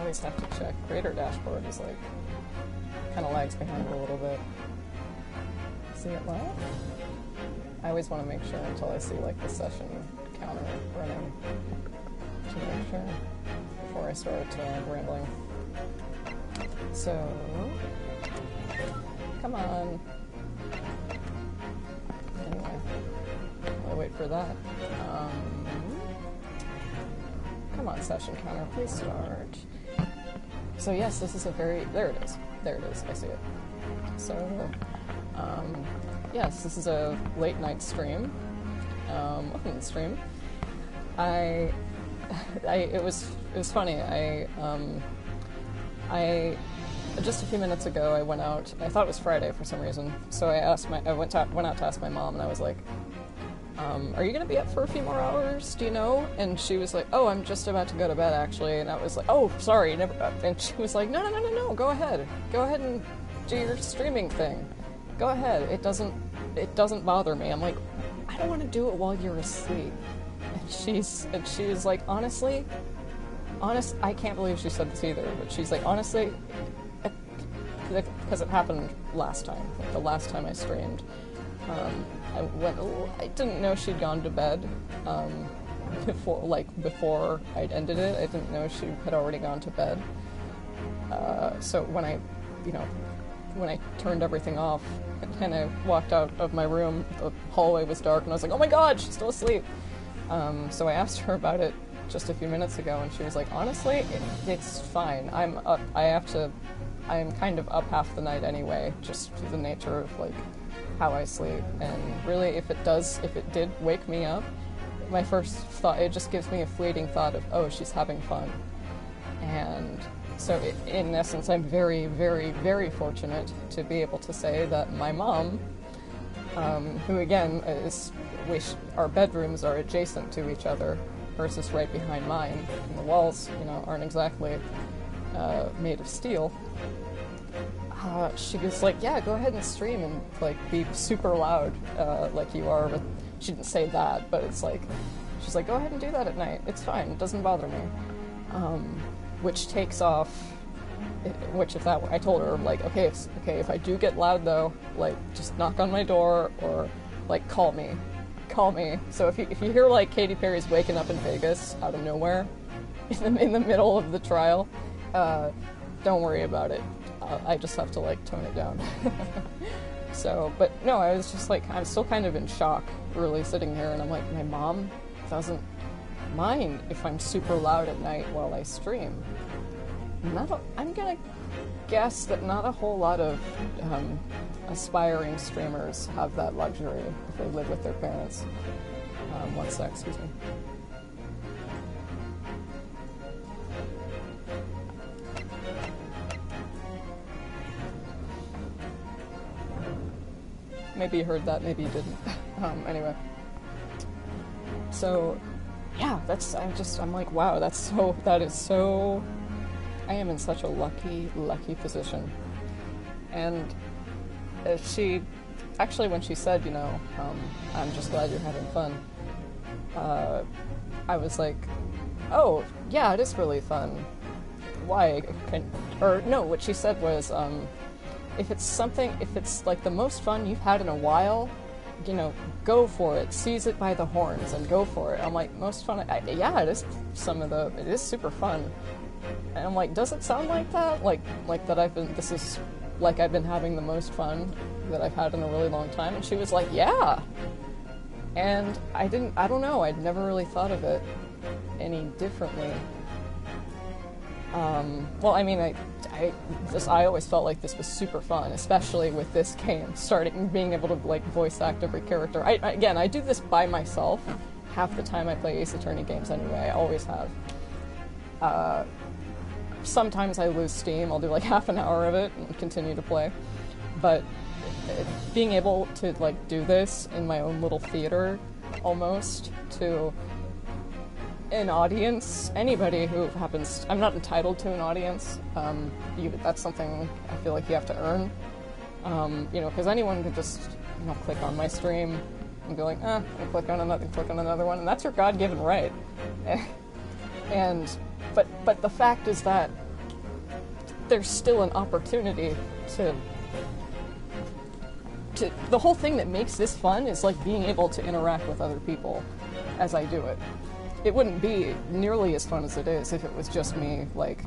always have to check. Creator dashboard is like, kind of lags behind a little bit. See it live? I always want to make sure until I see like the session counter running to make sure before I start rambling. So, come on. Anyway, I'll wait for that. Come on, session counter, please start. So yes, this is a very, there it is, I see it. So, yes, this is a late night stream. Welcome to the stream. It was funny. I just a few minutes ago I went out. I thought it was Friday for some reason, so I went out to ask my mom, and I was like, "Are you gonna be up for a few more hours? Do you know?" And she was like, "Oh, I'm just about to go to bed, actually." And I was like, "Oh, sorry, never." And she was like, "No, go ahead and do your streaming thing. Go ahead. It doesn't bother me." I'm like, "I don't want to do it while you're asleep." And she was like, honestly, I can't believe she said this either, but she's like, honestly, because it happened last time, like the last time I streamed. I didn't know she'd gone to bed before I'd ended it. I didn't know she had already gone to bed. So when I turned everything off and I walked out of my room, the hallway was dark, and I was like, oh my god, she's still asleep. So I asked her about it just a few minutes ago, and she was like, honestly, it's fine. I'm up. I'm kind of up half the night anyway, just through the nature of like how I sleep. And really, if it did wake me up, my first thought, it just gives me a fleeting thought of, oh, she's having fun. And so in essence, I'm very, very, very fortunate to be able to say that my mom, who again our bedrooms are adjacent to each other, hers is right behind mine, and the walls, aren't exactly made of steel. She was like, yeah, go ahead and stream and like be super loud, like you are. But she didn't say that, but it's like, she's like, go ahead and do that at night. It's fine. It doesn't bother me. Which takes off. I told her, like, okay, if I do get loud though, like, just knock on my door or like call me. So if you hear like Katy Perry's "Waking Up in Vegas" out of nowhere in the middle of the trial, don't worry about it. I just have to like tone it down. So, but no, I was just like, I'm still kind of in shock, really sitting here, and I'm like, my mom doesn't mind if I'm super loud at night while I stream. I'm gonna guess that not a whole lot of aspiring streamers have that luxury if they live with their parents. One sec, excuse me. Maybe you heard that, maybe you didn't. Anyway. So, yeah, I'm like, wow, I am in such a lucky position. And she, actually when she said, I'm just glad you're having fun, I was like, oh, yeah, it is really fun. Why? What she said was, if it's like the most fun you've had in a while, go for it. Seize it by the horns and go for it. I'm like, most fun? Yeah, it is it is super fun. And I'm like, does it sound like that? Like that I've been having the most fun that I've had in a really long time? And she was like, yeah. And I don't know, I'd never really thought of it any differently. Well, I mean, I always felt like this was super fun, especially with this game, being able to, like, voice act every character. I do this by myself half the time I play Ace Attorney games anyway, I always have. Sometimes I lose steam, I'll do, like, half an hour of it and continue to play. But being able to, like, do this in my own little theater, almost, to an audience, anybody who happens, I'm not entitled to an audience, that's something I feel like you have to earn, because anyone could just, click on my stream and be like, and click on another one, and that's your God-given right. But the fact is that there's still an opportunity to the whole thing that makes this fun is like being able to interact with other people as I do it. It wouldn't be nearly as fun as it is if it was just me, like,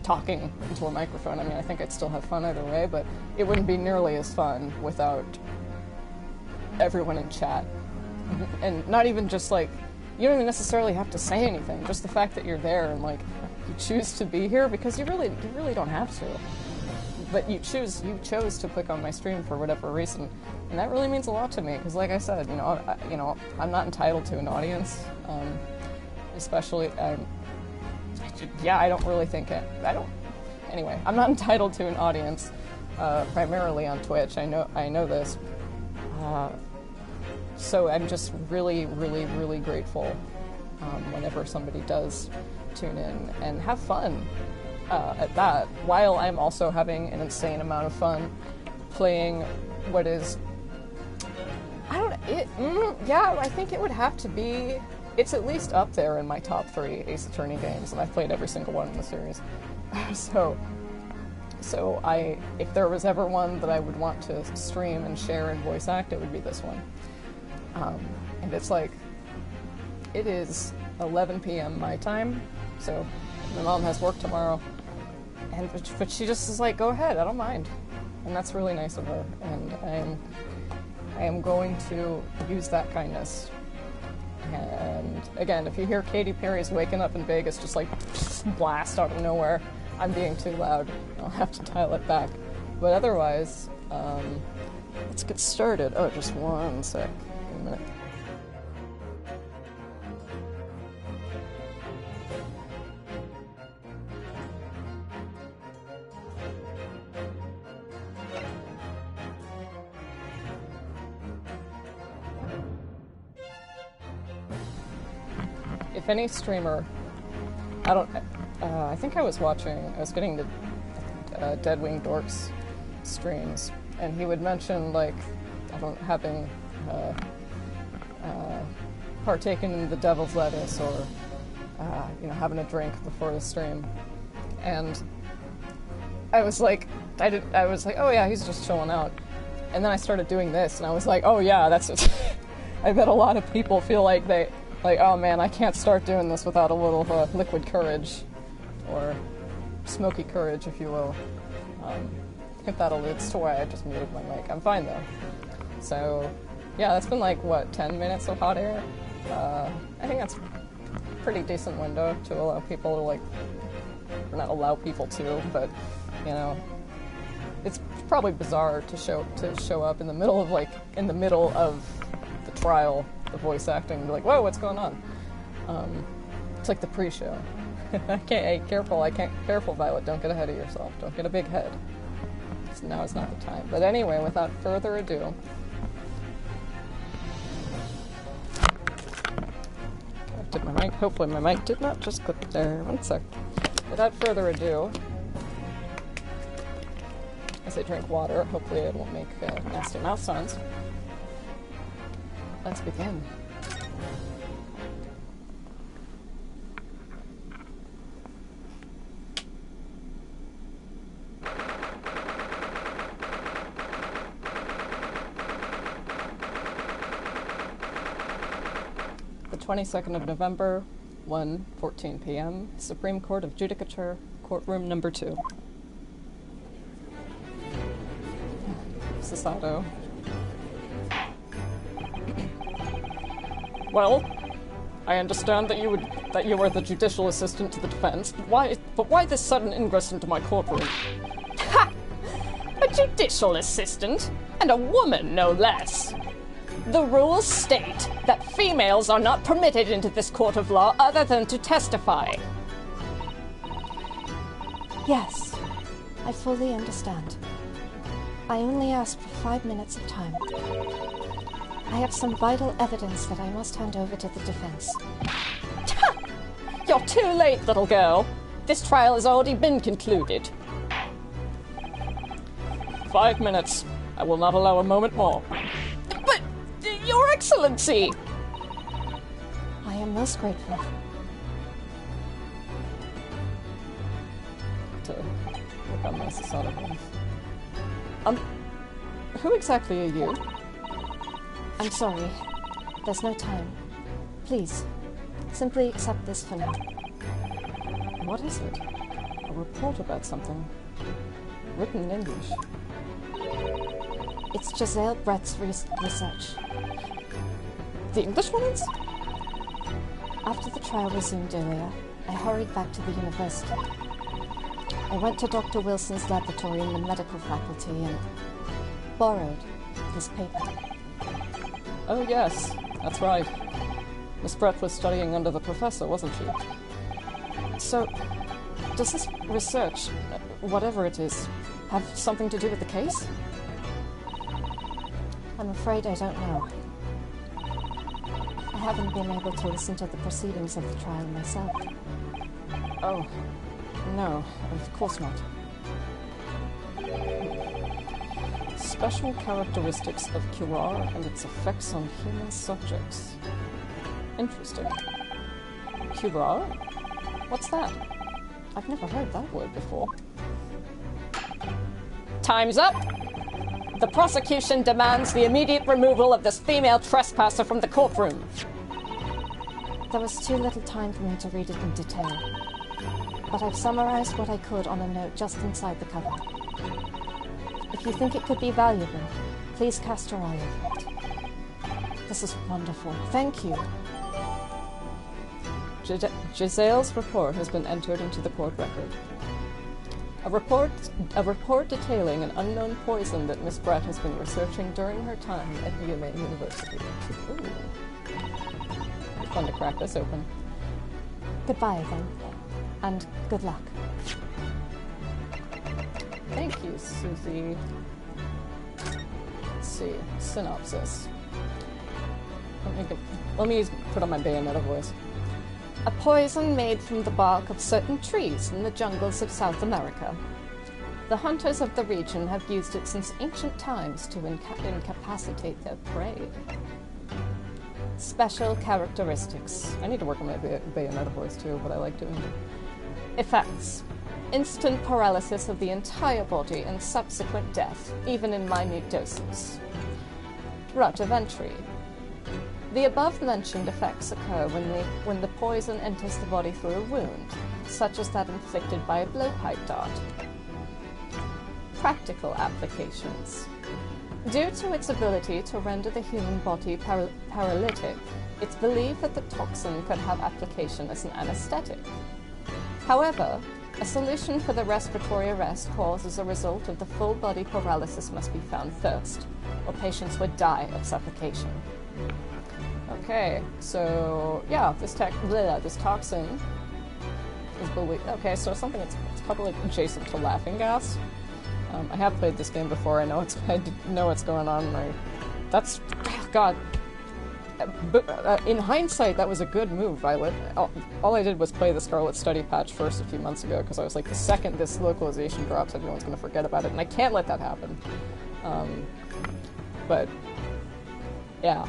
talking into a microphone. I mean, I think I'd still have fun either way, but it wouldn't be nearly as fun without everyone in chat. And not even just, like, you don't even necessarily have to say anything, just the fact that you're there and, like, you choose to be here, because you really don't have to. But you chose to click on my stream for whatever reason, and that really means a lot to me. Because, like I said, I'm not entitled to an audience, especially. I don't really think it. Anyway, I'm not entitled to an audience, primarily on Twitch. I know this. So I'm just really, really, really grateful whenever somebody does tune in and have fun. At that, while I'm also having an insane amount of fun playing what is... I think it would have to be... It's at least up there in my top 3 Ace Attorney games, and I've played every single one in the series. So if there was ever one that I would want to stream and share and voice act, it would be this one. And it's like... It is 11 p.m. my time, so my mom has work tomorrow. But she just is like, go ahead, I don't mind. And that's really nice of her. And I am going to use that kindness. And again, if you hear Katy Perry's Waking Up in Vegas just like blast out of nowhere, I'm being too loud. I'll have to dial it back. But otherwise, let's get started. Oh, just one sec. Give me a minute. If any streamer, I think I was getting the Deadwing Dorks streams, and he would mention, like, having partaken in the devil's lettuce or, having a drink before the stream. And I was like, oh yeah, he's just chilling out. And then I started doing this, and I was like, oh yeah, that's it. I bet a lot of people feel like oh man, I can't start doing this without a little liquid courage, or smoky courage, if you will. I think that alludes to why I just muted my mic. I'm fine though. So, yeah, that's been like, what, 10 minutes of hot air? I think that's a pretty decent window to allow people to, like, or not allow people to, but, it's probably bizarre to show up in the middle of the trial, the voice acting, and be like, whoa, what's going on? It's like the pre-show. Careful, Violet, don't get ahead of yourself. Don't get a big head. So now is not the time. But anyway, without further ado, did my mic? Hopefully my mic did not just clip there. One sec. Without further ado, as I drink water, hopefully it won't make nasty mouth sounds. Let's begin. The 22nd of November, 1:14 p.m., Supreme Court of Judicature, courtroom number 2. Sasato. Well, I understand that you were the judicial assistant to the defense, but why this sudden ingress into my courtroom? Ha! A judicial assistant? And a woman, no less. The rules state that females are not permitted into this court of law other than to testify. Yes, I fully understand. I only asked for 5 minutes of time. I have some vital evidence that I must hand over to the defense. Ha! You're too late, little girl. This trial has already been concluded. 5 minutes. I will not allow a moment more. But, Your Excellency! I am most grateful. Look on this side of him. Who exactly are you? I'm sorry. There's no time. Please, simply accept this for now. What is it? A report about something. Written in English. It's Giselle Brett's research. The English ones? After the trial resumed earlier, I hurried back to the university. I went to Dr. Wilson's laboratory in the medical faculty and borrowed this paper. Oh yes, that's right. Miss Brett was studying under the professor, wasn't she? So, does this research, whatever it is, have something to do with the case? I'm afraid I don't know. I haven't been able to listen to the proceedings of the trial myself. Oh, no, of course not. Special characteristics of curare and its effects on human subjects. Interesting. Curare? What's that? I've never heard that word before. Time's up! The prosecution demands the immediate removal of this female trespasser from the courtroom. There was too little time for me to read it in detail, but I've summarized what I could on a note just inside the cover. If you think it could be valuable, please cast your eye over it. This is wonderful. Thank you. Giselle's report has been entered into the court record. A report detailing an unknown poison that Miss Brett has been researching during her time at UMA University. Ooh. Fun to crack this open. Goodbye, then, and good luck. Thank you, Susie. Let's see. Synopsis. Let me put on my Bayonetta voice. A poison made from the bark of certain trees in the jungles of South America. The hunters of the region have used it since ancient times to incapacitate their prey. Special characteristics. I need to work on my Bayonetta voice too, but I like doing it. Effects. Instant paralysis of the entire body and subsequent death, even in minute doses. Route of entry. The above-mentioned effects occur when the poison enters the body through a wound, such as that inflicted by a blowpipe dart. Practical applications. Due to its ability to render the human body paralytic, it's believed that the toxin could have application as an anesthetic. However, a solution for the respiratory arrest caused as a result of the full body paralysis must be found first, or patients would die of suffocation. Okay, so yeah, this toxin is believed. Okay, so something it's probably adjacent to laughing gas. I have played this game before. I know what's going on. That's God. In hindsight, that was a good move, Violet. All I did was play the Scarlet Study patch first a few months ago because I was like, the second this localization drops, everyone's going to forget about it, and I can't let that happen. But yeah,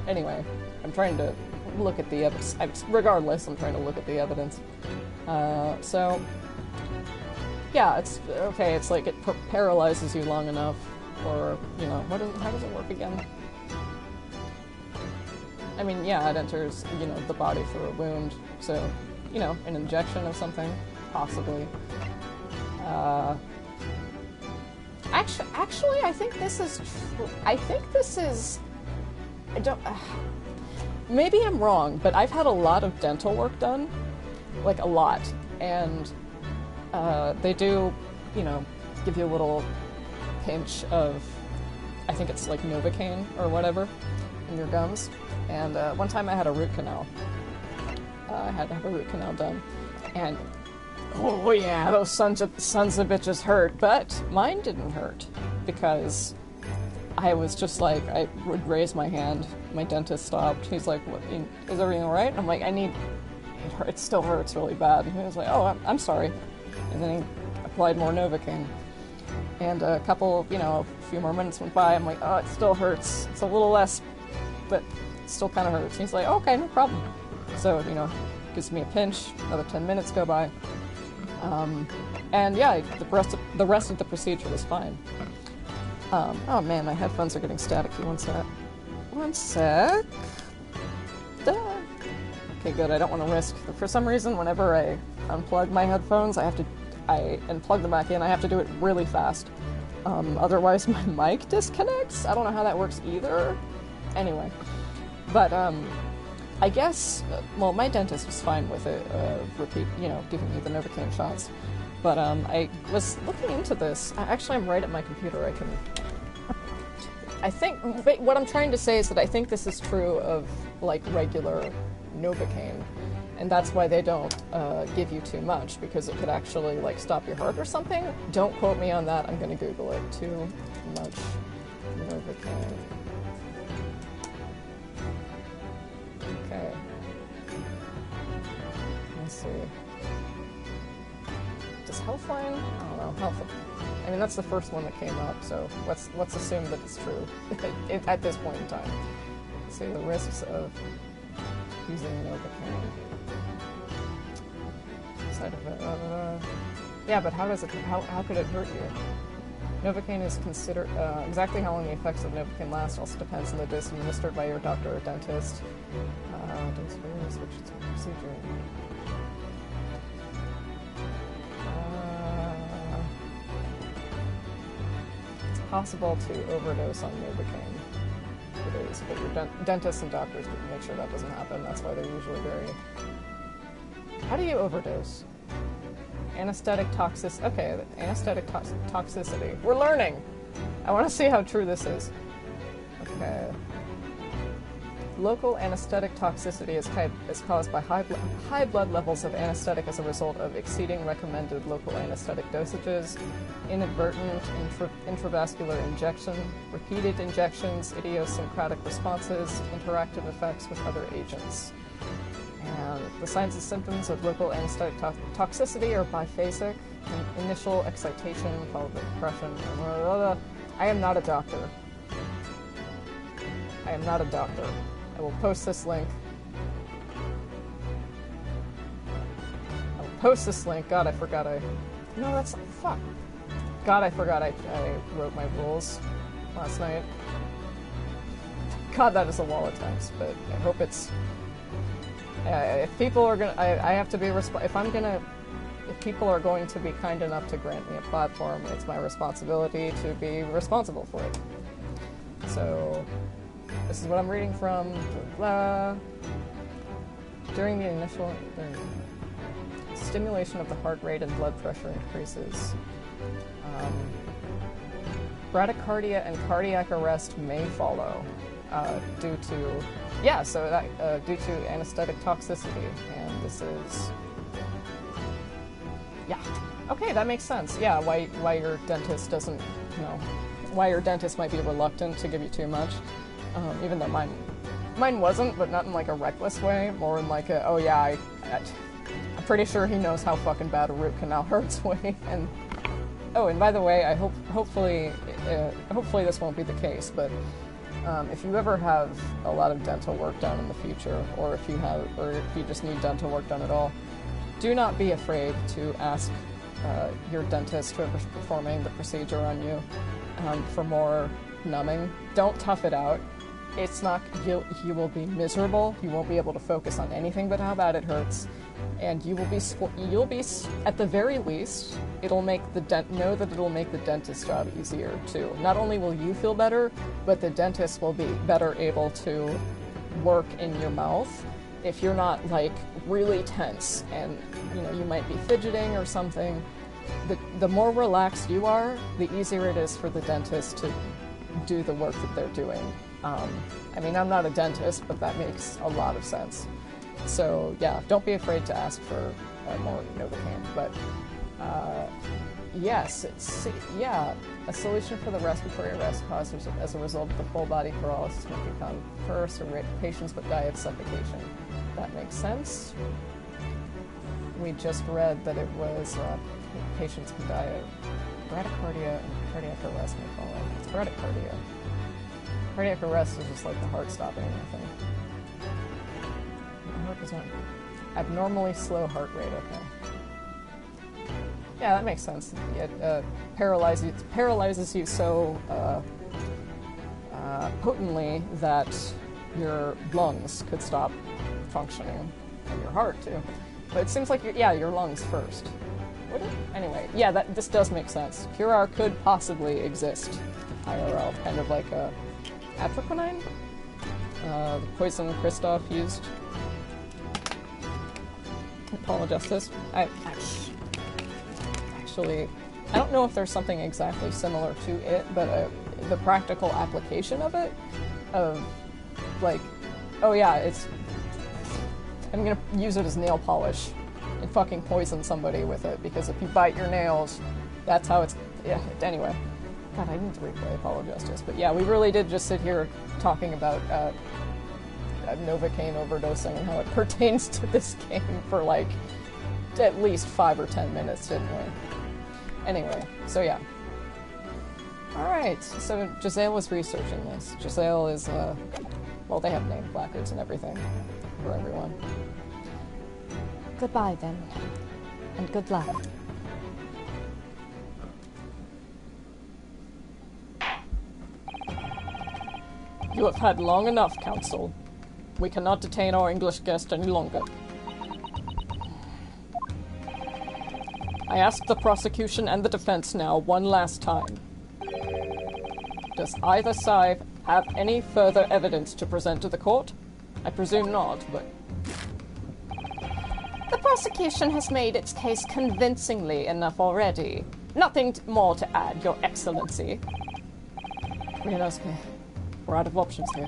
anyway, I'm trying to look at the evidence. Regardless, I'm trying to look at the evidence. So yeah, it's okay. It's like it paralyzes you long enough, or how does it work again? I mean, yeah, it enters, the body through a wound, so, an injection of something, possibly. Actually, I think this is I don't, maybe I'm wrong, but I've had a lot of dental work done, like a lot, and, they do, give you a little pinch of, I think it's like Novocaine or whatever, in your gums. And one time I had a root canal. I had to have a root canal done. And, oh yeah, those sons of bitches hurt. But mine didn't hurt. Because I was just like, I would raise my hand. My dentist stopped. He's like, "What, is everything alright?" I'm like, it still hurts really bad. And he was like, "Oh, I'm sorry." And then he applied more Novocaine. And a few more minutes went by. I'm like, "Oh, it still hurts. It's a little less, but still kind of hurts." And he's like, "Okay, no problem." So, gives me a pinch, another 10 minutes go by. And yeah, the rest of the procedure was fine. Oh man, my headphones are getting staticky. One sec. One sec. Duh. Okay, good. I don't want to risk. For some reason, whenever I unplug my headphones, and plug them back in, I have to do it really fast. Otherwise, my mic disconnects. I don't know how that works either. Anyway, but I guess, well, my dentist was fine with it, giving me the Novocaine shots. But I was looking into this. Actually, I'm right at my computer. I think, what I'm trying to say is that I think this is true of, like, regular Novocaine. And that's why they don't give you too much, because it could actually, like, stop your heart or something. Don't quote me on that. I'm going to Google it. Too much Novocaine. Okay. Let's see. Does Healthline? I don't know. I mean, that's the first one that came up, so let's assume that it's true at this point in time. Let's see the risks of using Novocaine. Side effect. Yeah, but how could it hurt you? Novocaine is considered exactly how long the effects of Novocaine last also depends on the dose administered by your doctor or dentist. Dose varies, which is a procedure. It's possible to overdose on Novocaine. It is, but your dentists and doctors make sure that doesn't happen. That's why they're usually very. How do you overdose? Anesthetic toxicity. Okay, anesthetic toxicity. We're learning! I want to see how true this is. Okay. Local anesthetic toxicity is caused by high blood levels of anesthetic as a result of exceeding recommended local anesthetic dosages, inadvertent intravascular injection, repeated injections, idiosyncratic responses, interactive effects with other agents. And the signs and symptoms of local anesthetic toxicity are biphasic, initial excitation followed by depression. I am not a doctor. I am not a doctor. I will post this link. I will post this link. God, I forgot No, that's... Fuck. God, I forgot I wrote my rules last night. God, that is a wall of text, but I hope it's... if people are gonna... I have to be... If people are going to be kind enough to grant me a platform, it's my responsibility to be responsible for it. So... This is what I'm reading from. During the initial stimulation of the heart rate and blood pressure increases. Bradycardia and cardiac arrest may follow due to due to anesthetic toxicity, and this is okay. That makes sense. Yeah, why your dentist doesn't why your dentist might be reluctant to give you too much. Even though mine wasn't, but not in like a reckless way, more in like a, I'm pretty sure he knows how fucking bad a root canal hurts way. And and by the way, hopefully this won't be the case, but if you ever have a lot of dental work done in the future, or if you just need dental work done at all, do not be afraid to ask your dentist, whoever's performing the procedure on you, for more numbing. Don't tough it out. It's not, you will be miserable. You won't be able to focus on anything but how bad it hurts, and you'll be at the very least, it'll make the dentist's job easier too. Not only will you feel better, but the dentist will be better able to work in your mouth if you're not like really tense and you might be fidgeting or something. The more relaxed you are, the easier it is for the dentist to do the work that they're doing. I mean, I'm not a dentist, but that makes a lot of sense. So yeah, don't be afraid to ask for more Novocaine. But yes, a solution for the respiratory arrest caused as a result of the full body paralysis may become first or patients would die of suffocation. That makes sense. We just read that it was patients can die of bradycardia and cardiac arrest may follow. It's bradycardia. Cardiac arrest is just like the heart stopping, I think. My heart is not abnormally slow heart rate, okay. Yeah, that makes sense. It paralyzes you so potently that your lungs could stop functioning, and your heart too. But it seems like your lungs first. Would it? Anyway, yeah, this does make sense. Curar could possibly exist IRL, kind of like a atroquinine, the poison Kristoff used. Paul Justice. Actually, I don't know if there's something exactly similar to it, but the practical application of it, of like, oh yeah, I'm gonna use it as nail polish and fucking poison somebody with it, because if you bite your nails, that's how it's, yeah, anyway. God, I need to replay Apollo Justice, but yeah, we really did just sit here talking about Novocaine overdosing and how it pertains to this game for like at least 5 or 10 minutes, didn't we? Anyway, so yeah. Alright, so Giselle was researching this. Giselle is, well, they have name placards and everything for everyone. Goodbye, then. And good luck. You have had long enough, Counsel. We cannot detain our English guest any longer. I ask the prosecution and the defense now one last time. Does either side have any further evidence to present to the court? I presume not, but... The prosecution has made its case convincingly enough already. Nothing more to add, Your Excellency. Ryunosuke, we're out of options here.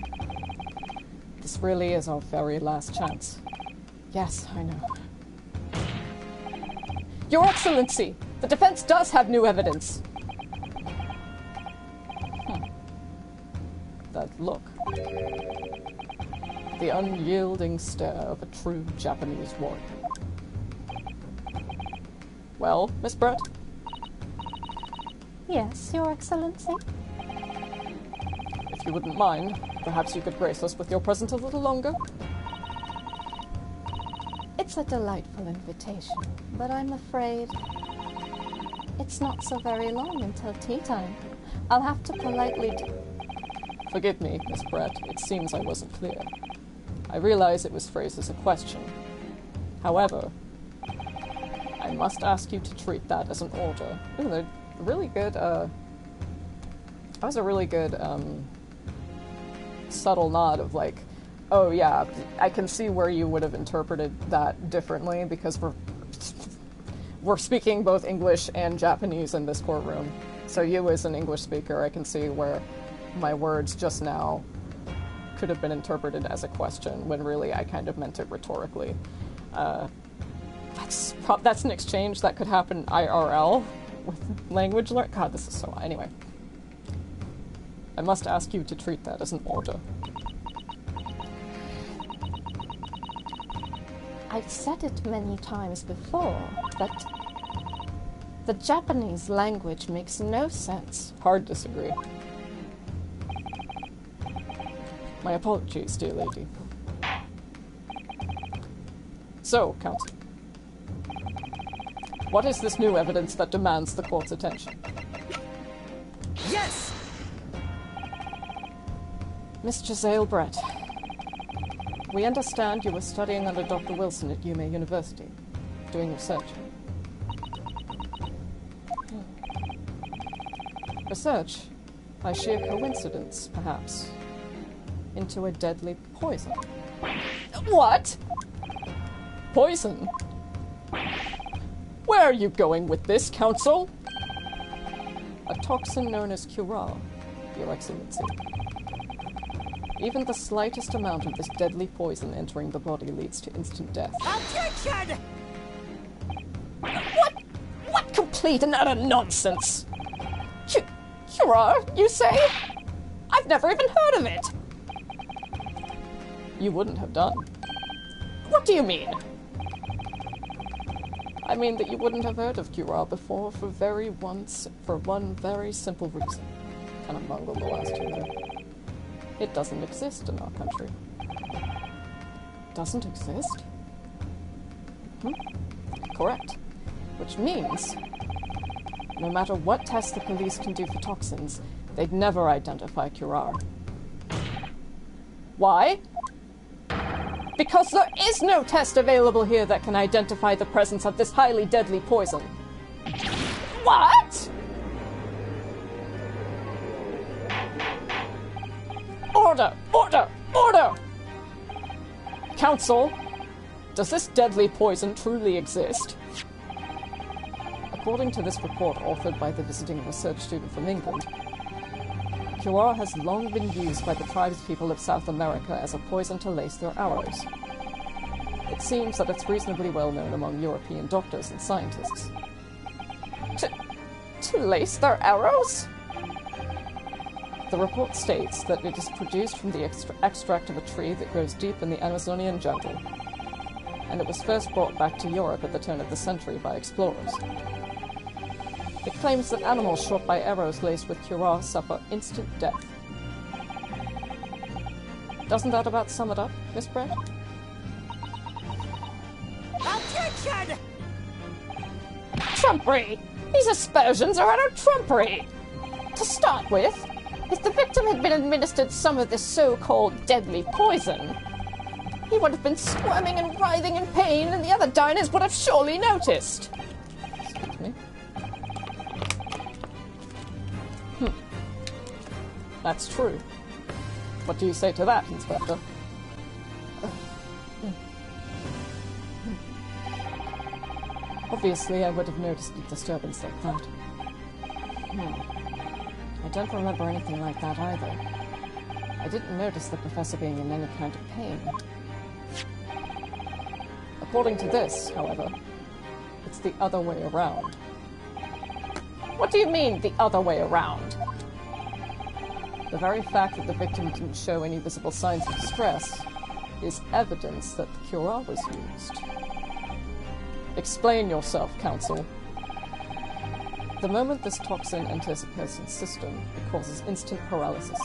This really is our very last chance. Yes, I know. Your Excellency, the defense does have new evidence. That look. The unyielding stare of a true Japanese warrior. Well, Miss Brett? Yes, Your Excellency? If you wouldn't mind, perhaps you could grace us with your presence a little longer? It's a delightful invitation, but I'm afraid it's not so very long until tea time. I'll have to politely... Forgive me, Miss Brett. It seems I wasn't clear. I realize it was phrased as a question. However, I must ask you to treat that as an order. Ooh, they're really good, that was a really good, subtle nod of like, oh yeah, I can see where you would have interpreted that differently, because we're speaking both English and Japanese in this courtroom. So you as an English speaker, I can see where my words just now could have been interpreted as a question, when really I kind of meant it rhetorically. That's an exchange that could happen IRL with language learn. God, this is so... Anyway. I must ask you to treat that as an order. I've said it many times before, but the Japanese language makes no sense. Hard disagree. My apologies, dear lady. So, Counsel, what is this new evidence that demands the court's attention? Yes! Miss Giselle Brett, we understand you were studying under Dr. Wilson at Yume University, doing research. Research, by sheer coincidence, perhaps, into a deadly poison. What? Poison? Where are you going with this, Counsel? A toxin known as Cura, Your Excellency. Even the slightest amount of this deadly poison entering the body leads to instant death. Objection! What complete and utter nonsense? Cura, you say? I've never even heard of it. You wouldn't have done. What do you mean? I mean that you wouldn't have heard of Cura before for one very simple reason. Kind of bungled the last two there. It doesn't exist in our country. Doesn't exist? Correct. Which means, no matter what tests the police can do for toxins, they'd never identify Curar. Why? Because there is no test available here that can identify the presence of this highly deadly poison. What? Order! Order! Order! Council, does this deadly poison truly exist? According to this report authored by the visiting research student from England, Curar has long been used by the tribespeople of South America as a poison to lace their arrows. It seems that it's reasonably well known among European doctors and scientists. To lace their arrows? The report states that it is produced from the extract of a tree that grows deep in the Amazonian jungle, and it was first brought back to Europe at the turn of the century by explorers. It claims that animals shot by arrows laced with Curar suffer instant death. Doesn't that about sum it up, Miss Brett? Attention! Trumpery! These aspersions are utter trumpery! To start with, if the victim had been administered some of this so-called deadly poison, he would have been squirming and writhing in pain, and the other diners would have surely noticed. Excuse me. That's true. What do you say to that, Inspector? Obviously, I would have noticed a disturbance like that. I don't remember anything like that either. I didn't notice the professor being in any kind of pain. According to this, however, it's the other way around. What do you mean, the other way around? The very fact that the victim didn't show any visible signs of distress is evidence that the Curar was used. Explain yourself, Counsel. The moment this toxin enters a person's system, it causes instant paralysis.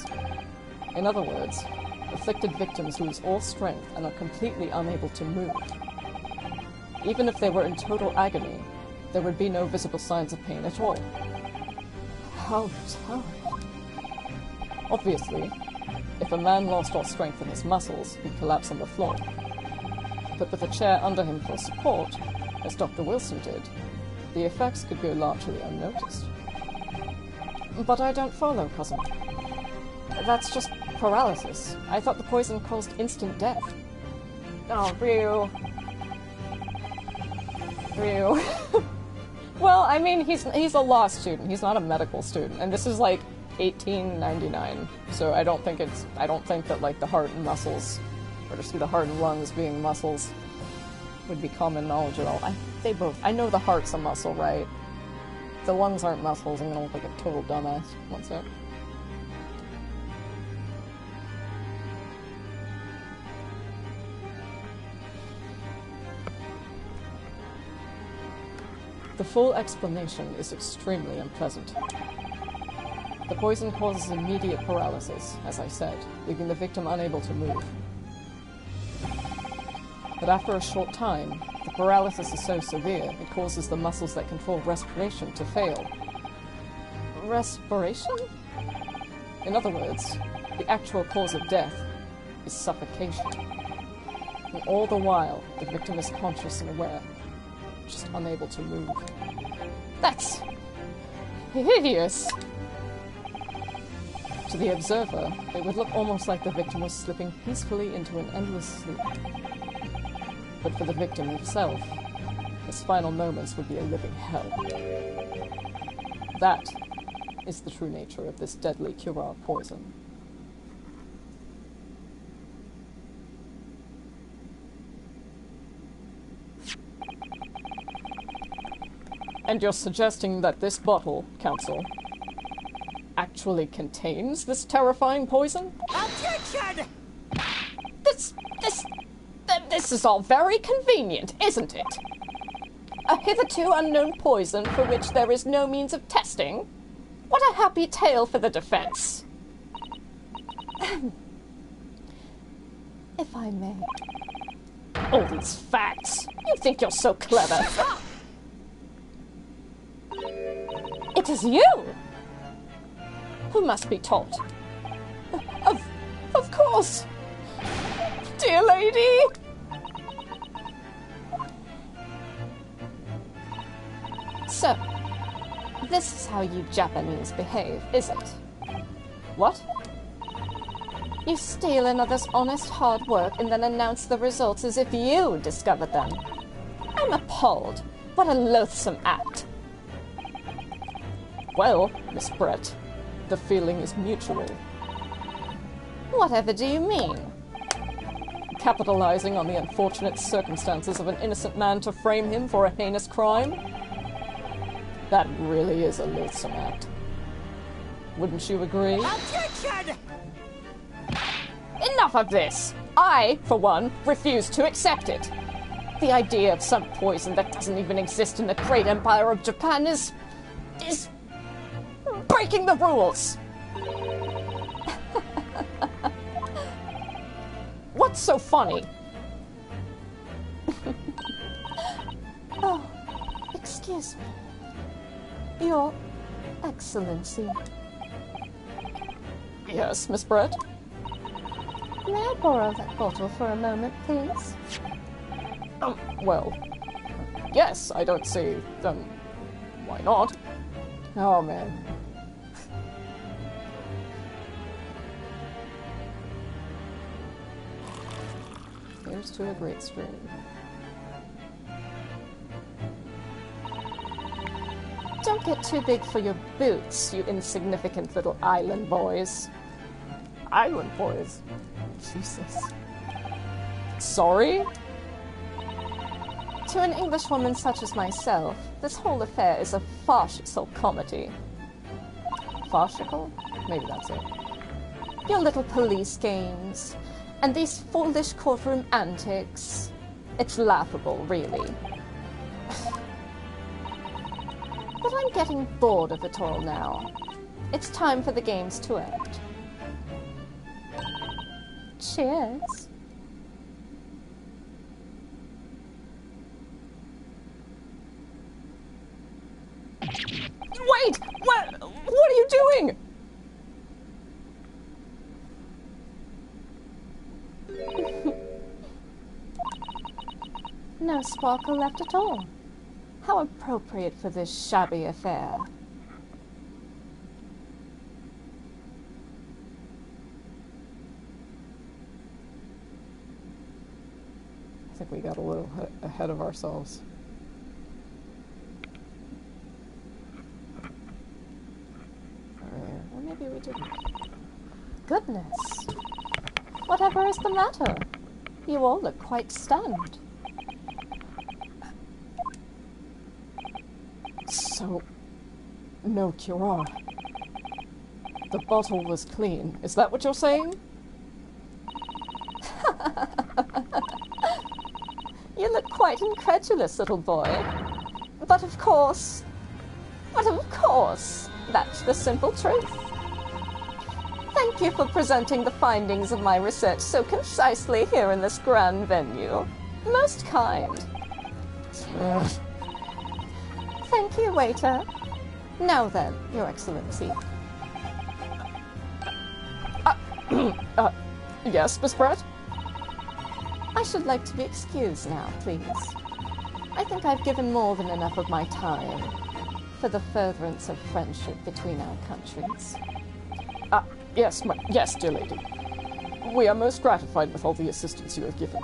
In other words, afflicted victims lose all strength and are completely unable to move. Even if they were in total agony, there would be no visible signs of pain at all. How terrible. Obviously, if a man lost all strength in his muscles, he'd collapse on the floor. But with a chair under him for support, as Dr. Wilson did, the effects could go largely unnoticed. But I don't follow, cousin. That's just paralysis. I thought the poison caused instant death. Oh, Ryu. Ryu. Well, I mean, he's a law student. He's not a medical student, and this is like 1899. So I don't think that like the heart and muscles, or just the heart and lungs being muscles, would be common knowledge at all. I know the heart's a muscle, right? The lungs aren't muscles. I'm gonna look like a total dumbass. One sec. The full explanation is extremely unpleasant. The poison causes immediate paralysis, as I said, leaving the victim unable to move. But after a short time, the paralysis is so severe it causes the muscles that control respiration to fail. Respiration? In other words, the actual cause of death is suffocation. And all the while, the victim is conscious and aware, just unable to move. That's hideous. To the observer, it would look almost like the victim was slipping peacefully into an endless sleep. But for the victim himself, his final moments would be a living hell. That is the true nature of this deadly Curar poison. And you're suggesting that this bottle, Counsel, actually contains this terrifying poison? Attention! This is all very convenient, isn't it? A hitherto unknown poison for which there is no means of testing? What a happy tale for the defense. If I may. All these facts. You think you're so clever. It is you! Who must be taught? Of course! Dear lady! So, this is how you Japanese behave, is it? What? You steal another's honest hard work and then announce the results as if you discovered them. I'm appalled. What a loathsome act. Well, Miss Brett, the feeling is mutual. Whatever do you mean? Capitalizing on the unfortunate circumstances of an innocent man to frame him for a heinous crime? That really is a loathsome act. Wouldn't you agree? Objection! Enough of this! I, for one, refuse to accept it. The idea of some poison that doesn't even exist in the great empire of Japan is breaking the rules. What's so funny? Oh, excuse me. Your Excellency. Yes, Miss Brett? May I borrow that bottle for a moment, please? Well, yes, I don't see, why not? Oh, man. Here's to a great stream. Don't get too big for your boots, you insignificant little island boys. Island boys? Jesus. Sorry? To an Englishwoman such as myself, this whole affair is a farcical comedy. Farcical? Maybe that's it. Your little police games, and these foolish courtroom antics. It's laughable, really. But I'm getting bored of it all now. It's time for the games to end. Cheers. Wait! What are you doing? No sparkle left at all. How appropriate for this shabby affair. I think we got a little ahead of ourselves. Or maybe we didn't. Goodness. Whatever is the matter? You all look quite stunned. So, no cure. The bottle was clean. Is that what you're saying? You look quite incredulous, little boy. But of course, that's the simple truth. Thank you for presenting the findings of my research so concisely here in this grand venue. Most kind. Thank you, waiter. Now then, Your Excellency. Yes, Miss Brett? I should like to be excused now, please. I think I've given more than enough of my time for the furtherance of friendship between our countries. Yes, yes, dear lady. We are most gratified with all the assistance you have given.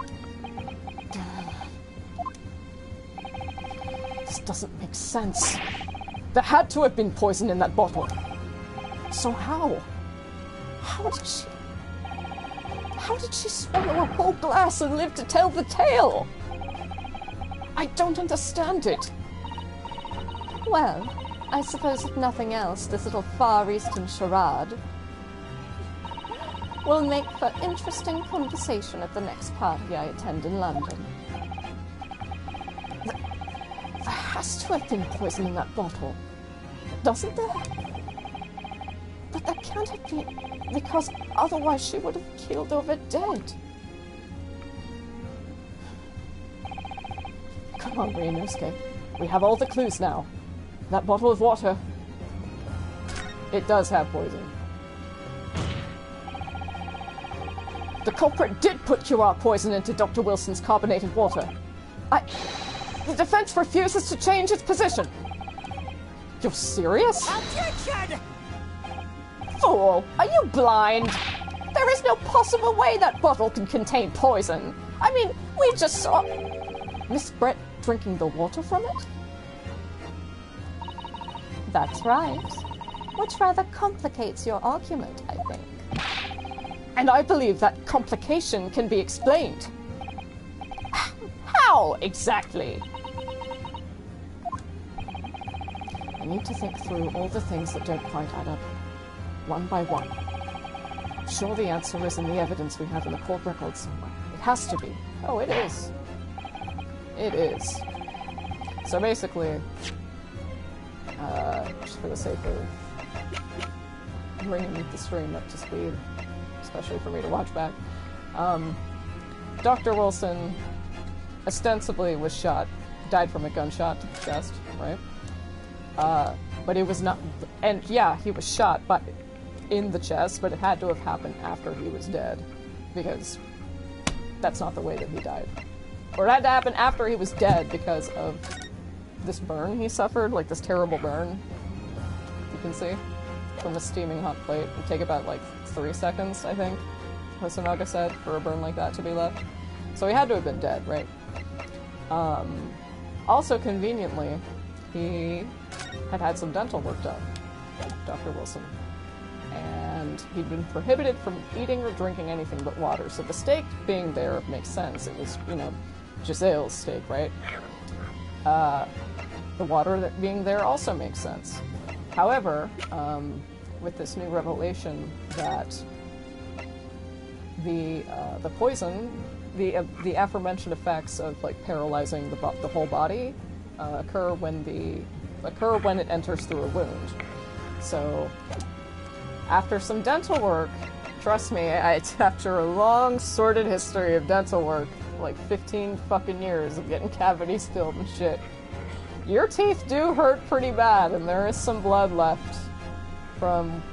This doesn't make sense. There had to have been poison in that bottle. So how? How did she swallow a whole glass and live to tell the tale? I don't understand it. Well, I suppose if nothing else, this little Far Eastern charade will make for interesting conversation at the next party I attend in London. There has to have been poison in that bottle. Doesn't there? But there can't have been, because otherwise she would have keeled over dead. Come on, Ryunosuke. We have all the clues now. That bottle of water. It does have poison. The culprit did put QR poison into Dr. Wilson's carbonated water. The defense refuses to change its position. You're serious? Objection! Fool! Are you blind? There is no possible way that bottle can contain poison. I mean, we just saw... Miss Brett drinking the water from it? That's right. Which rather complicates your argument, I think. And I believe that complication can be explained. How exactly? I need to think through all the things that don't quite add up, one by one. I'm sure the answer is in the evidence we have in the court records somewhere. It has to be. Oh, it is. It is. So basically, just for the sake of bringing the stream up to speed, especially for me to watch back, Dr. Wilson ostensibly was shot, died from a gunshot to the chest, right? But it was not, and yeah, he was shot but in the chest, but it had to have happened after he was dead, because that's not the way that he died. Or it had to happen after he was dead because of this burn he suffered, like this terrible burn. You can see from a steaming hot plate. It would take about like 3 seconds, I think, Hosonaga said, for a burn like that to be left. So he had to have been dead, right? Also, conveniently, he had some dental work done, Dr. Wilson. And he'd been prohibited from eating or drinking anything but water. So the steak being there makes sense. It was, you know, Giselle's steak, right? The water that being there also makes sense. However, with this new revelation that the poison, the aforementioned effects of like paralyzing the whole body occur when it enters through a wound. So after some dental work, trust me, after a long sordid history of dental work, like 15 fucking years of getting cavities filled and shit, your teeth do hurt pretty bad, and there is some blood left from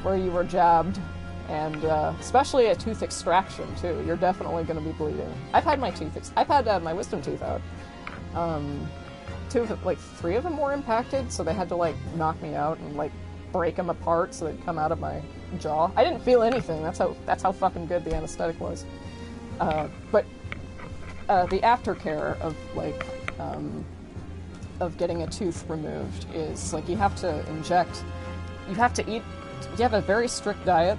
where you were jabbed, and especially a tooth extraction too. You're definitely going to be bleeding. I've had my my wisdom tooth out. Three of them were impacted, so they had to like knock me out and like break them apart so they'd come out of my jaw. I didn't feel anything. That's how fucking good the anesthetic was. But the aftercare of like of getting a tooth removed is like you have to inject. You have to eat. You have a very strict diet.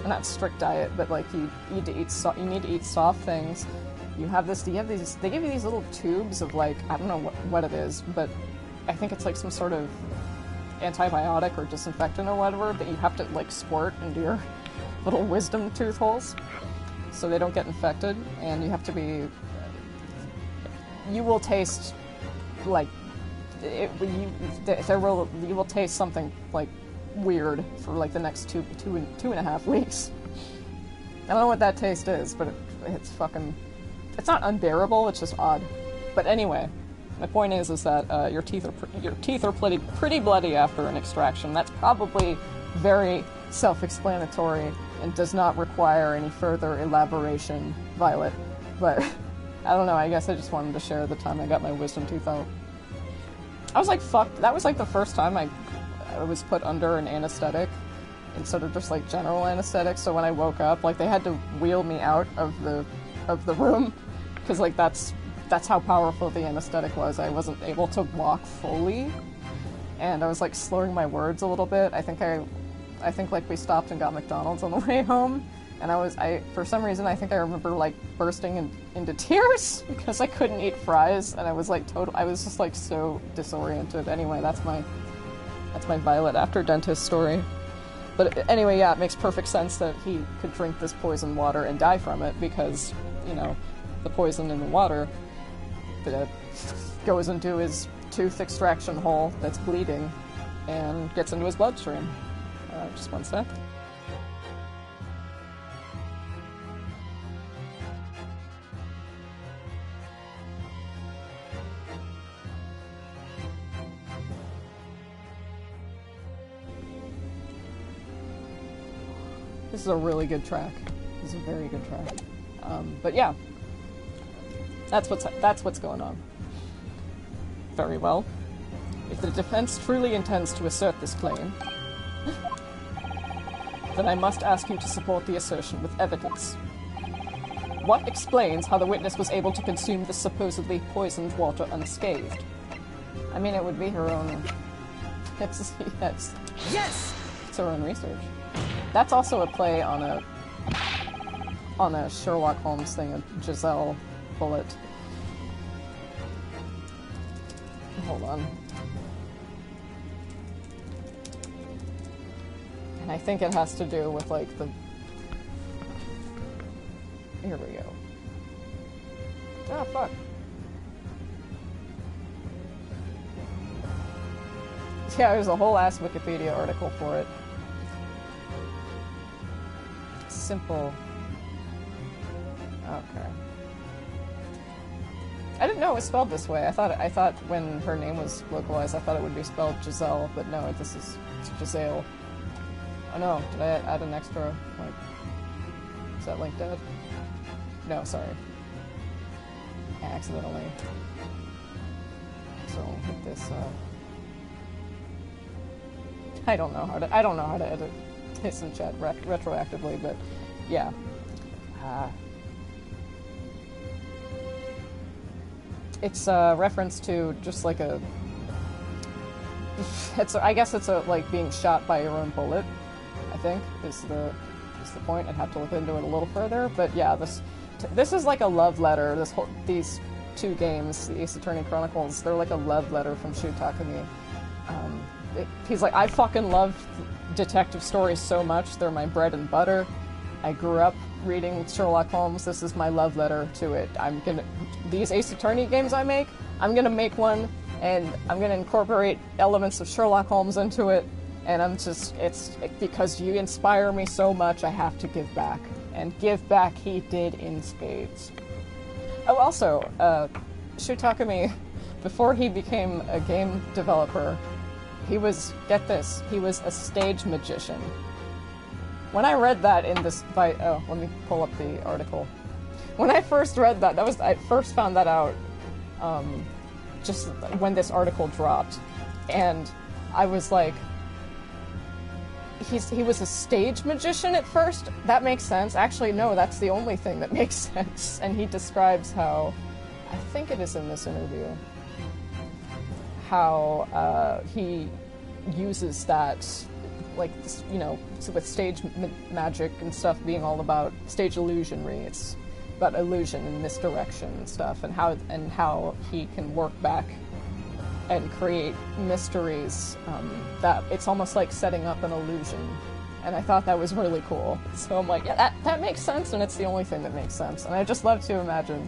Not strict diet, but like you need to eat. You need to eat soft things. You have this. They give you these little tubes of like, I don't know what it is, but I think it's like some sort of antibiotic or disinfectant or whatever that you have to like squirt into your little wisdom tooth holes so they don't get infected. And you have to be. You will taste like you will taste something like weird for like the next two and a half weeks. I don't know what that taste is, but it's fucking. It's not unbearable. It's just odd. But anyway, my point is that your teeth are pretty bloody after an extraction. That's probably very self-explanatory and does not require any further elaboration, Violet. But I don't know. I guess I just wanted to share the time I got my wisdom tooth out. I was like, fuck. That was like the first time I was put under an anesthetic instead of just like general anesthetic. So when I woke up, like they had to wheel me out of the room because like that's how powerful the anesthetic was. I wasn't able to walk fully, and I was like slurring my words a little bit. I think like we stopped and got McDonald's on the way home, and for some reason I think I remember like bursting into tears because I couldn't eat fries, and I was like I was just like so disoriented. Anyway, that's my Violet after dentist story. But anyway, yeah, it makes perfect sense that he could drink this poison water and die from it because, you know, the poison in the water that goes into his tooth extraction hole that's bleeding and gets into his bloodstream. Just one sec. This is a really good track. This is a very good track. But yeah, that's what's going on. Very well. If the defense truly intends to assert this claim, then I must ask you to support the assertion with evidence. What explains how the witness was able to consume the supposedly poisoned water unscathed? I mean, it would be her own... It's her own research. That's also a play on a Sherlock Holmes thing, a Giselle bullet. Hold on. And I think it has to do with, like, the... Here we go. Ah, fuck. Yeah, there's a whole ass Wikipedia article for it. Simple. Okay. I didn't know it was spelled this way. I thought when her name was localized, I thought it would be spelled Giselle, but no, it's Giselle. Oh no, did I add an extra, like... Is that link dead? No, sorry. Accidentally. So, hit this, I don't know how to edit hits in chat retroactively, but yeah. It's a reference to just like a... I guess it's like being shot by your own bullet, I think, is the point. I'd have to look into it a little further, but yeah, this is like a love letter. These two games, the Ace Attorney Chronicles, they're like a love letter from Shu Takumi. He's like, I fucking love detective stories so much. They're my bread and butter. I grew up reading Sherlock Holmes. This is my love letter to it. These Ace Attorney games I make, I'm gonna make one, and I'm gonna incorporate elements of Sherlock Holmes into it, and it's because you inspire me so much, I have to give back. And give back he did in spades. Oh, also, Shu Takumi, before he became a game developer, he was, get this, he was a stage magician. When I read that in this, oh, let me pull up the article. When I first read that, I first found that out, just when this article dropped. And I was like, he was a stage magician at first? That makes sense. Actually, no, that's the only thing that makes sense. And he describes how, I think it is in this interview, how he uses that, like, you know, so with stage magic and stuff being all about stage illusionry, it's about illusion and misdirection and stuff, and how he can work back and create mysteries that it's almost like setting up an illusion. And I thought that was really cool. So I'm like, yeah, that makes sense, and it's the only thing that makes sense. And I just love to imagine.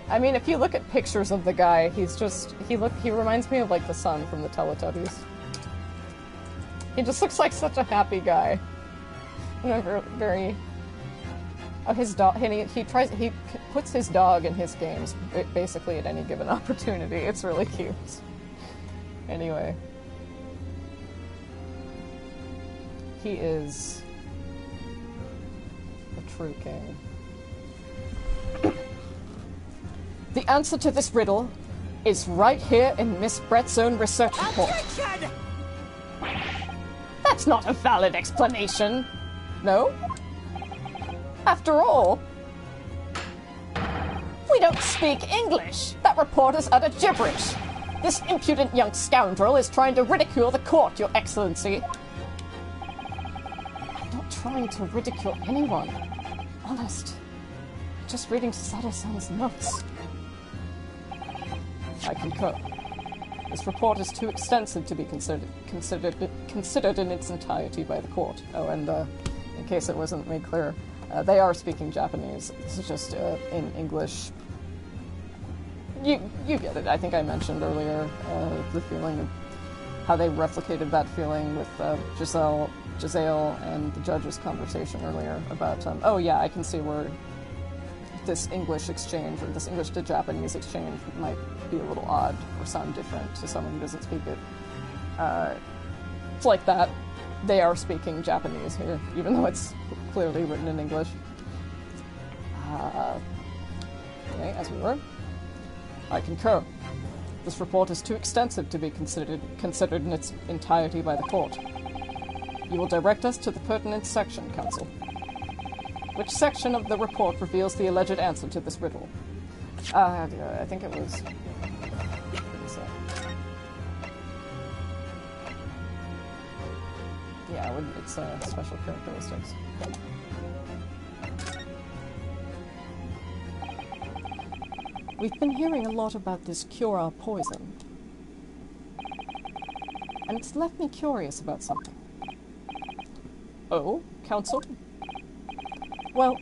I mean, if you look at pictures of the guy, he reminds me of, like, the son from the Teletubbies. He just looks like such a happy guy. And very... Oh, his dog, he puts his dog in his games, basically at any given opportunity. It's really cute. Anyway. He is a true king. The answer to this riddle is right here in Miss Brett's own research report. Objection! That's not a valid explanation. No? After all, we don't speak English. That report is utter gibberish. This impudent young scoundrel is trying to ridicule the court, Your Excellency. I'm not trying to ridicule anyone. Honest. Just reading Sada-san's notes. I concur. This report is too extensive to be considered in its entirety by the court. Oh, and in case it wasn't made clear, they are speaking Japanese. This is just in English. You get it. I think I mentioned earlier the feeling of how they replicated that feeling with Giselle and the judge's conversation earlier about, oh yeah, I can see where this English exchange, or this English to Japanese exchange, might be a little odd or sound different to someone who doesn't speak it. It's like that. They are speaking Japanese here, even though it's clearly written in English. Okay, as we were. I concur. This report is too extensive to be considered in its entirety by the court. You will direct us to the pertinent section, counsel. Which section of the report reveals the alleged answer to this riddle? I think it was... Yeah, it's special characteristics. We've been hearing a lot about this cure poison. And it's left me curious about something. Oh, counsel? Well,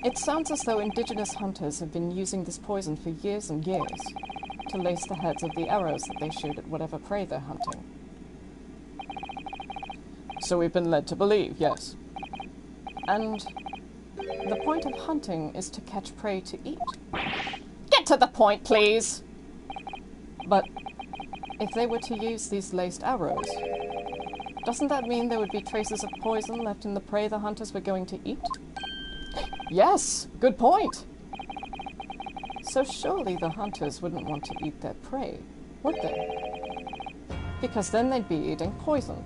it sounds as though indigenous hunters have been using this poison for years and years to lace the heads of the arrows that they shoot at whatever prey they're hunting. So we've been led to believe, yes. And the point of hunting is to catch prey to eat. Get to the point, please! But if they were to use these laced arrows, doesn't that mean there would be traces of poison left in the prey the hunters were going to eat? Yes, good point. So surely the hunters wouldn't want to eat their prey, would they? Because then they'd be eating poison.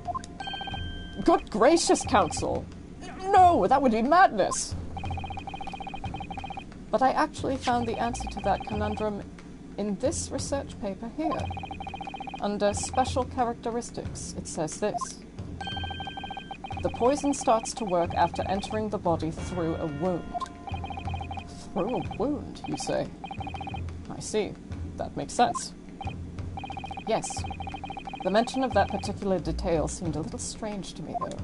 Good gracious, counsel! No, that would be madness! But I actually found the answer to that conundrum in this research paper here. Under special characteristics, it says this. The poison starts to work after entering the body through a wound. Through a wound, you say? I see. That makes sense. Yes. The mention of that particular detail seemed a little strange to me, though.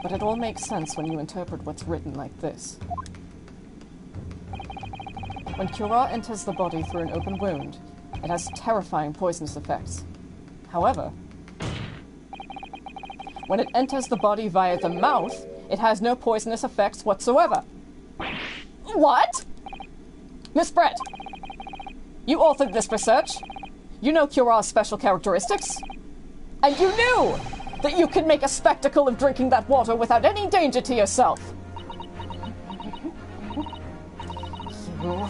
But it all makes sense when you interpret what's written like this. When Cura enters the body through an open wound, it has terrifying poisonous effects. However, when it enters the body via the mouth, it has no poisonous effects whatsoever. What? Miss Brett, you authored this research. You know Cura's special characteristics. And you knew that you could make a spectacle of drinking that water without any danger to yourself. You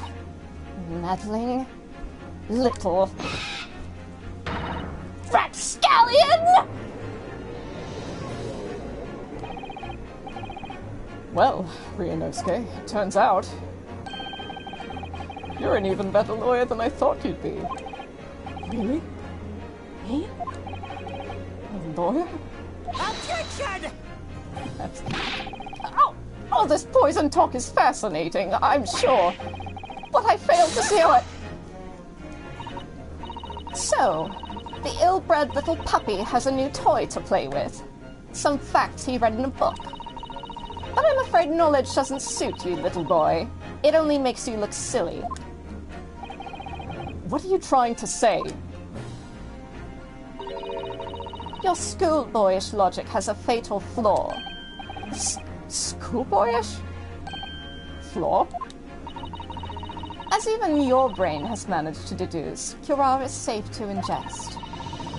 meddling little rapscallion! Well, Ryunosuke, it turns out you're an even better lawyer than I thought you'd be. Really? Me? A lawyer? Objection! Oh, this poison talk is fascinating, I'm sure. But I failed to see how it... So, the ill-bred little puppy has a new toy to play with. Some facts he read in a book. But I'm afraid knowledge doesn't suit you, little boy. It only makes you look silly. What are you trying to say? Your schoolboyish logic has a fatal flaw. Schoolboyish? Flaw? As even your brain has managed to deduce, Cura is safe to ingest.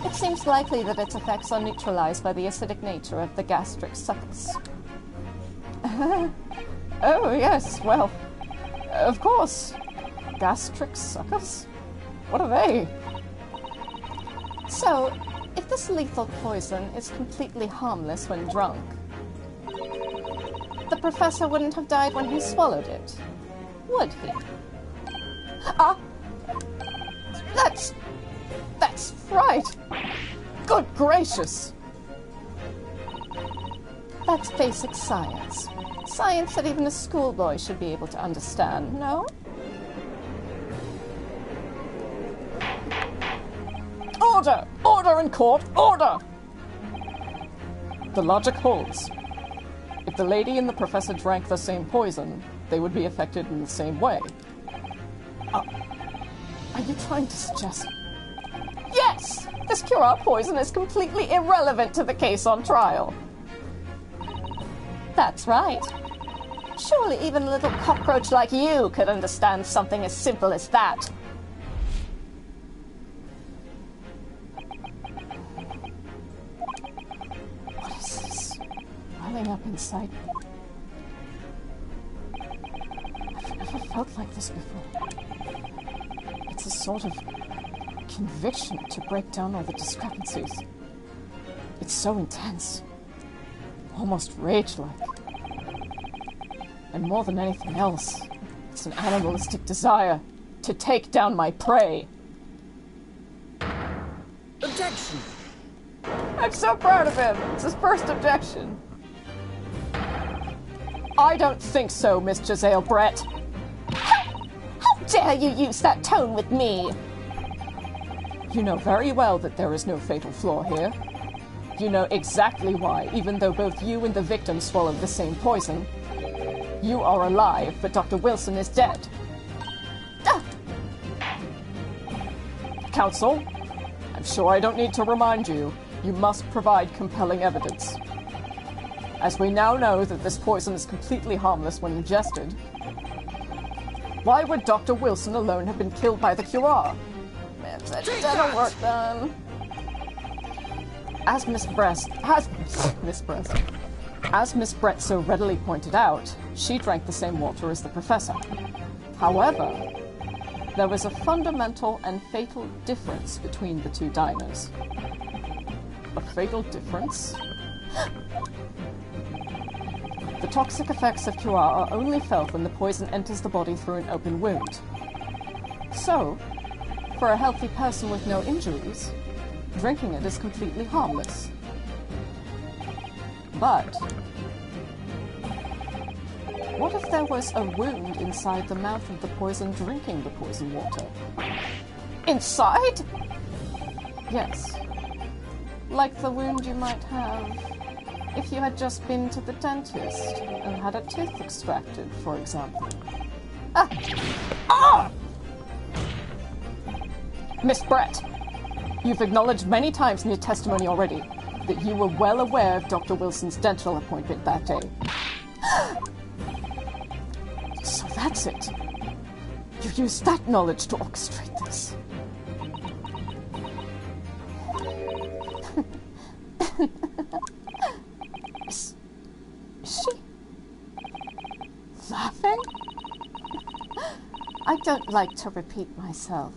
It seems likely that its effects are neutralized by the acidic nature of the gastric succus. Oh, yes, well, of course. Gastric suckers? What are they? So, if this lethal poison is completely harmless when drunk, the professor wouldn't have died when he swallowed it, would he? That's right. Good gracious. That's basic science. Science that even a schoolboy should be able to understand, no? Order! Order in court! Order! The logic holds. If the lady and the professor drank the same poison, they would be affected in the same way. Are you trying to suggest... Yes! This Cura poison is completely irrelevant to the case on trial. That's right. Surely even a little cockroach like you could understand something as simple as that. welling up inside me. I've never felt like this before. It's a sort of conviction to break down all the discrepancies. It's so intense. Almost rage-like. And more than anything else, it's an animalistic desire to take down my prey. Objection! I'm so proud of him! It's his first objection. I don't think so, Miss Giselle Brett. How dare you use that tone with me? You know very well that there is no fatal flaw here. You know exactly why, even though both you and the victim swallowed the same poison. You are alive, but Dr. Wilson is dead. Counsel, I'm sure I don't need to remind you, you must provide compelling evidence. As we now know that this poison is completely harmless when ingested, why would Dr. Wilson alone have been killed by the cure? That'll work then. As Miss Brett so readily pointed out, she drank the same water as the professor. However, there was a fundamental and fatal difference between the two diners. A fatal difference? The toxic effects of cure are only felt when the poison enters the body through an open wound. So, for a healthy person with no injuries, drinking it is completely harmless. But what if there was a wound inside the mouth of the poison drinking the poison water? Inside? Yes. Like the wound you might have if you had just been to the dentist and had a tooth extracted, for example. Miss Brett, you've acknowledged many times in your testimony already that you were well aware of Dr. Wilson's dental appointment that day. So that's it. You used that knowledge to orchestrate this. Is she laughing? I don't like to repeat myself,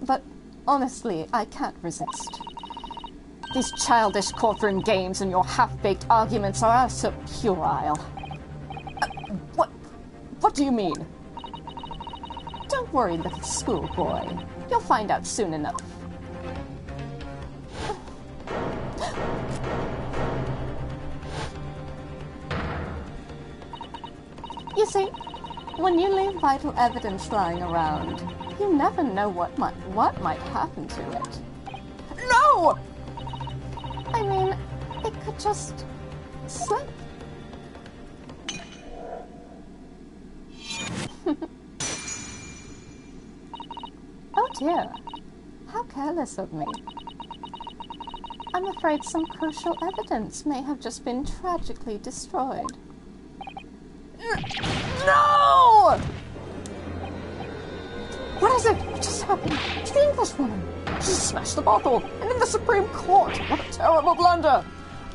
but honestly, I can't resist. These childish courtroom games and your half-baked arguments are so puerile. What do you mean? Don't worry, little schoolboy. You'll find out soon enough. You see, when you leave vital evidence lying around, you never know what might happen to it. No! I mean, it could just slip. Oh dear, how careless of me. I'm afraid some crucial evidence may have just been tragically destroyed. No! What is it? What just happened to the Englishwoman? She smashed the bottle, and in the Supreme Court! What a terrible blunder!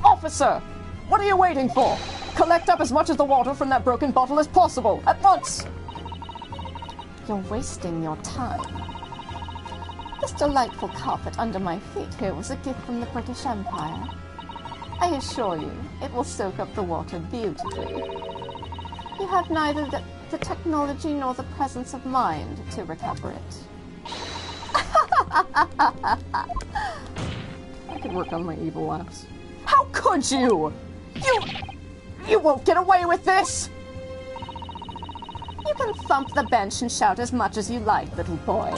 Officer, what are you waiting for? Collect up as much of the water from that broken bottle as possible, at once! You're wasting your time. This delightful carpet under my feet here was a gift from the British Empire. I assure you, it will soak up the water beautifully. You have neither the technology nor the presence of mind to recover it. I could work on my evil laughs. How could you? You won't get away with this! You can thump the bench and shout as much as you like, little boy.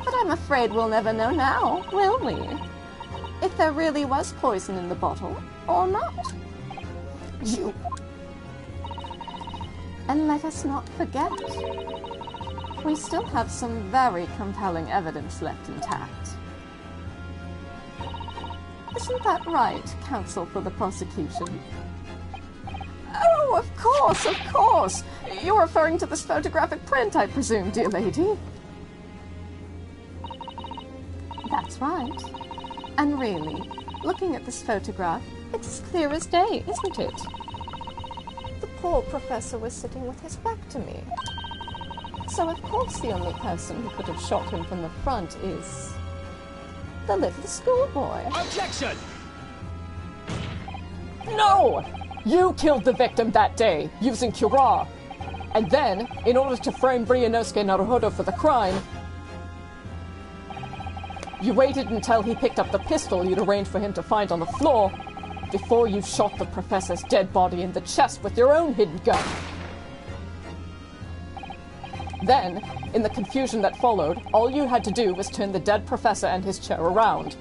But I'm afraid we'll never know now, will we? If there really was poison in the bottle, or not. You... And let us not forget, we still have some very compelling evidence left intact. Isn't that right, counsel for the prosecution? Oh, of course! You're referring to this photographic print, I presume, dear lady? That's right. And really, looking at this photograph, it's as clear as day, isn't it? poor professor was sitting with his back to me. So of course the only person who could have shot him from the front is the little schoolboy. Objection! No! You killed the victim that day, using Kura. And then, in order to frame Ryunosuke Naruhodo for the crime, you waited until he picked up the pistol you'd arranged for him to find on the floor before you shot the professor's dead body in the chest with your own hidden gun. Then, in the confusion that followed, all you had to do was turn the dead professor and his chair around.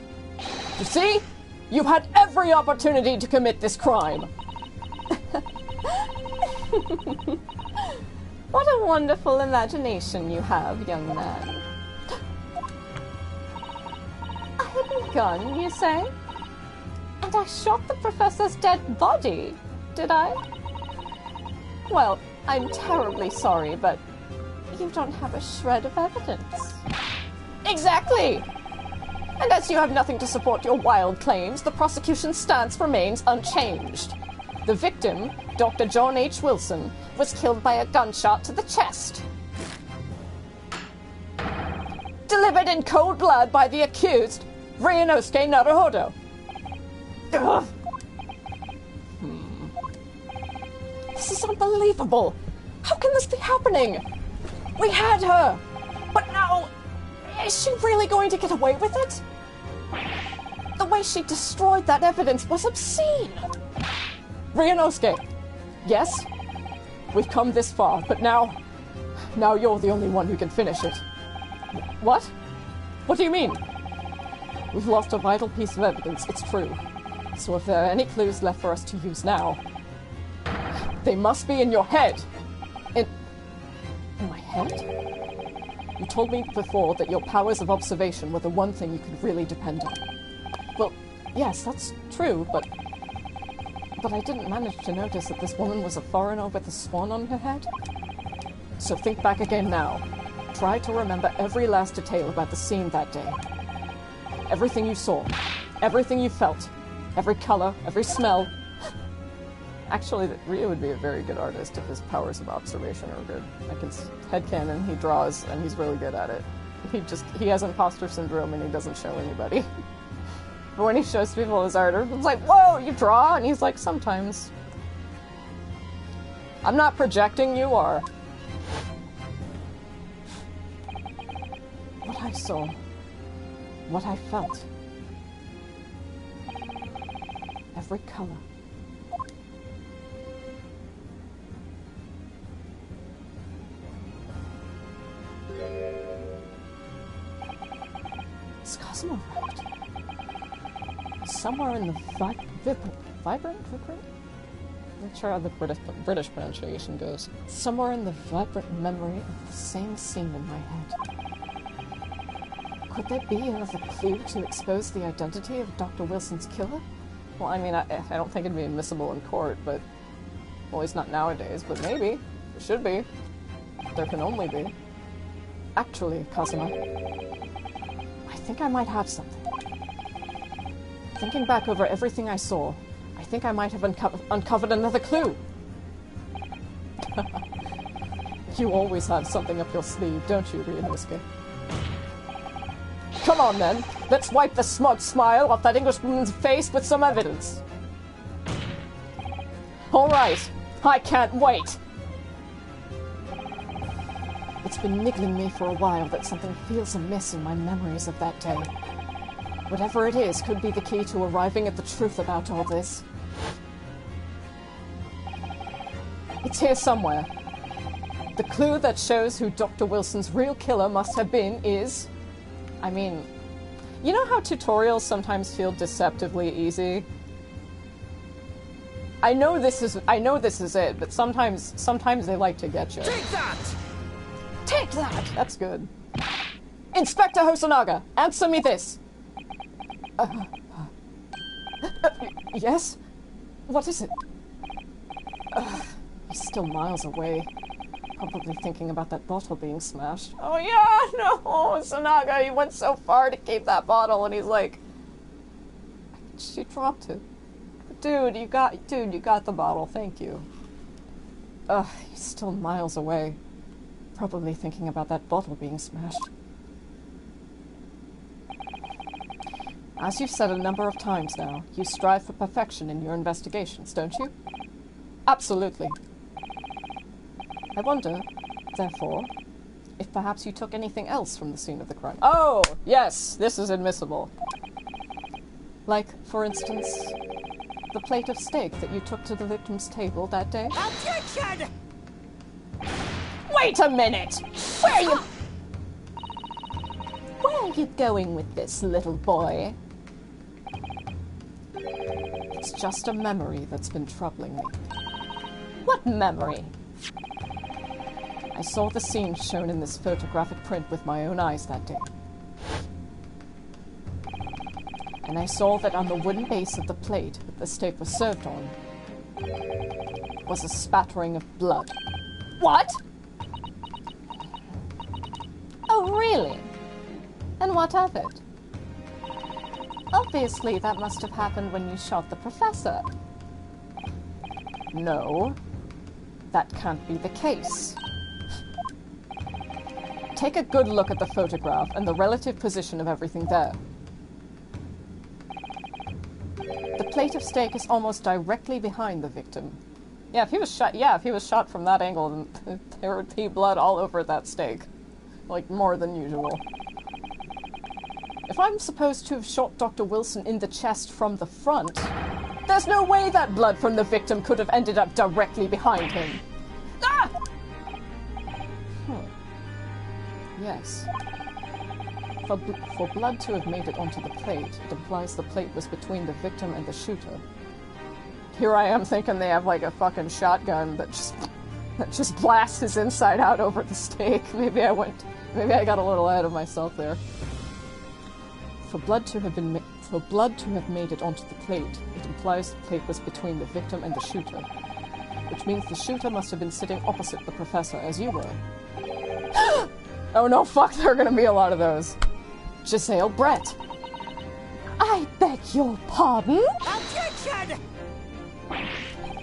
You see? You had every opportunity to commit this crime. What a wonderful imagination you have, young man. A hidden gun, you say? And I shot the professor's dead body, did I? Well, I'm terribly sorry, but you don't have a shred of evidence. Exactly! And as you have nothing to support your wild claims, the prosecution's stance remains unchanged. The victim, Dr. John H. Wilson, was killed by a gunshot to the chest. Delivered in cold blood by the accused, Ryunosuke Naruhodo. Ugh. This is unbelievable! How can this be happening? We had her! But now, is she really going to get away with it? The way she destroyed that evidence was obscene! Ryunosuke, yes, we've come this far, but now you're the only one who can finish it. What? What do you mean? We've lost a vital piece of evidence, it's true. So if there are any clues left for us to use now, they must be in your head. In my head? You told me before that your powers of observation were the one thing you could really depend on. Well, yes, that's true, but I didn't manage to notice that this woman was a foreigner with a swan on her head. So think back again now. Try to remember every last detail about the scene that day. Everything you saw, everything you felt, every color, every smell. Actually, Ryu would be a very good artist if his powers of observation are good. Like his headcanon, he draws, and he's really good at it. He has imposter syndrome and he doesn't show anybody. But when he shows people his art, it's like, whoa, you draw? And he's like, sometimes. I'm not projecting, you are. What I saw, what I felt, every color. Is Cosmo right? Somewhere in the vibrant? Not sure how the British pronunciation goes. Somewhere in the vibrant memory of the same scene in my head. Could there be another clue to expose the identity of Dr. Wilson's killer? Well, I mean, I don't think it'd be admissible in court, but... Well, at least not nowadays, but maybe. There should be. There can only be. Actually, Kazuma, I think I might have something. Thinking back over everything I saw, I think I might have uncovered another clue. You always have something up your sleeve, don't you, Ryunosuke? Come on, then. Let's wipe the smug smile off that Englishwoman's face with some evidence. All right. I can't wait. It's been niggling me for a while that something feels amiss in my memories of that day. Whatever it is could be the key to arriving at the truth about all this. It's here somewhere. The clue that shows who Dr. Wilson's real killer must have been is... I mean, you know how tutorials sometimes feel deceptively easy? I know this is it, but sometimes they like to get you. Take that! Take that! That's good. Inspector Hosonaga, answer me this. Yes? What is it? He's still miles away. Probably thinking about that bottle being smashed. Oh yeah, no! Hosonaga, he went so far to keep that bottle, and he's like... She dropped it. Dude, you got the bottle, thank you. He's still miles away. Probably thinking about that bottle being smashed. As you've said a number of times now, you strive for perfection in your investigations, don't you? Absolutely. I wonder, therefore, if perhaps you took anything else from the scene of the crime. Oh, yes, this is admissible. Like, for instance, the plate of steak that you took to the victim's table that day? Objection! Wait a minute! Where are you going with this, little boy? It's just a memory that's been troubling me. What memory? I saw the scene shown in this photographic print with my own eyes that day. And I saw that on the wooden base of the plate that the steak was served on was a spattering of blood. What? Oh, really? And what of it? Obviously, that must have happened when you shot the professor. No, that can't be the case. Take a good look at the photograph and the relative position of everything there. The plate of steak is almost directly behind the victim. Yeah, if he was shot from that angle, then there would be blood all over that steak. Like, more than usual. If I'm supposed to have shot Dr. Wilson in the chest from the front, there's no way that blood from the victim could have ended up directly behind him. Ah! Yes. For blood to have made it onto the plate, it implies the plate was between the victim and the shooter. Here I am thinking they have like a fucking shotgun that just blasts his inside out over the steak. Maybe I got a little ahead of myself there. For blood to have made it onto the plate, it implies the plate was between the victim and the shooter, which means the shooter must have been sitting opposite the professor as you were. Oh no, fuck, there are gonna be a lot of those. Giselle Brett. I beg your pardon? Objection!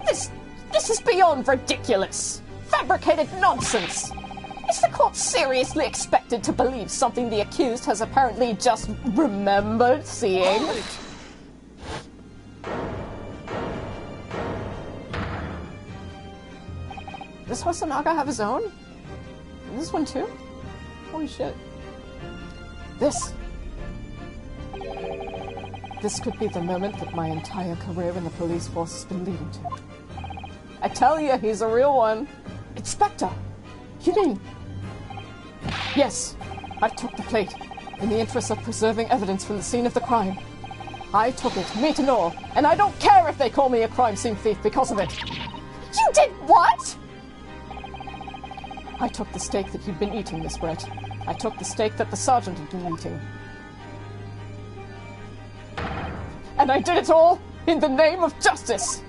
This is beyond ridiculous! Fabricated nonsense! Is the court seriously expected to believe something the accused has apparently just remembered seeing? Hold it! Does Hosonaga have his own? This one too? Holy shit. This could be the moment that my entire career in the police force has been leading to. I tell you, he's a real one. Inspector! You mean? Yes, I took the plate, in the interest of preserving evidence from the scene of the crime. I took it, meat and all, and I don't care if they call me a crime scene thief because of it. You did what? I took the steak that you'd been eating, Miss Brett. I took the steak that the sergeant had been eating. And I did it all in the name of justice!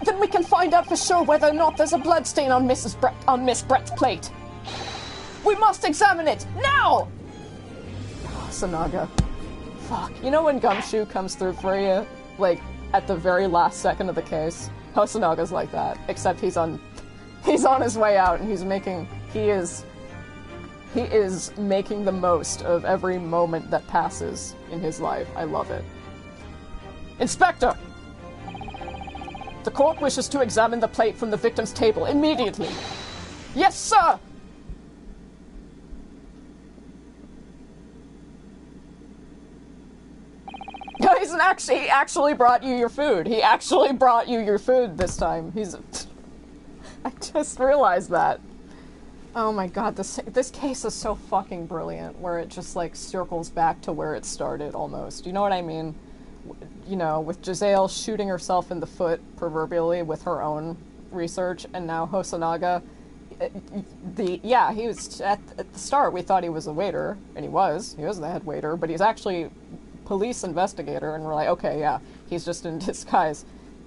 Then we can find out for sure whether or not there's a bloodstain on Miss Brett's plate. We must examine it, now! Oh, Sanaga. Fuck. You know when Gumshoe comes through for you? Like, at the very last second of the case? Hosanaga's like that, except he's on his way out, and he is making the most of every moment that passes in his life. I love it. Inspector! The court wishes to examine the plate from the victim's table immediately. Yes, sir! No, he actually brought you your food. He actually brought you your food this time. I just realized that. Oh my god, this case is so fucking brilliant, where it just, like, circles back to where it started, almost. You know what I mean? You know, with Giselle shooting herself in the foot, proverbially, with her own research, and now Hosonaga, he was, at the start, we thought he was a waiter, and he was the head waiter, but he's actually police investigator, and we're like, okay, yeah, he's just in disguise.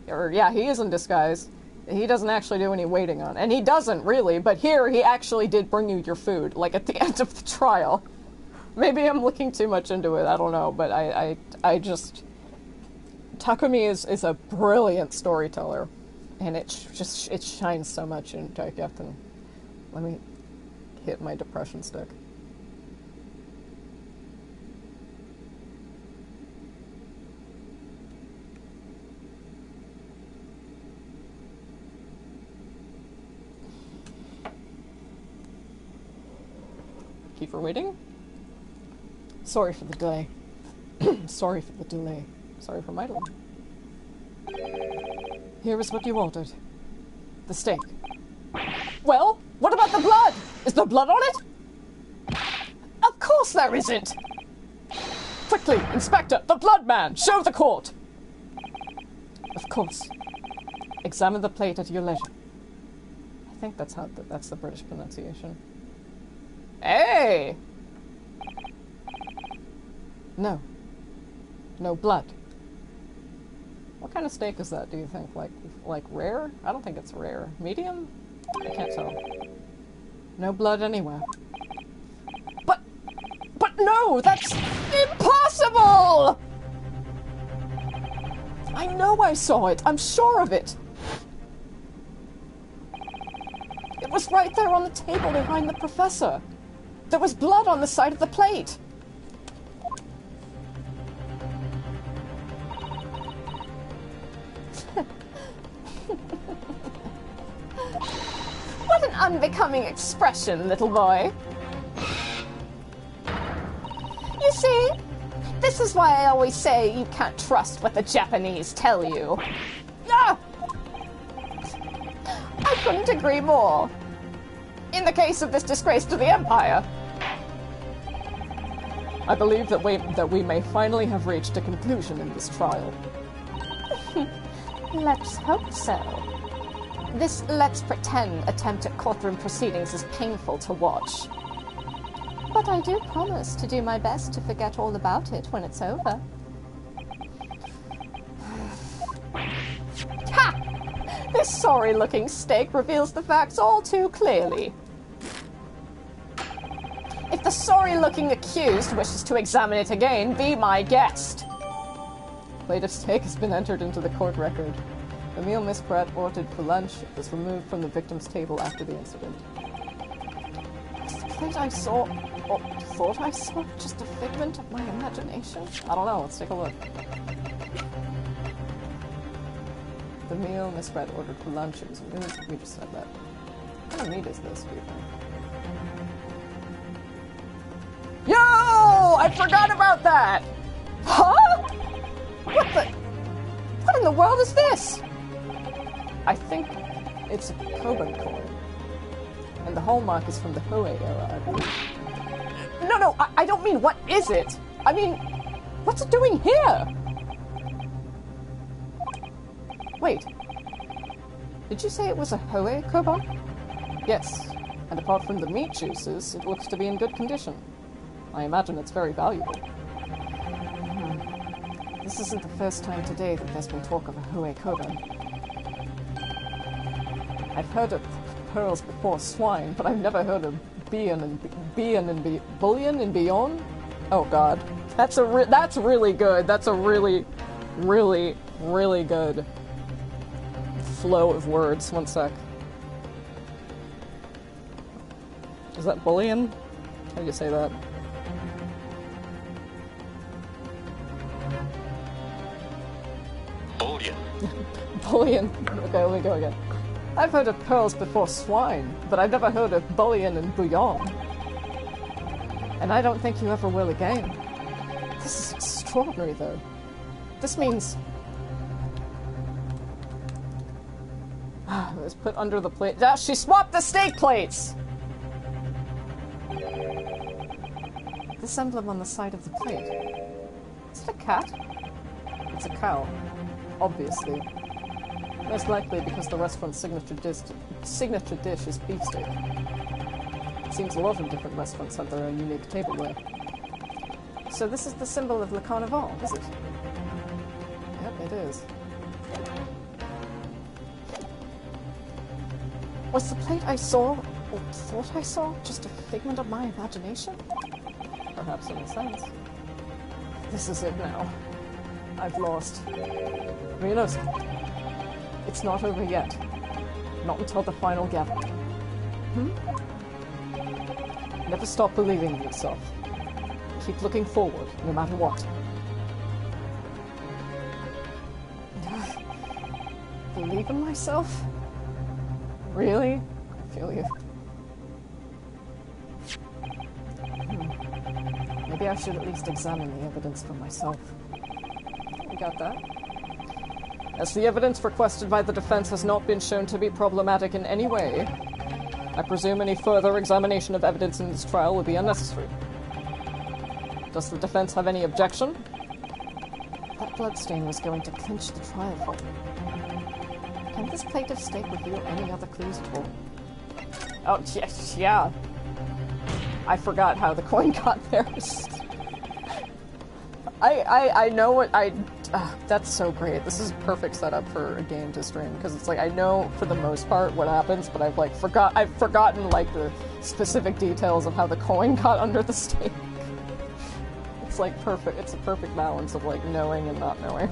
Or, yeah, he is in disguise. He doesn't actually do any waiting on. And he doesn't, really, but here he actually did bring you your food, like, at the end of the trial. Maybe I'm looking too much into it, I don't know, but I just... Takumi is a brilliant storyteller. And it shines so much in Dark. And let me hit my depression stick. Keep her waiting. Sorry for the delay. Sorry for the delay. Sorry for my delay. Here is what you ordered. The steak. Well, what about the blood? Is there blood on it? Of course there isn't! Quickly, Inspector, the blood man! Show the court! Of course. Examine the plate at your leisure. I think that's the British pronunciation. Hey! No. No blood. What kind of steak is that, do you think? Like rare? I don't think it's rare. Medium? I can't tell. No blood anywhere. But no, that's impossible! I know I saw it. I'm sure of it. It was right there on the table behind the professor. There was blood on the side of the plate. What an unbecoming expression, little boy. You see, this is why I always say you can't trust what the Japanese tell you. Ah! I couldn't agree more. In the case of this disgrace to the Empire. I believe that we may finally have reached a conclusion in this trial. Let's hope so. This let's pretend attempt at courtroom proceedings is painful to watch. But I do promise to do my best to forget all about it when it's over. Ha! This sorry-looking steak reveals the facts all too clearly. If the sorry-looking accused wishes to examine it again, be my guest. Plate of steak has been entered into the court record. The meal Miss Pratt ordered for lunch was removed from the victim's table after the incident. Was the plate I saw, or thought I saw, just a figment of my imagination? I don't know, let's take a look. The meal Miss Pratt ordered for lunch, it was removed. We just said that. What kind of meat is this, do you think? Yo! I forgot about that! Huh? What in the world is this? I think it's a Koban coin. And the hallmark is from the Hoei era, I believe. No, I don't mean what is it? I mean, what's it doing here? Wait. Did you say it was a Hoei Koban? Yes. And apart from the meat juices, it looks to be in good condition. I imagine it's very valuable. This isn't the first time today that there's been talk of a Hoei Koban. I've heard of pearls before swine, but I've never heard of bullion and beyond. Oh god, that's really good. That's a really good flow of words. One sec. Is that bullion? How do you say that? Bullion. Bullion. Okay, let me go again. I've heard of pearls before swine, but I've never heard of bullion and bouillon. And I don't think you ever will again. This is extraordinary, though. This means... it was put under the plate. Ah, she swapped the steak plates! This emblem on the side of the plate. Is it a cat? It's a cow. Obviously. Most likely because the restaurant's signature dish is beefsteak. It seems a lot of different restaurants have their own unique tableware. So this is the symbol of Le Carnival, is it? Yep, it is. Was the plate I saw, or thought I saw, just a figment of my imagination? Perhaps in a sense. This is it now. I've lost. I mean, it's It's not over yet. Not until the final gathering. Never stop believing in yourself. Keep looking forward, no matter what. Believe in myself? Really? I feel you. Maybe I should at least examine the evidence for myself. We got that. As the evidence requested by the defense has not been shown to be problematic in any way, I presume any further examination of evidence in this trial will be unnecessary. Does the defense have any objection? That bloodstain was going to clinch the trial for me. Can this plate of steak reveal any other clues at all? Oh, yes, yeah. I forgot how the coin got there. I know what that's so great. This is a perfect setup for a game to stream, because it's like I know for the most part what happens, but I've forgotten like the specific details of how the coin got under the steak. It's like perfect. It's a perfect balance of like knowing and not knowing.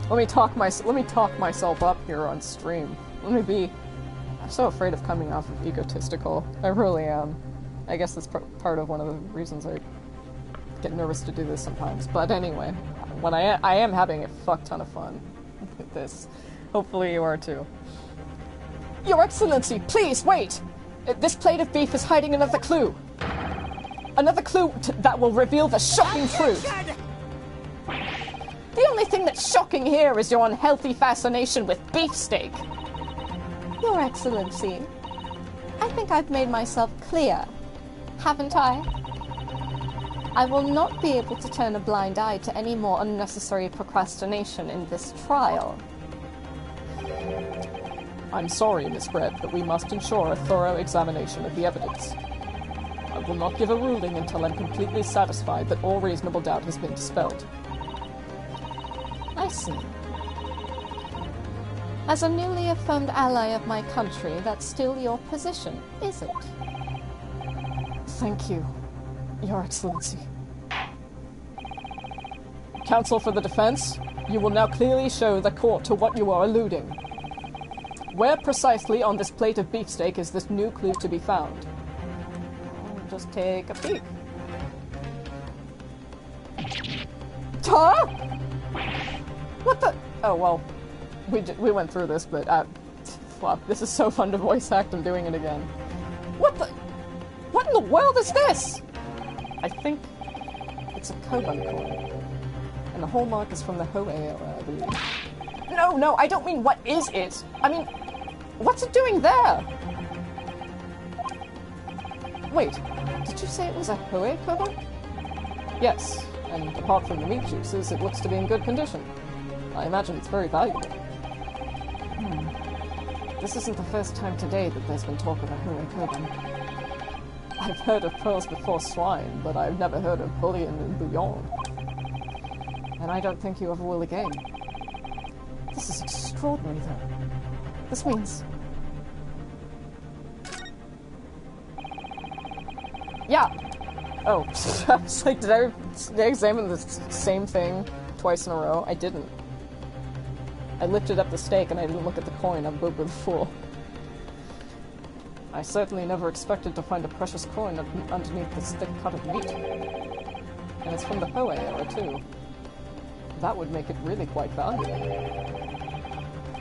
Let me talk myself up here on stream. I'm so afraid of coming off of egotistical. I really am. I guess that's part of one of the reasons I get nervous to do this sometimes. But anyway, when I am having a fuck ton of fun with this. Hopefully you are too. Your Excellency, please wait! This plate of beef is hiding another clue. Another clue that will reveal the shocking truth. The only thing that's shocking here is your unhealthy fascination with beefsteak. Your Excellency, I think I've made myself clear, haven't I? I will not be able to turn a blind eye to any more unnecessary procrastination in this trial. I'm sorry, Miss Brett, but we must ensure a thorough examination of the evidence. I will not give a ruling until I'm completely satisfied that all reasonable doubt has been dispelled. I see. As a newly affirmed ally of my country, that's still your position, is it? Thank you, Your Excellency. Counsel for the defense, you will now clearly show the court to what you are alluding. Where precisely on this plate of beefsteak is this new clue to be found? I'll just take a peek. Huh? What the? Oh, well, we went through this, but, wow, this is so fun to voice act. I'm doing it again. What the? What in the world is this? I think it's a Koban coin. And the hallmark is from the Hoei era, I believe. No, I don't mean what is it. I mean, what's it doing there? Wait, did you say it was a Hoei Koban? Yes, and apart from the meat juices, it looks to be in good condition. I imagine it's very valuable. This isn't the first time today that there's been talk of a Hoei Koban. I've heard of pearls before swine, but I've never heard of bullion and bouillon. And I don't think you ever will again. This is extraordinary, though. This means... Yeah! Oh, I was like, did I examine the same thing twice in a row? I didn't. I lifted up the steak and I didn't look at the coin. I'm a fool. I certainly never expected to find a precious coin underneath this thick cut of meat. And it's from the Hoei era, too. That would make it really quite valuable.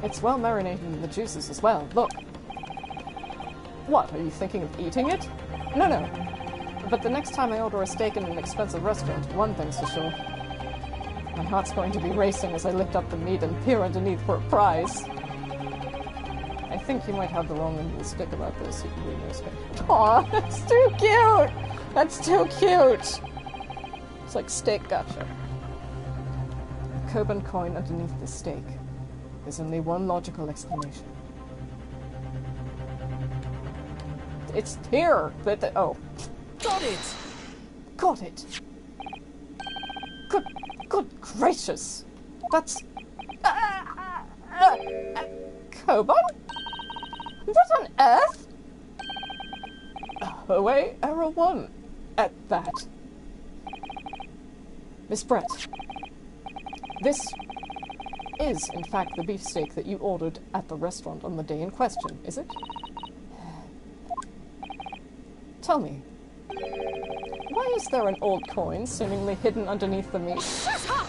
It's well marinated in the juices as well. Look! What, are you thinking of eating it? No. But the next time I order a steak in an expensive restaurant, one thing's for sure. My heart's going to be racing as I lift up the meat and peer underneath for a prize. I think you might have the wrong end of the stick about this. You can read no steak. Aw, that's too cute! That's too cute! It's like steak gotcha. A Koban coin underneath the steak. There's only one logical explanation. It's here! But oh. Got it! Got it! Good gracious! That's... Koban? What on earth? Hoei Era 1 at that. Miss Brett, this is, in fact, the beefsteak that you ordered at the restaurant on the day in question, is it? Tell me, why is there an old coin seemingly hidden underneath the meat? Shut up!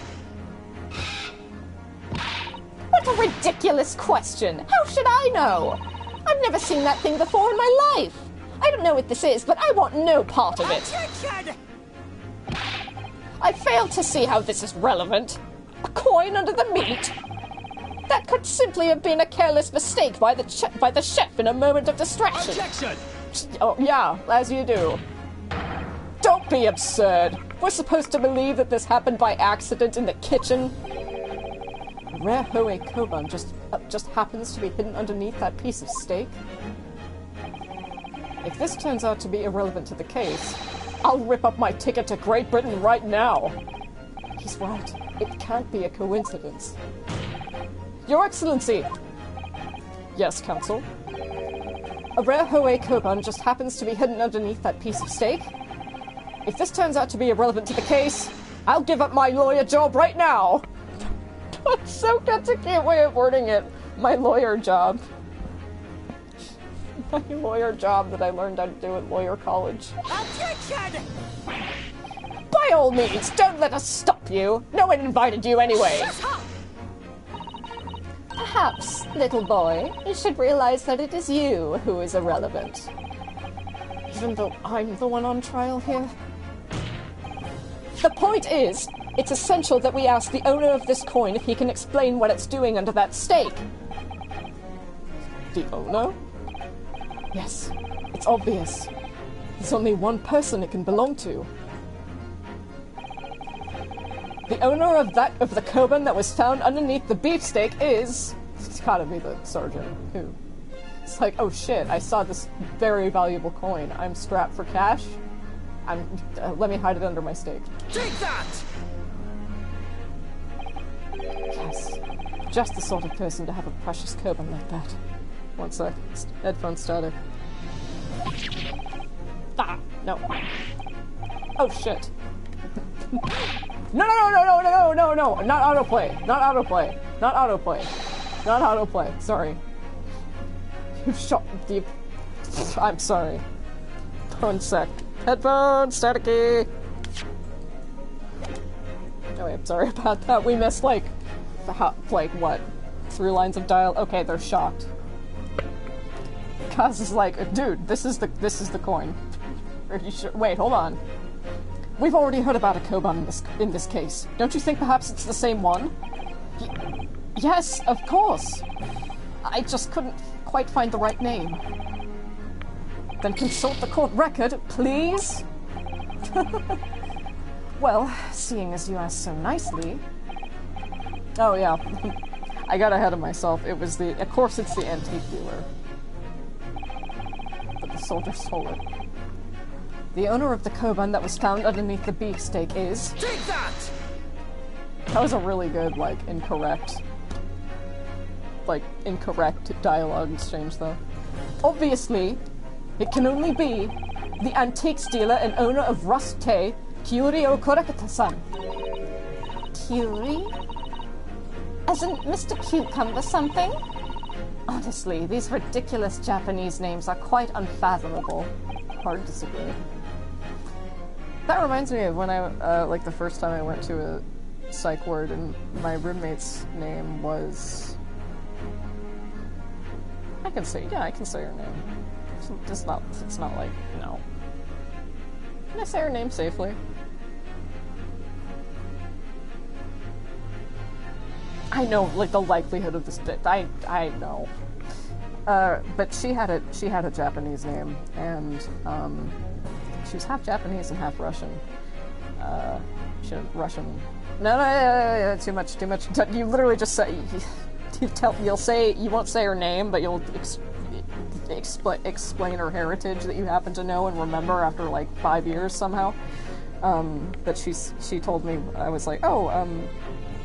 What a ridiculous question! How should I know? I've never seen that thing before in my life. I don't know what this is, but I want no part of it. Objection! I fail to see how this is relevant. A coin under the meat? That could simply have been a careless mistake by the chef in a moment of distraction. Objection! Oh, yeah, as you do. Don't be absurd. We're supposed to believe that this happened by accident in the kitchen. Rare Hoei Koban just happens to be hidden underneath that piece of steak? If this turns out to be irrelevant to the case, I'll rip up my ticket to Great Britain right now. he's right. It can't be a coincidence. Your Excellency! Yes, Counsel? A rare Hoei Koban just happens to be hidden underneath that piece of steak? If this turns out to be irrelevant to the case, I'll give up my lawyer job right now! That's a cute way of wording it. My lawyer job. My lawyer job that I learned how to do at lawyer college. Objection! By all means, don't let us stop you. No one invited you anyway. Shut up! Perhaps, little boy, you should realize that it is you who is irrelevant. Even though I'm the one on trial here? The point is, it's essential that we ask the owner of this coin if he can explain what it's doing under that steak. The owner? Yes, it's obvious. There's only one person it can belong to. The owner of the Koban that was found underneath the beefsteak is... It's gotta be the sergeant, who... It's like, oh shit, I saw this very valuable coin. I'm strapped for cash. Let me hide it under my steak. Take that! Yes, just the sort of person to have a precious Koban like that. One sec, headphone static. Ah, No. Oh shit. no, not autoplay, not autoplay, not autoplay, not autoplay, sorry. You shot the... I'm sorry. One sec. Headphone staticky! Oh, I'm sorry about that. We missed, like, what? 3 lines of dial? Okay, they're shocked. Kaz is like, dude, this is the coin. Are you sure? Wait, hold on. We've already heard about a Koban in this case. Don't you think perhaps it's the same one? Yes, of course. I just couldn't quite find the right name. Then consult the court record, please. Well, seeing as you asked so nicely... Oh, yeah. I got ahead of myself. It was the... Of course it's the antique dealer. But the soldier stole it. The owner of the Koban that was found underneath the beefsteak is... Take that! That was a really good, incorrect dialogue exchange, though. Obviously, it can only be the antiques dealer and owner of Rust Tay, Kyuri Korakata-san. Curie? As in Mr. Cucumber something? Honestly, these ridiculous Japanese names are quite unfathomable. Hard to disagree. That reminds me of when I, the first time I went to a psych ward and my roommate's name was... I can say her name. It's not like, no. Can I say her name safely? I know, the likelihood of this bit. I know. But she had a Japanese name, and she was half Japanese and half Russian. She had Russian. No, too much. You literally just say you won't say her name, but you'll explain her heritage that you happen to know and remember after 5 years somehow. But she told me, I was like, oh,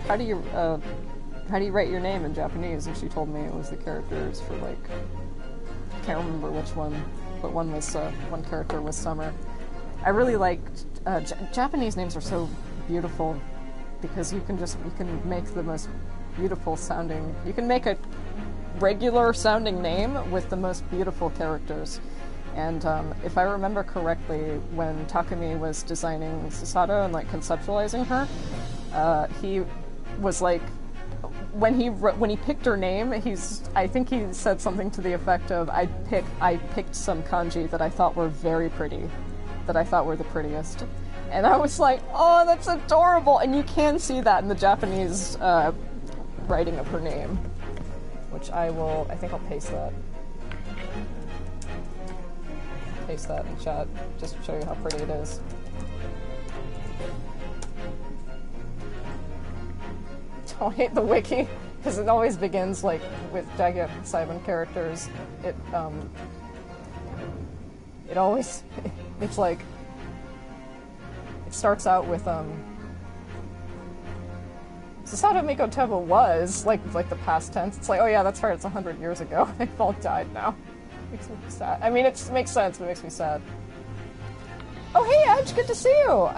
how do you write your name in Japanese? And she told me it was the characters for I can't remember which one, but one character was Summer. I really liked Japanese names are so beautiful because you can make the most beautiful sounding. You can make a regular sounding name with the most beautiful characters. And if I remember correctly, when Takumi was designing Susato and like conceptualizing her, he was like, when he picked her name, I think he said something to the effect of, I picked some kanji that I thought were very pretty, that I thought were the prettiest. And I was like, oh, that's adorable! And you can see that in the Japanese writing of her name, which I think I'll paste that. Paste that in chat, just to show you how pretty it is. Don't hate the wiki, because it always begins like with Daiga Saiban characters. It always, it's like, it starts out with Susato Miko Teba was like the past tense. It's like, oh yeah, that's right, it's 100 years ago. They've all died now. Makes me sad. I mean, it makes sense, but it makes me sad. Oh hey Edge, good to see you!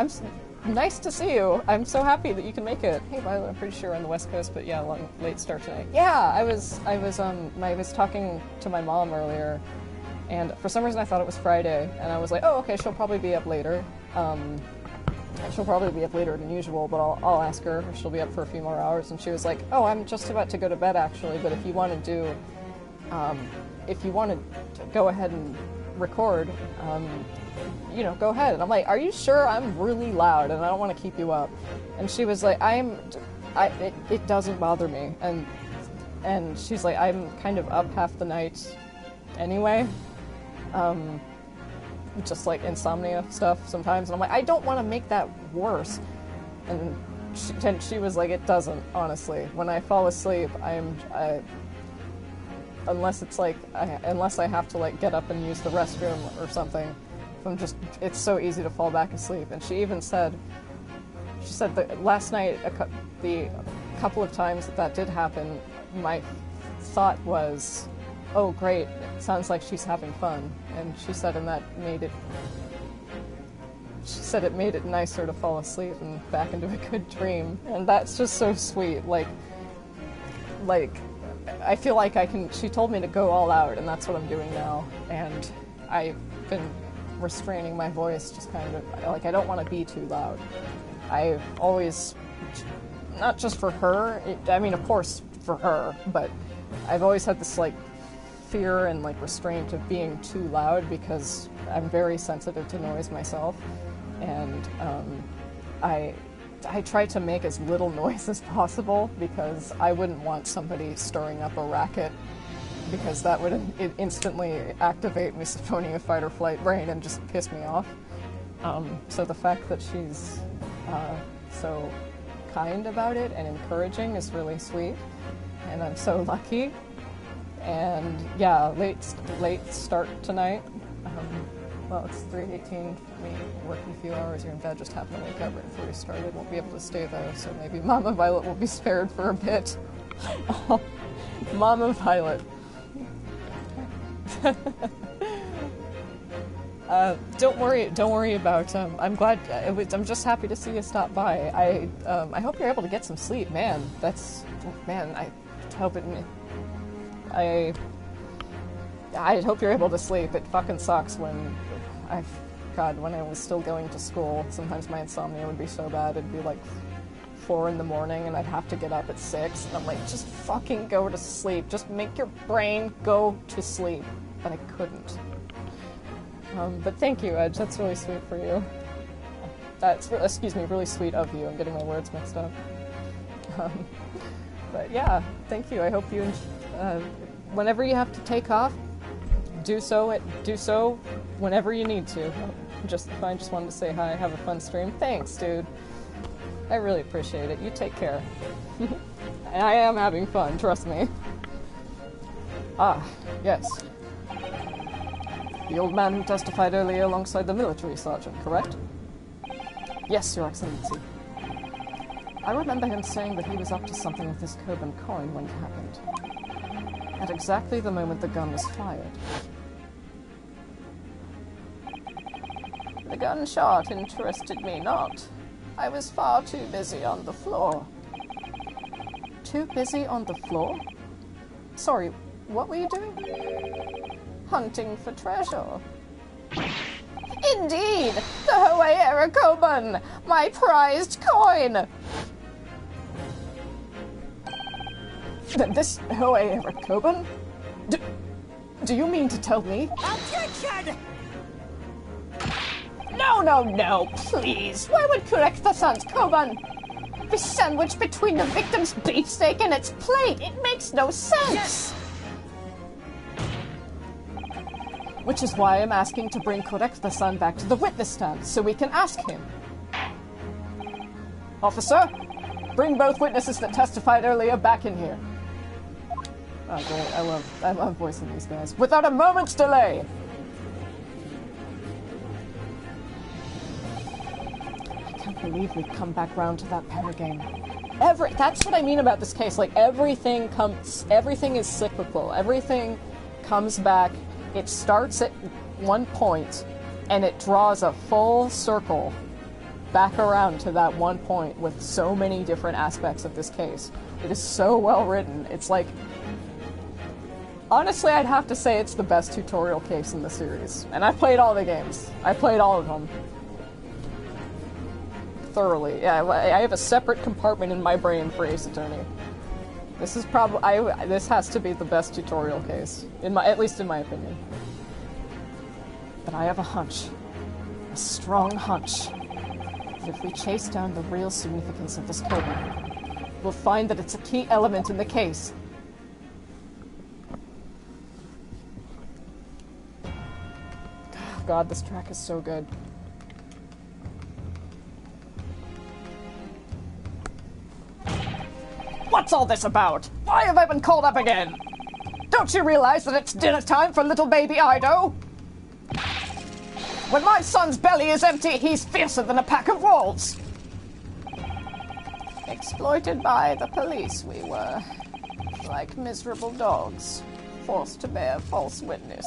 Nice to see you. I'm so happy that you can make it. Hey Violet, I'm pretty sure we're on the West Coast, but yeah, late start tonight. Yeah, I was talking to my mom earlier, and for some reason I thought it was Friday, and I was like, oh okay, she'll probably be up later. She'll probably be up later than usual, but I'll ask her if she'll be up for a few more hours. And she was like, oh, I'm just about to go to bed actually, but if you want to go ahead and record, go ahead. And I'm like, are you sure? I'm really loud and I don't want to keep you up. And she was like, it doesn't bother me. And she's like, I'm kind of up half the night anyway. Just like insomnia stuff sometimes. And I'm like, I don't want to make that worse. And she was like, it doesn't, honestly. When I fall asleep, unless I have to like get up and use the restroom or something, it's so easy to fall back asleep. And she said that last night, the couple of times that did happen, my thought was, oh great, it sounds like she's having fun. And she said, it made it nicer to fall asleep and back into a good dream. And that's just so sweet. Like I feel like she told me to go all out, and that's what I'm doing now. And I've been restraining my voice, just kind of, like, I don't want to be too loud. I've always, not just for her, of course for her, but I've always had this, like, fear and, like, restraint of being too loud because I'm very sensitive to noise myself. And I try to make as little noise as possible because I wouldn't want somebody stirring up a racket, because that would instantly activate misophonia fight or flight brain and just piss me off. So the fact that she's so kind about it and encouraging is really sweet, and I'm so lucky. And yeah, late start tonight. Well, it's 3:18 for me. Working a few hours here in bed. Just happened to wake up right before we started. Won't be able to stay though, so maybe Mama Violet will be spared for a bit. Mama Violet. Don't worry about. I'm glad. I'm just happy to see you stop by. I hope you're able to get some sleep, man. I hope it. I hope you're able to sleep. It fucking sucks when when I was still going to school, sometimes my insomnia would be so bad, it'd be like 4 in the morning and I'd have to get up at 6, and I'm like, just fucking go to sleep. Just make your brain go to sleep. But I couldn't. But thank you, Edge. That's really sweet for you. Really sweet of you. I'm getting my words mixed up. But yeah, thank you. I hope you, whenever you have to take off, do so whenever you need to. I just wanted to say hi, have a fun stream. Thanks, dude. I really appreciate it. You take care. I am having fun, trust me. Ah, yes. The old man who testified earlier alongside the military sergeant, correct? Yes, Your Excellency. I remember him saying that he was up to something with his Coban coin when it happened. At exactly the moment the gun was fired. The gunshot interested me not. I was far too busy on the floor. too busy on the floor? Sorry, what were you doing? Hunting for treasure. Indeed! The Hohe Erakoban! My prized coin! This Hohe Erakoban? Do you mean to tell me? Objection! No, please! Why would Kurek-the-Sun's Koban be sandwiched between the victim's beefsteak and its plate? It makes no sense! Yes. Which is why I'm asking to bring Kurek-the-Sun back to the witness stand, so we can ask him. Officer, bring both witnesses that testified earlier back in here. Oh great, I love voicing these guys. Without a moment's delay! I can't believe we've come back round to that paragame. That's what I mean about this case. Like, everything is cyclical. Everything comes back. It starts at one point, and it draws a full circle back around to that one point with so many different aspects of this case. It is so well written. It's like... Honestly, I'd have to say it's the best tutorial case in the series. And I've played all the games. I played all of them. Thoroughly. Yeah, I have a separate compartment in my brain for Ace Attorney. This is probably... this has to be the best tutorial case. At least in my opinion. But I have a hunch. A strong hunch. That if we chase down the real significance of this code, we'll find that it's a key element in the case. God, this track is so good. What's all this about? Why have I been called up again? Don't you realize that it's dinner time for little baby Ido? When my son's belly is empty, he's fiercer than a pack of wolves. Exploited by the police, we were. Like miserable dogs, forced to bear false witness.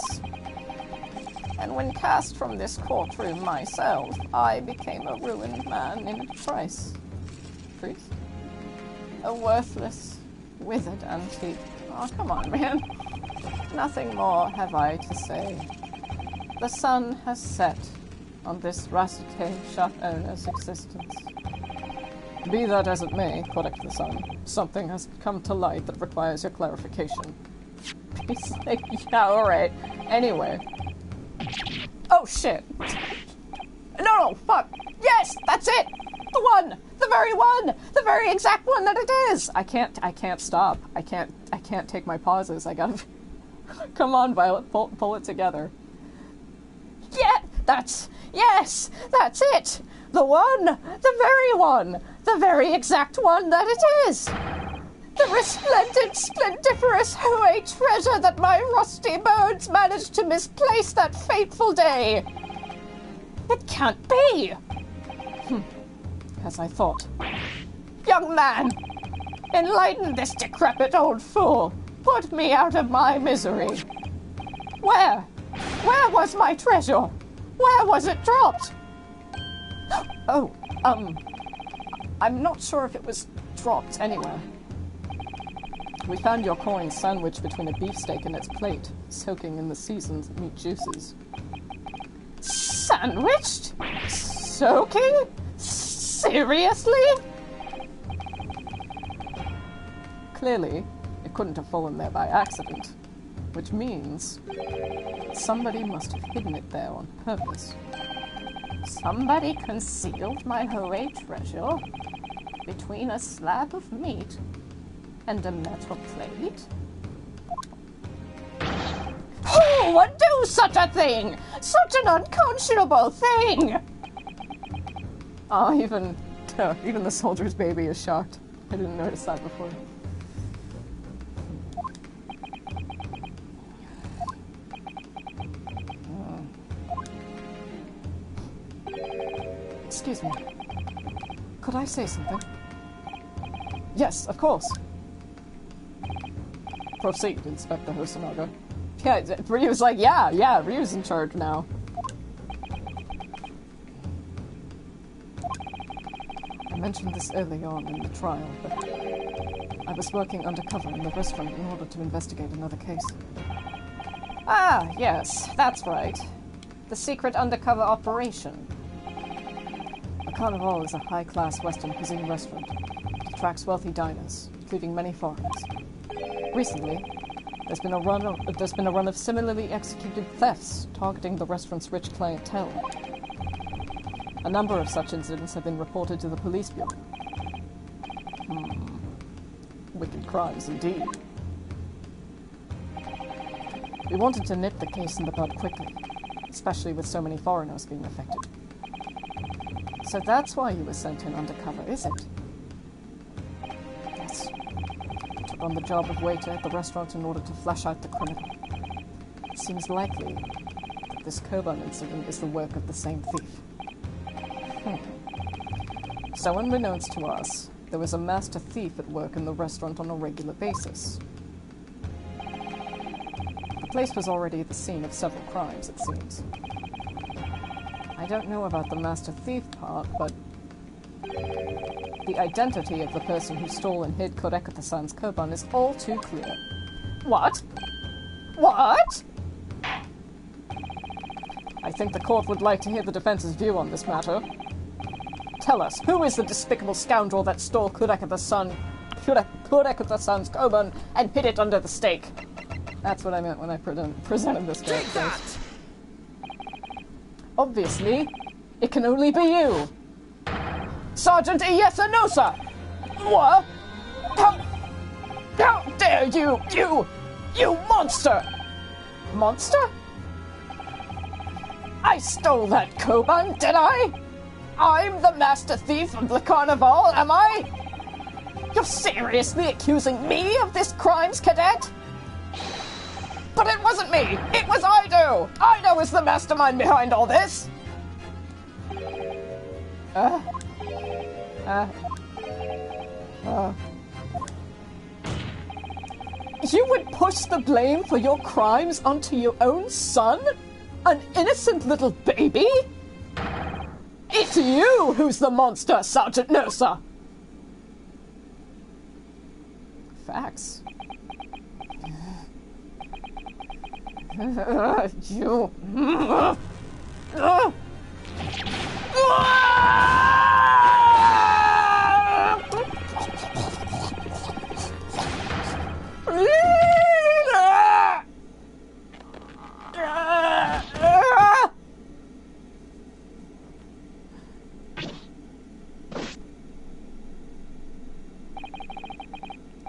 And when cast from this courtroom myself, I became a ruined man in a trice. Priest? A worthless, withered antique. Oh, come on, man. Nothing more have I to say. The sun has set on this rusty shop owner's existence. Be that as it may, correct the sun, something has come to light that requires your clarification. He's like, yeah, alright. Anyway. Oh, shit. No, fuck. Yes, that's it. The one. The very one. The very exact one that it is. I can't stop. I can't take my pauses. I gotta... Come on, Violet. Pull it together. Yeah, yes, that's it. The one. The very one. The very exact one that it is. The resplendent, splendiferous Hohe treasure that my rusty bones managed to misplace that fateful day. It can't be. As I thought. Young man, enlighten this decrepit old fool. Put me out of my misery. Where was my treasure? Where was it dropped? Oh, I'm not sure if it was dropped anywhere. We found your coin sandwiched between a beefsteak and its plate, soaking in the seasoned meat juices. Sandwiched? Soaking? Seriously? Clearly, it couldn't have fallen there by accident, which means somebody must have hidden it there on purpose. Somebody concealed my Hohe treasure between a slab of meat and a metal plate? Who would do such a thing? Such an unconscionable thing! Oh, even the soldier's baby is shocked. I didn't notice that before. Excuse me. Could I say something? Yes, of course. Proceed, Inspector Hosonaga. Yeah, Ryu's like, yeah, Ryu's in charge now. I mentioned this early on in the trial, but I was working undercover in the restaurant in order to investigate another case. Ah, yes, that's right. The secret undercover operation. The Carnival is a high-class Western cuisine restaurant. It attracts wealthy diners, including many foreigners. Recently, there's been a run of similarly executed thefts targeting the restaurant's rich clientele. A number of such incidents have been reported to the police bureau. Wicked crimes indeed. We wanted to nip the case in the bud quickly, especially with so many foreigners being affected. So that's why you were sent in undercover, is it? Yes. I took on the job of waiter at the restaurant in order to flesh out the criminal. It seems likely that this Coburn incident is the work of the same thief. So unbeknownst to us, there was a master thief at work in the restaurant on a regular basis. The place was already the scene of several crimes, it seems. I don't know about the master thief part, but the identity of the person who stole and hid Korekata-san's Koban is all too clear. What? What? I think the court would like to hear the defense's view on this matter. Tell us, who is the despicable scoundrel that stole Korekata-san's Koban and hid it under the stake? That's what I meant when I presented this guy first. Obviously, it can only be you. Sergeant Ieyasu-no-sa! What? How dare you, you monster! Monster? I stole that Koban, did I? I'm the master thief of the Carnival, am I? You're seriously accusing me of this crimes, cadet? But it wasn't me! It was Ido! Ido is the mastermind behind all this! You would push the blame for your crimes onto your own son? An innocent little baby? It's you who's the monster, Sergeant Nosa! Facts. You...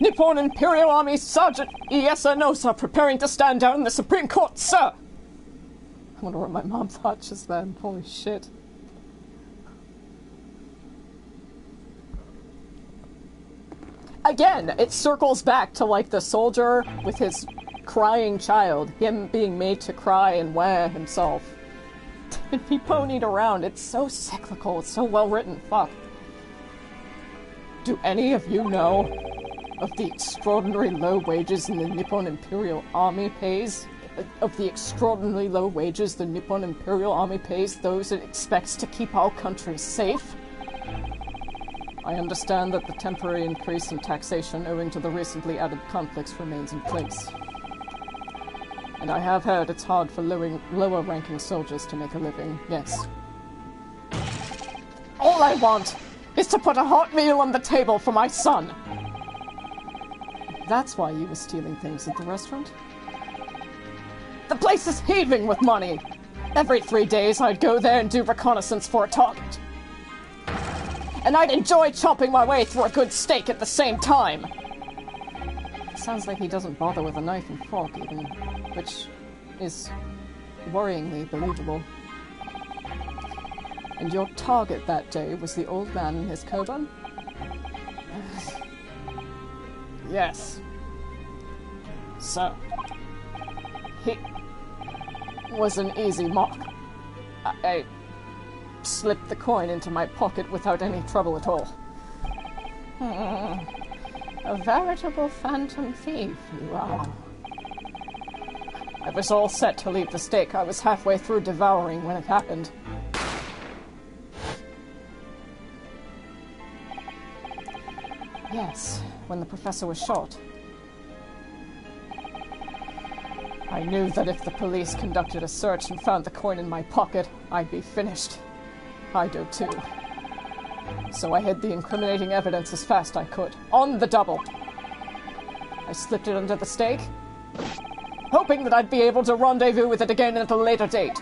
Nippon Imperial Army Sergeant Ieyasu-no-sa preparing to stand down in the Supreme Court, sir! I wonder what my mom thought just then. Holy shit. Again, it circles back to, like, the soldier with his crying child. Him being made to cry and wah himself. And be ponied around. It's so cyclical. It's so well written. Fuck. Do any of you know of the extraordinary low wages the Nippon Imperial Army pays? Of the extraordinarily low wages the Nippon Imperial Army pays those it expects to keep our country safe? I understand that the temporary increase in taxation owing to the recently added conflicts remains in place. And I have heard it's hard for lower-ranking soldiers to make a living, yes. All I want is to put a hot meal on the table for my son! That's why you were stealing things at the restaurant? The place is heaving with money! Every 3 days I'd go there and do reconnaissance for a target. And I'd enjoy chopping my way through a good steak at the same time! Sounds like he doesn't bother with a knife and fork even, which is worryingly believable. And your target that day was the old man in his Koban? Yes. So, he was an easy mark. I slipped the coin into my pocket without any trouble at all. A veritable phantom thief, you are. I was all set to leave the steak. I was halfway through devouring when it happened. Yes, when the professor was shot. I knew that if the police conducted a search and found the coin in my pocket, I'd be finished. I do too. So I hid the incriminating evidence as fast I could, on the double. I slipped it under the stake, hoping that I'd be able to rendezvous with it again at a later date.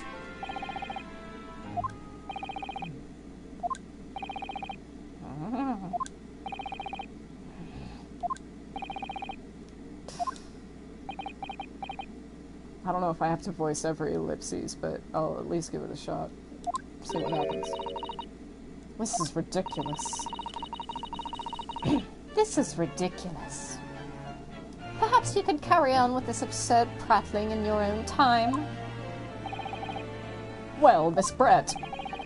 I don't know if I have to voice every ellipses, but I'll at least give it a shot. See what happens. This is ridiculous. This is ridiculous. Perhaps you could carry on with this absurd prattling in your own time. Well, Miss Brett.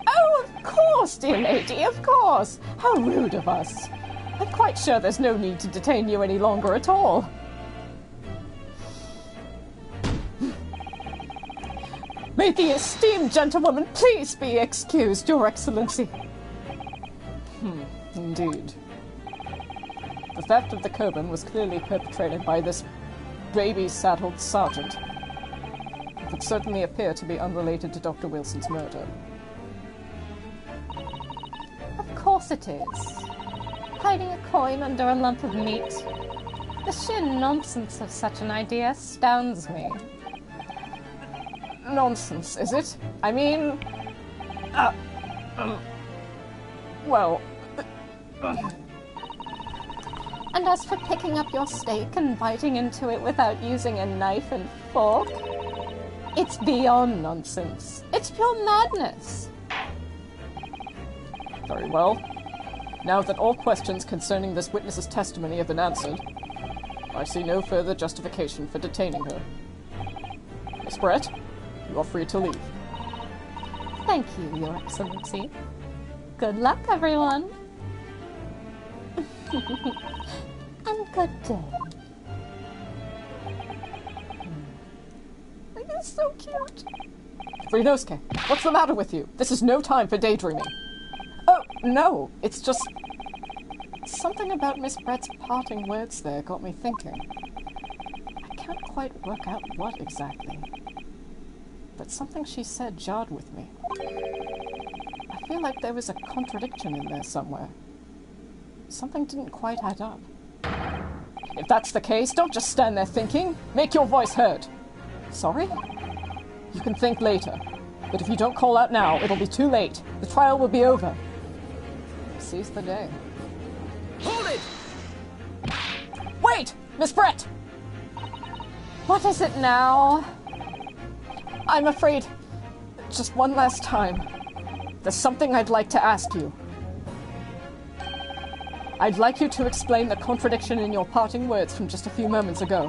Oh, of course, dear lady, of course. How rude of us. I'm quite sure there's no need to detain you any longer at all. May the esteemed gentlewoman please be excused, Your Excellency. Indeed. The theft of the Coben was clearly perpetrated by this baby-saddled sergeant. It would certainly appear to be unrelated to Dr. Wilson's murder. Of course it is. Hiding a coin under a lump of meat. The sheer nonsense of such an idea astounds me. Nonsense, is it? I mean... well... And as for picking up your steak and biting into it without using a knife and fork, it's beyond nonsense. It's pure madness. Very well. Now that all questions concerning this witness's testimony have been answered, I see no further justification for detaining her. Miss Brett, you are free to leave. Thank you, Your Excellency. Good luck, everyone. And good day. It's so cute. Rinosuke, what's the matter with you? This is no time for daydreaming. Oh, no, it's just... something about Miss Brett's parting words there got me thinking. I can't quite work out what exactly. But something she said jarred with me. I feel like there was a contradiction in there somewhere. Something didn't quite add up. If that's the case, don't just stand there thinking. Make your voice heard. Sorry? You can think later. But if you don't call out now, it'll be too late. The trial will be over. Seize the day. Hold it! Wait! Miss Brett! What is it now? I'm afraid... just one last time. There's something I'd like to ask you. I'd like you to explain the contradiction in your parting words from just a few moments ago.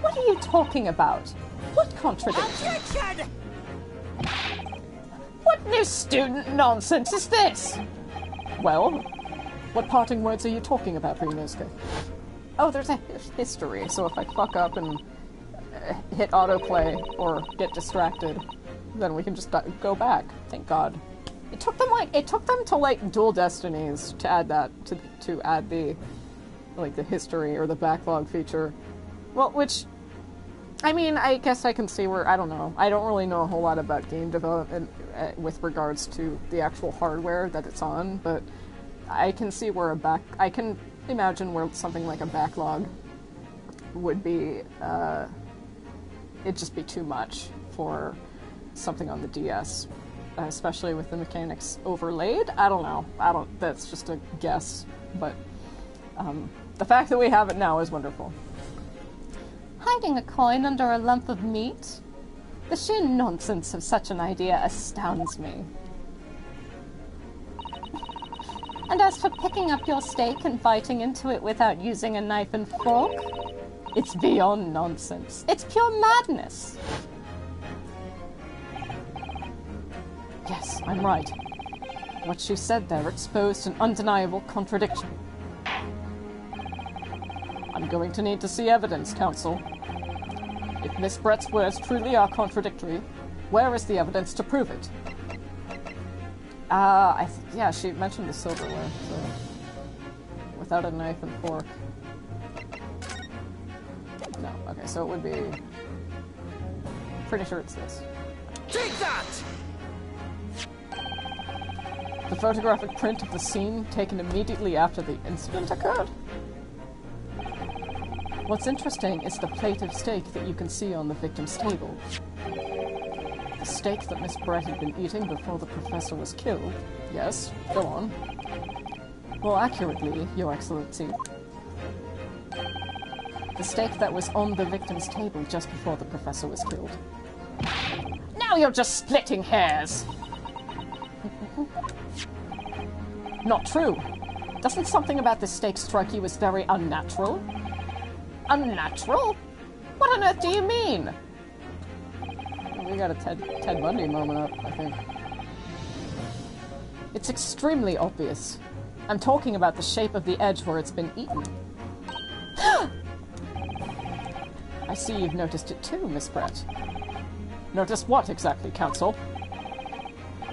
What are you talking about? What contradiction? Objection! What new student nonsense is this? Well, what parting words are you talking about, Rinosuke? Oh, there's a history, so if I fuck up and hit autoplay or get distracted, then we can just go back. Thank God. It took them to like Dual Destinies to add that to add the like the history or the backlog feature. Well, which I mean, I guess I can see where I don't know. I don't really know a whole lot about game development with regards to the actual hardware that it's on, but I can see where I can imagine where something like a backlog would be it'd just be too much for something on the DS. Especially with the mechanics overlaid. I don't know. That's just a guess. But the fact that we have it now is wonderful. Hiding a coin under a lump of meat? The sheer nonsense of such an idea astounds me. And as for picking up your steak and biting into it without using a knife and fork, it's beyond nonsense. It's pure madness. Yes, I'm right. What she said there exposed an undeniable contradiction. I'm going to need to see evidence, Counsel. If Miss Brett's words truly are contradictory, where is the evidence to prove it? Yeah, she mentioned the silverware, so... without a knife and fork. No, okay, so it would be... Pretty sure it's this. Take that! The photographic print of the scene taken immediately after the incident occurred. What's interesting is the plate of steak that you can see on the victim's table. The steak that Miss Brett had been eating before the professor was killed. Yes, go on. More accurately, Your Excellency. The steak that was on the victim's table just before the professor was killed. Now you're just splitting hairs! Not true. Doesn't something about this steak strike you as very unnatural? Unnatural? What on earth do you mean? We got a Ted Bundy moment up, I think. It's extremely obvious. I'm talking about the shape of the edge where it's been eaten. I see you've noticed it too, Miss Brett. Noticed what exactly, Counsel?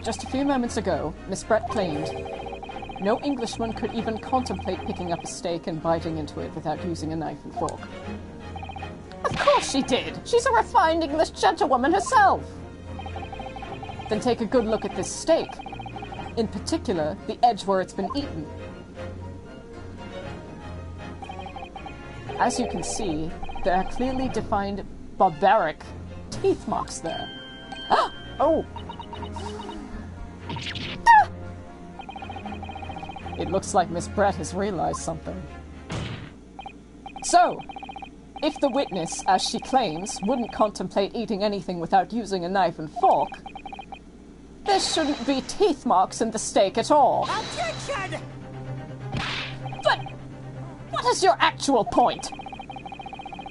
Just a few moments ago, Miss Brett claimed no Englishman could even contemplate picking up a steak and biting into it without using a knife and fork. Of course she did! She's a refined English gentlewoman herself! Then take a good look at this steak. In particular, the edge where it's been eaten. As you can see, there are clearly defined barbaric teeth marks there. Oh! It looks like Miss Brett has realized something. So, if the witness, as she claims, wouldn't contemplate eating anything without using a knife and fork, there shouldn't be teeth marks in the steak at all. Objection! But what is your actual point?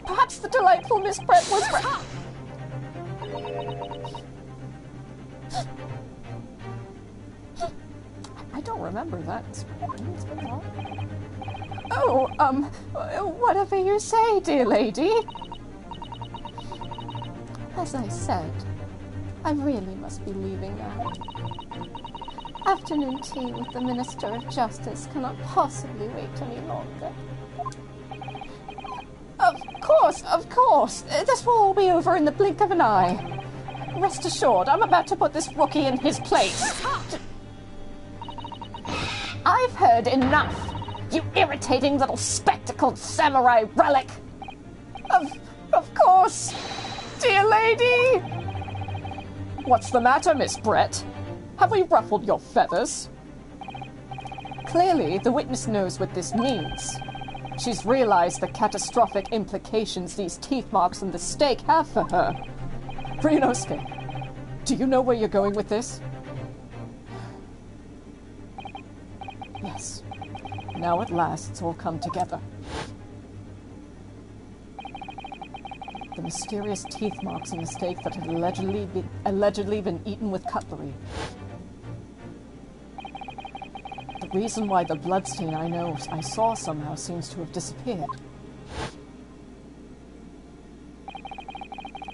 Perhaps the delightful Miss Brett was right. I don't remember that. It's been long. Oh, whatever you say, dear lady. As I said, I really must be leaving now. Afternoon tea with the Minister of Justice cannot possibly wait any longer. Of course. This will all be over in the blink of an eye. Rest assured, I'm about to put this rookie in his place. I've heard enough, you irritating little spectacled samurai relic. Of course, dear lady. What's the matter, Miss Brett? Have we ruffled your feathers? Clearly, the witness knows what this means. She's realized the catastrophic implications these teeth marks on the steak have for her. Ryunosuke, do you know where you're going with this? Yes. Now at last it's all come together. The mysterious teeth marks on the steak that had allegedly been eaten with cutlery. The reason why the bloodstain I saw somehow seems to have disappeared.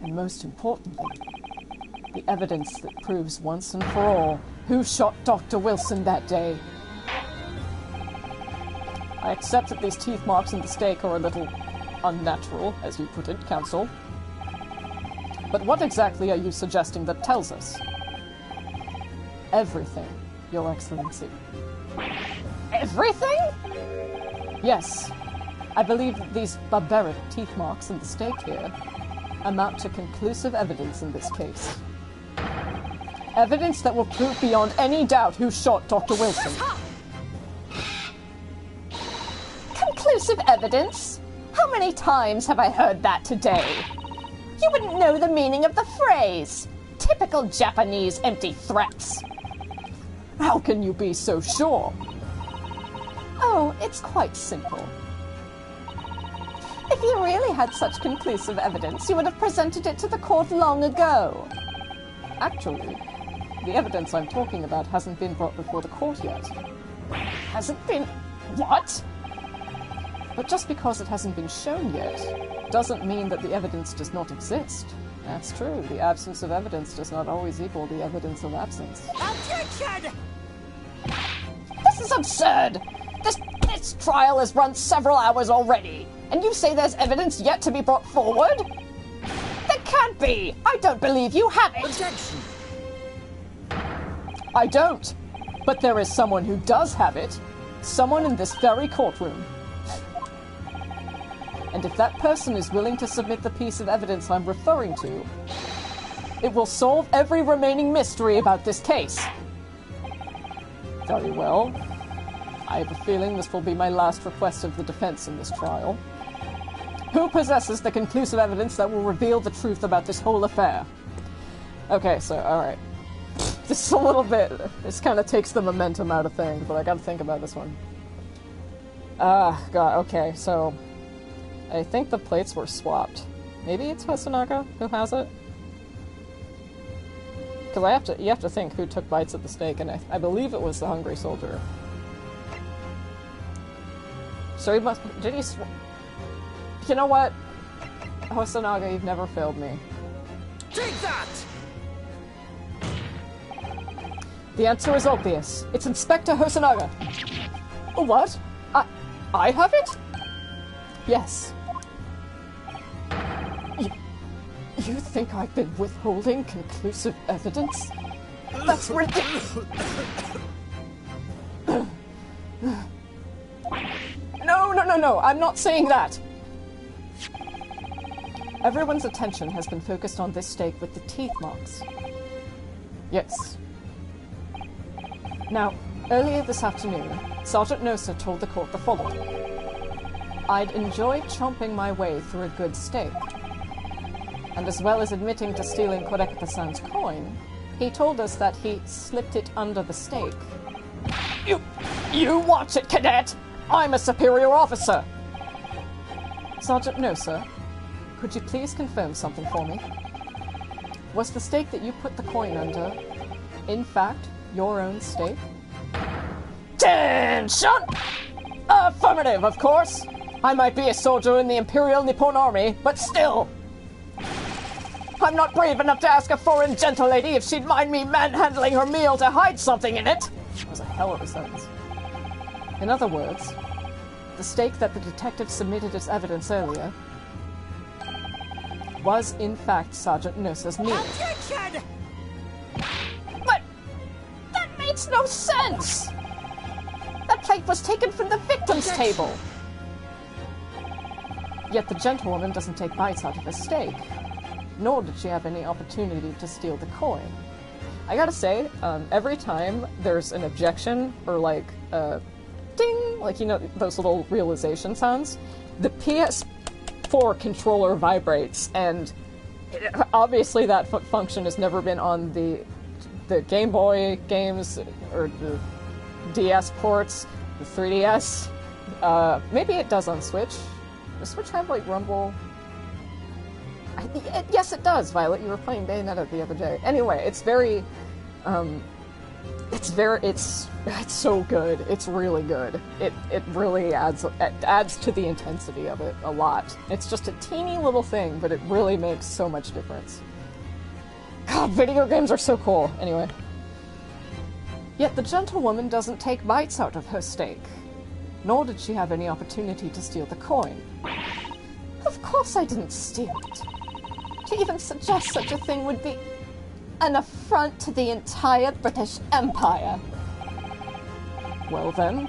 And most importantly, the evidence that proves once and for all who shot Dr. Wilson that day. I accept that these teeth marks in the steak are a little unnatural, as you put it, Counsel. But what exactly are you suggesting that tells us? Everything, Your Excellency. Everything? Yes. I believe that these barbaric teeth marks in the steak here amount to conclusive evidence in this case. Evidence that will prove beyond any doubt who shot Dr. Wilson. Conclusive evidence? How many times have I heard that today? You wouldn't know the meaning of the phrase. Typical Japanese empty threats. How can you be so sure? Oh, it's quite simple. If you really had such conclusive evidence, you would have presented it to the court long ago. Actually, the evidence I'm talking about hasn't been brought before the court yet. Hasn't been... what? But just because it hasn't been shown yet, doesn't mean that the evidence does not exist. That's true. The absence of evidence does not always equal the evidence of absence. Objection! This is absurd! This trial has run several hours already, and you say there's evidence yet to be brought forward? There can't be! I don't believe you have it! Objection! I don't. But there is someone who does have it. Someone in this very courtroom. And if that person is willing to submit the piece of evidence I'm referring to, it will solve every remaining mystery about this case. Very well. I have a feeling this will be my last request of the defense in this trial. Who possesses the conclusive evidence that will reveal the truth about this whole affair? Okay, so, alright. This is a little bit... This kind of takes the momentum out of things, but I gotta think about this one. God, okay, so... I think the plates were swapped. Maybe it's Hosonaga who has it? Because you have to think who took bites at the steak, and I believe it was the hungry soldier. So he must... Did he You know what? Hosonaga, you've never failed me. Take that! The answer is obvious. It's Inspector Hosonaga. What? I have it? Yes. You think I've been withholding conclusive evidence? That's ridiculous. No, I'm not saying that. Everyone's attention has been focused on this steak with the teeth marks. Yes. Now, earlier this afternoon, Sergeant Nosa told the court the following. I'd enjoyed chomping my way through a good steak. And as well as admitting to stealing Korekata-san's coin, he told us that he slipped it under the steak. You watch it, cadet! I'm a superior officer! Sergeant Nosa, could you please confirm something for me? Was the steak that you put the coin under, in fact, your own steak? Attention! Affirmative, of course! I might be a soldier in the Imperial Nippon Army, but still! I'm not brave enough to ask a foreign gentle lady if she'd mind me manhandling her meal to hide something in it! That was a hell of a sentence. In other words, the steak that the detective submitted as evidence earlier was, in fact, Sergeant Nosa's meal. Objection! But that makes no sense! That plate was taken from the victim's table! Yet the gentlewoman doesn't take bites out of the steak, nor did she have any opportunity to steal the coin. I gotta say, every time there's an objection, or like, ding, like, you know, those little realization sounds, the PS4 controller vibrates, and obviously that function has never been on the Game Boy games, or the DS ports, the 3DS. Maybe it does on Switch. Does Switch have, like, Rumble? Yes, it does, Violet. You were playing Bayonetta the other day. Anyway, it's very, it's so good. It's really good. It really adds to the intensity of it a lot. It's just a teeny little thing, but it really makes so much difference. God, video games are so cool. Anyway. Yet the gentlewoman doesn't take bites out of her steak, nor did she have any opportunity to steal the coin. Of course I didn't steal it. To even suggest such a thing would be an affront to the entire British Empire. Well then,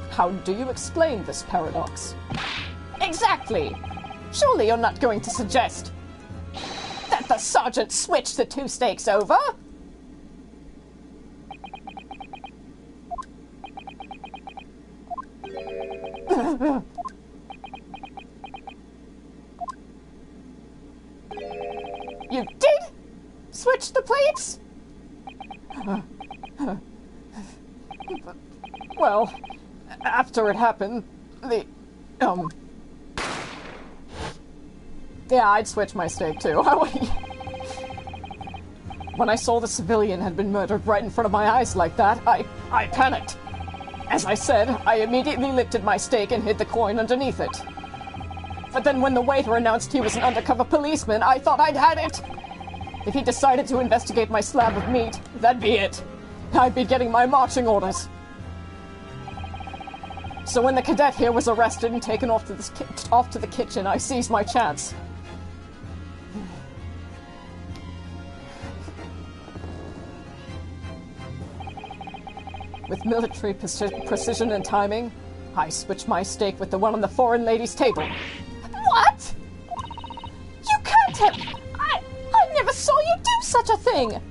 how do you explain this paradox? Exactly! Surely you're not going to suggest that the sergeant switched the two steaks over? You did? Switch the plates? Well, after it happened, yeah, I'd switch my steak too. When I saw the civilian had been murdered right in front of my eyes like that, I panicked. As I said, I immediately lifted my steak and hid the coin underneath it. But then when the waiter announced he was an undercover policeman, I thought I'd had it. If he decided to investigate my slab of meat, that'd be it. I'd be getting my marching orders. So when the cadet here was arrested and taken off to the kitchen, I seized my chance. With military precision and timing, I switched my steak with the one on the foreign lady's table. What? You can't have... I never saw you do such a thing!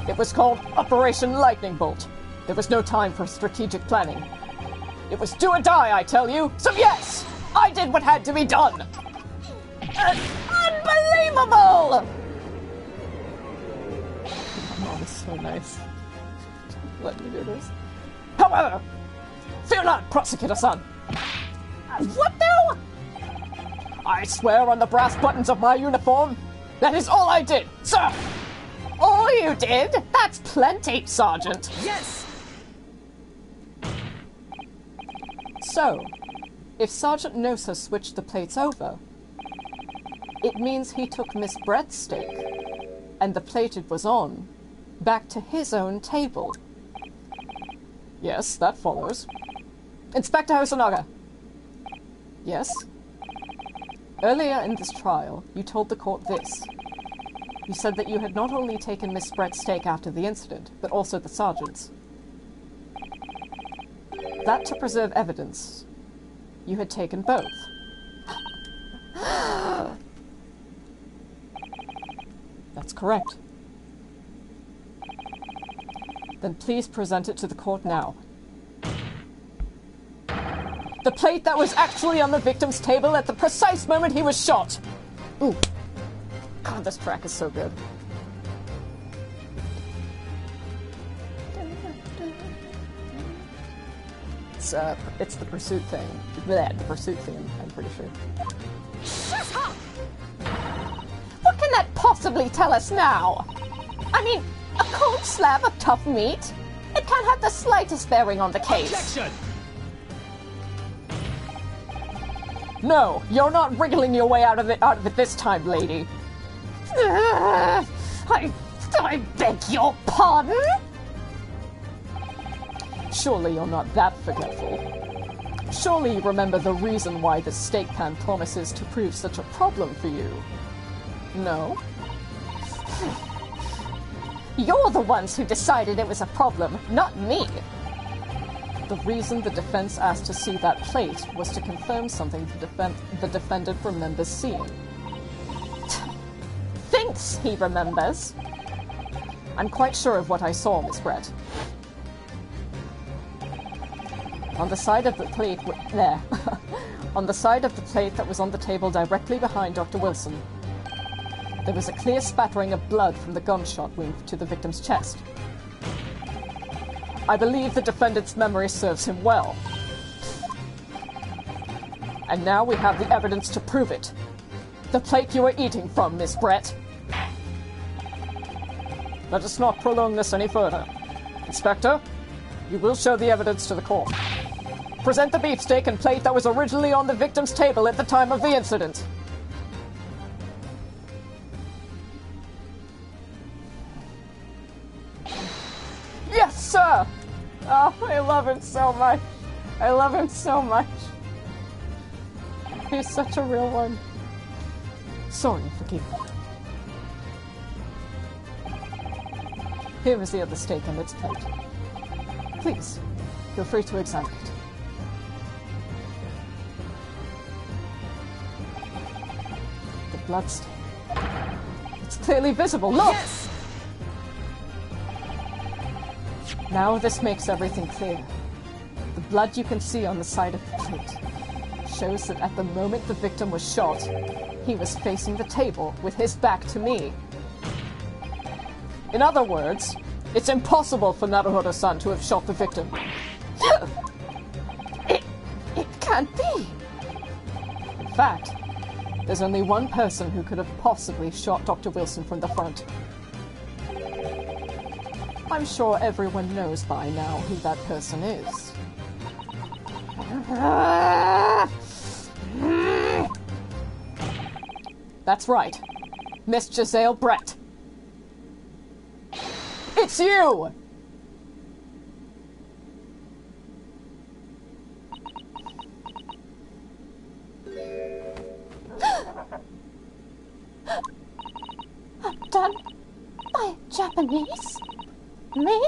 It was called Operation Lightning Bolt. There was no time for strategic planning. It was do or die, I tell you. So yes, I did what had to be done. Unbelievable! Oh, that's so nice. Let me do this. However, fear not, prosecutor-san. What now? I swear on the brass buttons of my uniform, that is all I did, sir. All you did? That's plenty, Sergeant. Yes! So, if Sergeant Nosa switched the plates over, it means he took Miss Brett's steak, and the plate it was on, back to his own table. Yes, that follows. Inspector Hosonaga. Yes? Earlier in this trial, you told the court this. You said that you had not only taken Miss Brett's steak after the incident, but also the sergeant's. That to preserve evidence, you had taken both. That's correct. Then please present it to the court now. The plate that was actually on the victim's table at the precise moment he was shot. Ooh. God, this track is so good. It's the pursuit thing. Bleh, the pursuit theme, I'm pretty sure. Shut up! What can that possibly tell us now? I mean, a cold slab of tough meat? It can't have the slightest bearing on the case. Objection! No, you're not wriggling your way out of it this time, lady. I beg your pardon? Surely you're not that forgetful. Surely you remember the reason why the steak pan promises to prove such a problem for you. No? You're the ones who decided it was a problem, not me. The reason the defense asked to see that plate was to confirm something the defendant remembers seeing. Thinks he remembers. I'm quite sure of what I saw, Miss Brett. On the side of the plate on the side of the plate that was on the table directly behind Dr. Wilson, there was a clear spattering of blood from the gunshot wound to the victim's chest. I believe the defendant's memory serves him well. And now we have the evidence to prove it. The plate you were eating from, Miss Brett. Let us not prolong this any further. Inspector, you will show the evidence to the court. Present the beefsteak and plate that was originally on the victim's table at the time of the incident. Yes, sir! Oh, I love him so much. I love him so much. He's such a real one. Sorry, forgive me. Here is the other steak and its plate. Please, feel free to examine it. The blood stain. It's clearly visible. Look! Yes! Now this makes everything clear. The blood you can see on the side of the plate shows that at the moment the victim was shot, he was facing the table with his back to me. In other words, it's impossible for Naruhodo-san to have shot the victim. It can't be. In fact, there's only one person who could have possibly shot Dr. Wilson from the front. I'm sure everyone knows by now who that person is. That's right. Miss Giselle Brett. It's you! done by a Japanese? Me?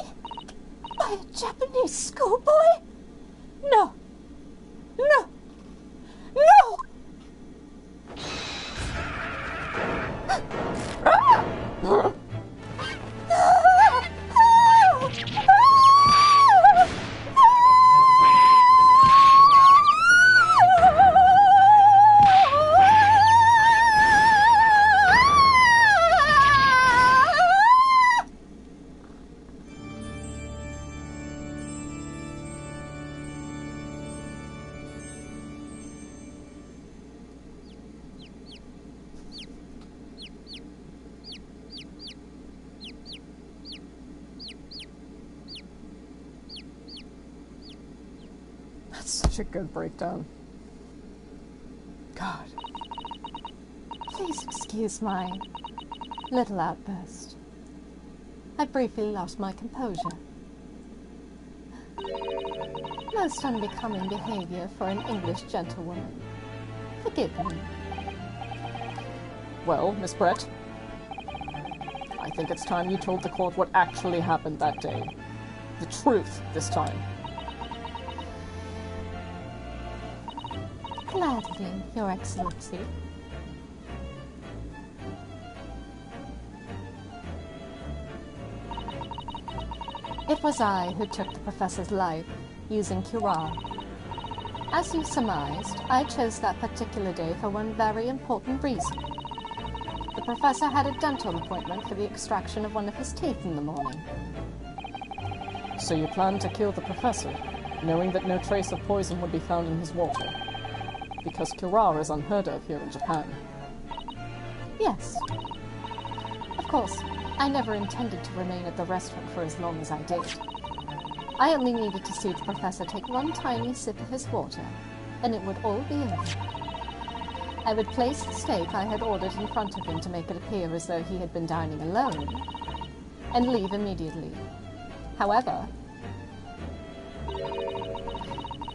By a Japanese schoolboy? No. No. No! Such a good breakdown. God. Please excuse my little outburst. I briefly lost my composure. Most unbecoming behavior for an English gentlewoman. Forgive me. Well, Miss Brett, I think it's time you told the court what actually happened that day. The truth this time. Gladly, Your Excellency. It was I who took the Professor's life, using curare. As you surmised, I chose that particular day for one very important reason. The Professor had a dental appointment for the extraction of one of his teeth in the morning. So you planned to kill the Professor, knowing that no trace of poison would be found in his water. Because curare is unheard of here in Japan. Yes. Of course, I never intended to remain at the restaurant for as long as I did. I only needed to see the Professor take one tiny sip of his water, and it would all be over. I would place the steak I had ordered in front of him to make it appear as though he had been dining alone, and leave immediately. However,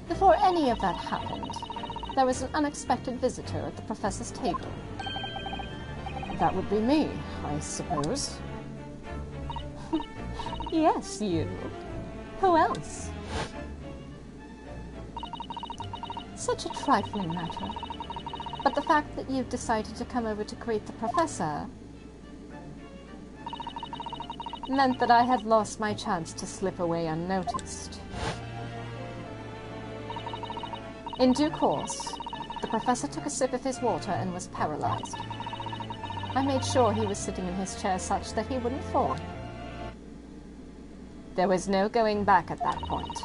before any of that happened, there was an unexpected visitor at the Professor's table. That would be me, I suppose. Yes, you. Who else? Such a trifling matter. But the fact that you've decided to come over to greet the Professor meant that I had lost my chance to slip away unnoticed. In due course, the Professor took a sip of his water and was paralyzed. I made sure he was sitting in his chair such that he wouldn't fall. There was no going back at that point.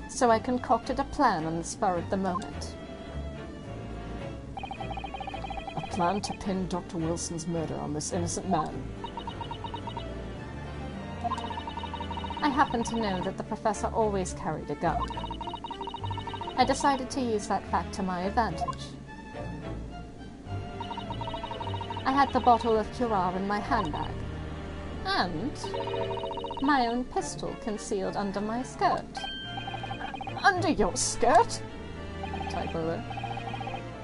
So I concocted a plan on the spur of the moment. A plan to pin Dr. Wilson's murder on this innocent man. I happened to know that the Professor always carried a gun. I decided to use that fact to my advantage. I had the bottle of curare in my handbag, and my own pistol concealed under my skirt. Under your skirt? Typo there.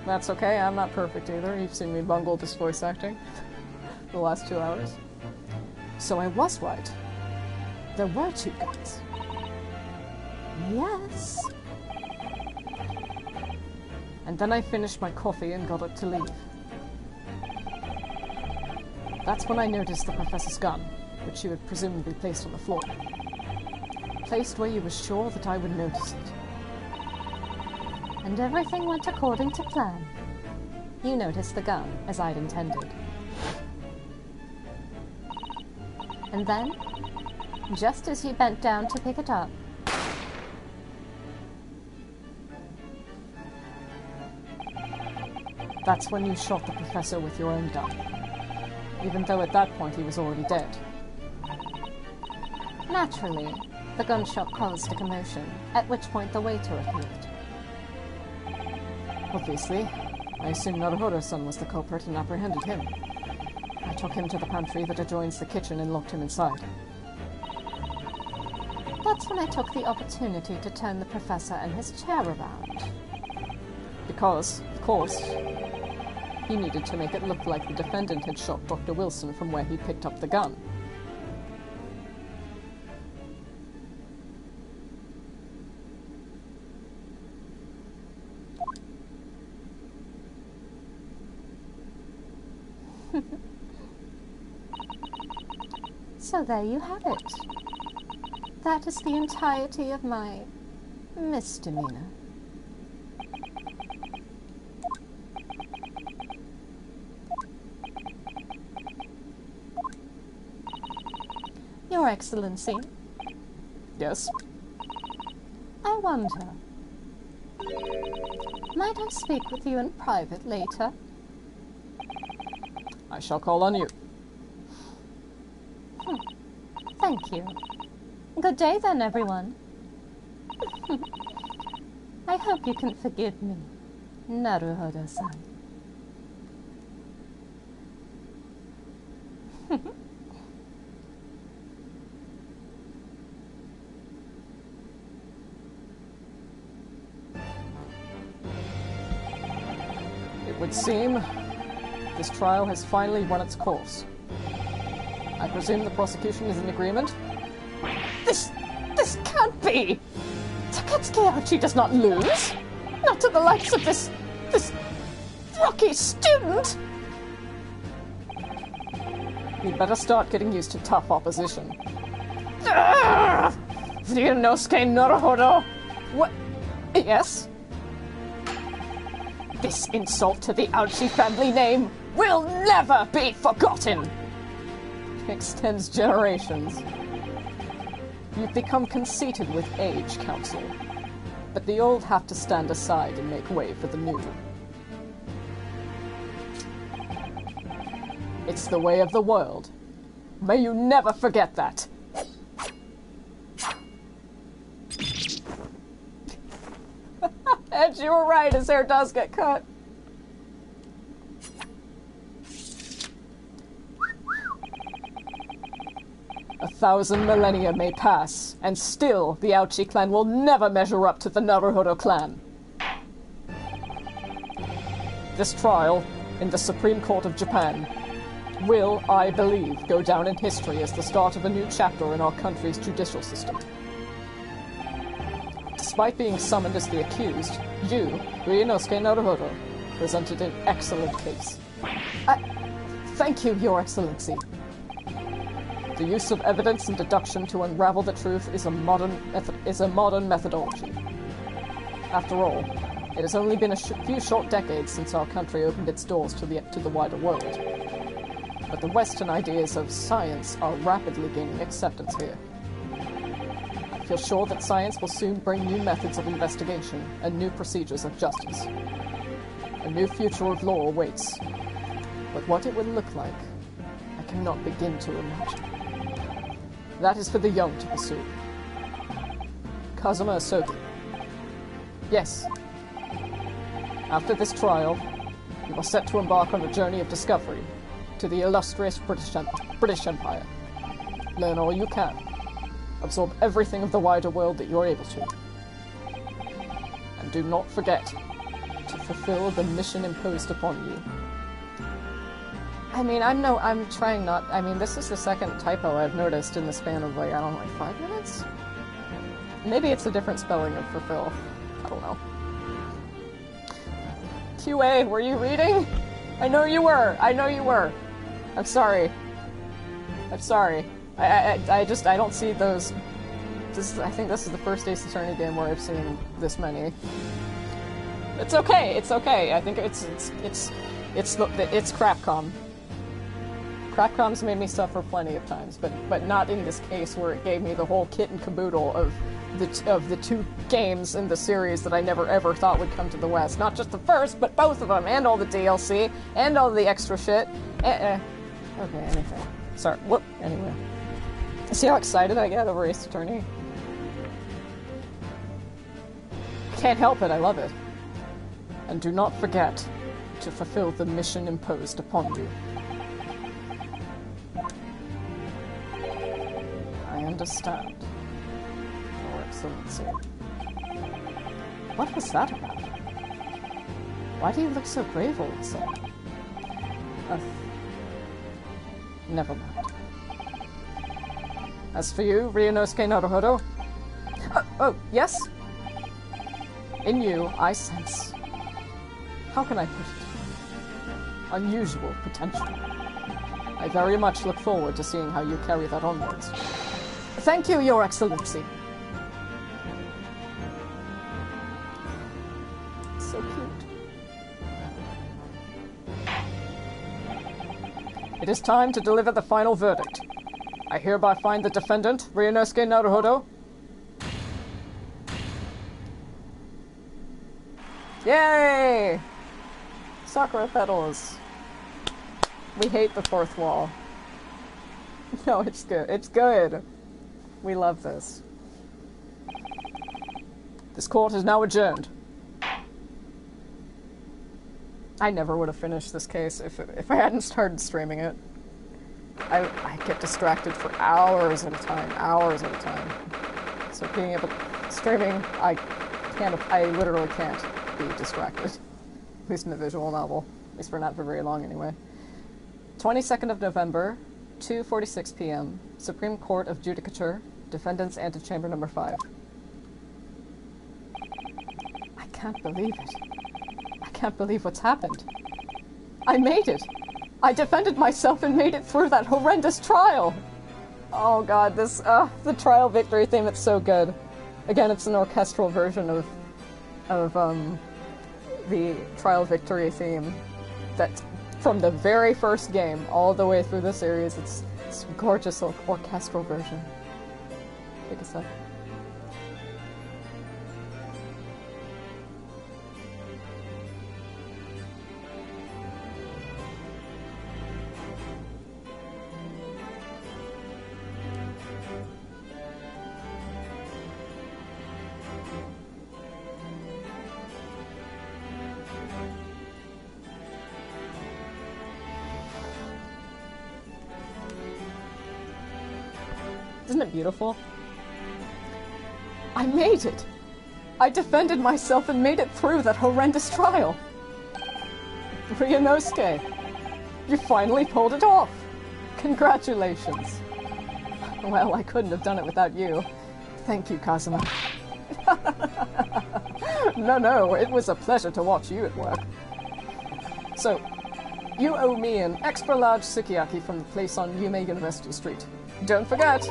That's okay, I'm not perfect either. You've seen me bungle this voice acting the last 2 hours. So I was right. There were 2 guns. Yes. And then I finished my coffee and got up to leave. That's when I noticed the Professor's gun, which you had presumably placed on the floor. Placed where you were sure that I would notice it. And everything went according to plan. You noticed the gun, as I'd intended. And then, just as you bent down to pick it up, that's when you shot the Professor with your own gun. Even though at that point he was already dead. Naturally, the gunshot caused a commotion, at which point the waiter appeared. Obviously, I assumed Naruhodo-san was the culprit and apprehended him. I took him to the pantry that adjoins the kitchen and locked him inside. That's when I took the opportunity to turn the Professor and his chair around. Because, of course, He needed to make it look like the defendant had shot Dr. Wilson from where he picked up the gun. So there you have it. That is the entirety of my misdemeanor. Your Excellency, Yes? I wonder. Might I speak with you in private later? I shall call on you. Thank you. Good day then, everyone. I hope you can forgive me, Naruhodo-san. It would seem this trial has finally run its course. I presume the prosecution is in agreement? This can't be! Takatsuki Archie does not lose! Not to the likes of this rocky student! You'd better start getting used to tough opposition. Ryunosuke Naruhodo! What? Yes? This insult to the Archie family name will never be forgotten! Extends generations. You've become conceited with age, Counsel. But the old have to stand aside and make way for the new. It's the way of the world. May you never forget that! And you were right, his hair does get cut. A 1,000 millennia may pass, and still the Aochi clan will never measure up to the Naruhodo clan. This trial, in the Supreme Court of Japan, will, I believe, go down in history as the start of a new chapter in our country's judicial system. Despite being summoned as the accused, you, Ryunosuke Naruhodo, presented an excellent case. Thank you, Your Excellency. The use of evidence and deduction to unravel the truth is a modern methodology. After all, it has only been a few short decades since our country opened its doors to the wider world. But the Western ideas of science are rapidly gaining acceptance here. I feel sure that science will soon bring new methods of investigation and new procedures of justice. A new future of law awaits. But what it will look like, I cannot begin to imagine. That is for the young to pursue. Kazuma Asogi. Yes. After this trial, you are set to embark on a journey of discovery to the illustrious British Empire. Learn all you can. Absorb everything of the wider world that you're able to. And do not forget to fulfill the mission imposed upon you. I mean, I'm trying not... I mean, this is the second typo I've noticed in the span of, like, I don't know, like 5 minutes? Maybe it's a different spelling of fulfill. I don't know. QA, were you reading? I know you were! I know you were! I'm sorry. I'm sorry. I don't see those... I think this is the first Ace Attorney game where I've seen this many. It's okay, it's okay. I think it's Crapcom. Crapcom's made me suffer plenty of times, but not in this case where it gave me the whole kit and caboodle of the two games in the series that I never ever thought would come to the West. Not just the first, but both of them, and all the DLC, and all the extra shit. Okay, anything. Sorry, whoop, anyway. See how excited I get over Ace Attorney? Can't help it, I love it. And do not forget to fulfill the mission imposed upon you. I understand, Your Excellency. What was that about? Why do you look so grave all of a sudden? Never mind. As for you, Ryunosuke Naruhodo... oh, yes? In you, I sense... How can I put it? Unusual potential. I very much look forward to seeing how you carry that onwards. Thank you, Your Excellency. So cute. It is time to deliver the final verdict. I hereby find the defendant, Ryunosuke Naruhodo. Yay! Sakura petals. We hate the fourth wall. No, it's good. It's good. We love this. This court is now adjourned. I never would have finished this case if I hadn't started streaming it. I get distracted for hours at a time. So being able to streaming, I literally can't be distracted. At least in a visual novel. At least for not for very long anyway. 22nd of November, 2:46 p.m. Supreme Court of Judicature, Defendant's Antechamber number 5. I can't believe it. I can't believe what's happened. I made it! I defended myself and made it through that horrendous trial! Oh god, this, the trial victory theme, it's so good. Again, it's an orchestral version of the trial victory theme that from the very first game all the way through the series. It's a gorgeous orchestral version. Take a sec. Isn't it beautiful? I made it! I defended myself and made it through that horrendous trial! Ryunosuke, you finally pulled it off! Congratulations! Well, I couldn't have done it without you. Thank you, Kazuma. No, it was a pleasure to watch you at work. So, you owe me an extra large sukiyaki from the place on Yume University Street. Don't forget!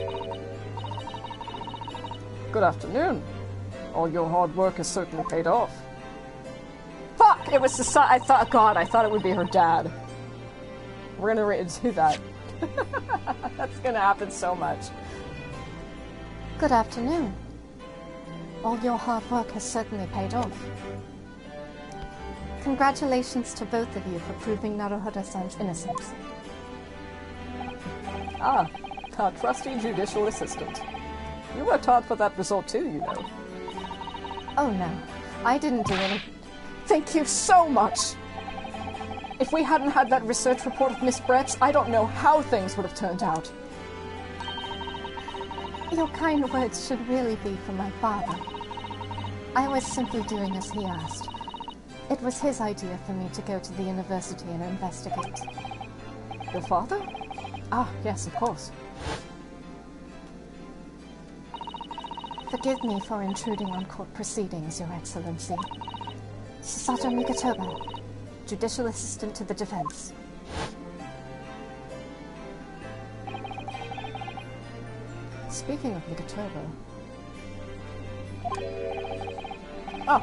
Good afternoon. All your hard work has certainly paid off. Fuck! It was the I thought it would be her dad. We're gonna do that. That's gonna happen so much. Good afternoon. All your hard work has certainly paid off. Congratulations to both of you for proving Naruhodo-san's innocence. Ah, our trusty judicial assistant. You worked hard for that result too, you know. Oh no, I didn't do anything. Thank you so much! If we hadn't had that research report of Miss Brett's, I don't know how things would have turned out. Your kind words should really be from my father. I was simply doing as he asked. It was his idea for me to go to the university and investigate. Your father? Ah, yes, of course. Forgive me for intruding on court proceedings, Your Excellency. Sasato Mikotoba, Judicial Assistant to the Defense. Speaking of Mikotoba... Ah,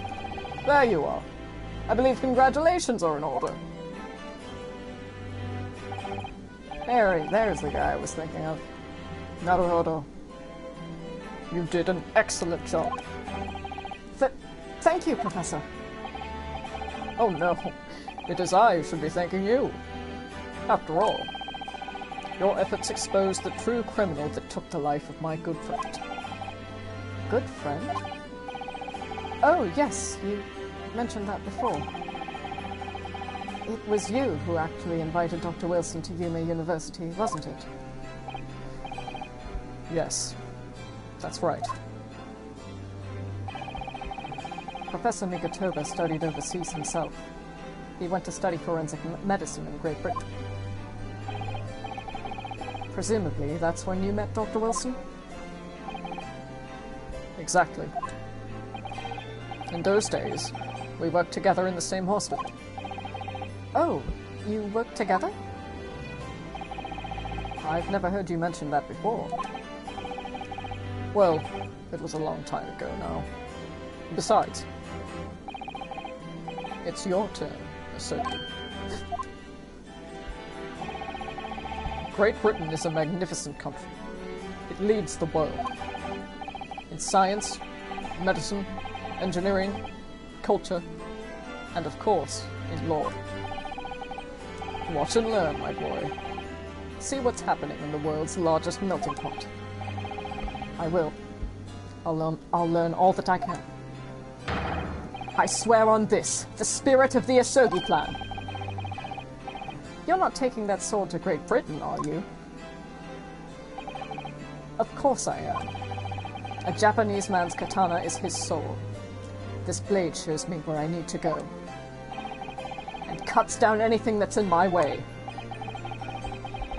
there you are. I believe congratulations are in order. There's the guy I was thinking of. Naruhodo. You did an excellent job. Thank you, Professor. Oh no, it is I who should be thanking you. After all, your efforts exposed the true criminal that took the life of my good friend. Good friend? Oh yes, you mentioned that before. It was you who actually invited Dr. Wilson to Yume University, wasn't it? Yes, that's right. Professor Mikotoba studied overseas himself. He went to study forensic medicine in Great Britain. Presumably, that's when you met Dr. Wilson? Exactly. In those days, we worked together in the same hospital. Oh, you work together? I've never heard you mention that before. Well, it was a long time ago now. Besides, it's your turn, Ahsoka. Great Britain is a magnificent country. It leads the world. In science, medicine, engineering, culture, and of course, in law. Watch and learn, my boy. See what's happening in the world's largest melting pot. I will. I'll learn all that I can. I swear on this, the spirit of the Asogi clan. You're not taking that sword to Great Britain, are you? Of course I am. A Japanese man's katana is his soul. This blade shows me where I need to go. And cuts down anything that's in my way.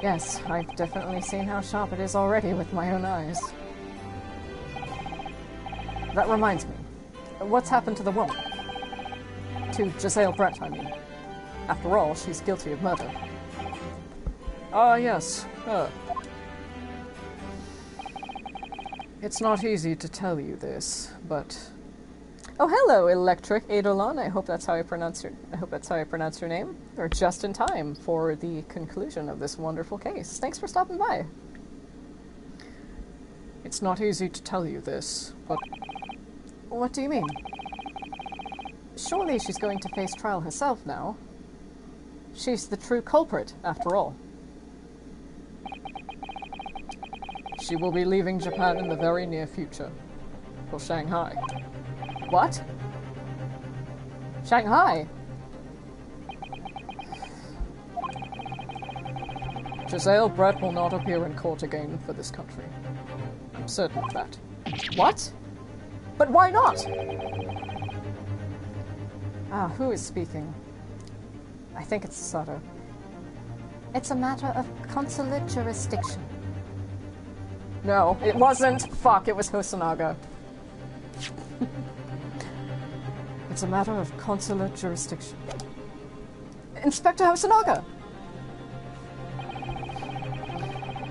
Yes, I've definitely seen how sharp it is already with my own eyes. That reminds me. What's happened to the woman? To Giselle Brett, I mean. After all, she's guilty of murder. Ah, yes, her. It's not easy to tell you this, but... Oh, hello, Electric Eidolon. I hope that's how I pronounce your name. You're just in time for the conclusion of this wonderful case. Thanks for stopping by. It's not easy to tell you this, but... What do you mean? Surely she's going to face trial herself now. She's the true culprit, after all. She will be leaving Japan in the very near future. For Shanghai. What? Shanghai? Giselle Brett will not appear in court again for this country. I'm certain of that. What? But why not? Ah, who is speaking? I think it's Sato. It's a matter of consulate jurisdiction. No, it wasn't. Fuck, it was Hosonaga. It's a matter of consulate jurisdiction. Inspector Hosonaga!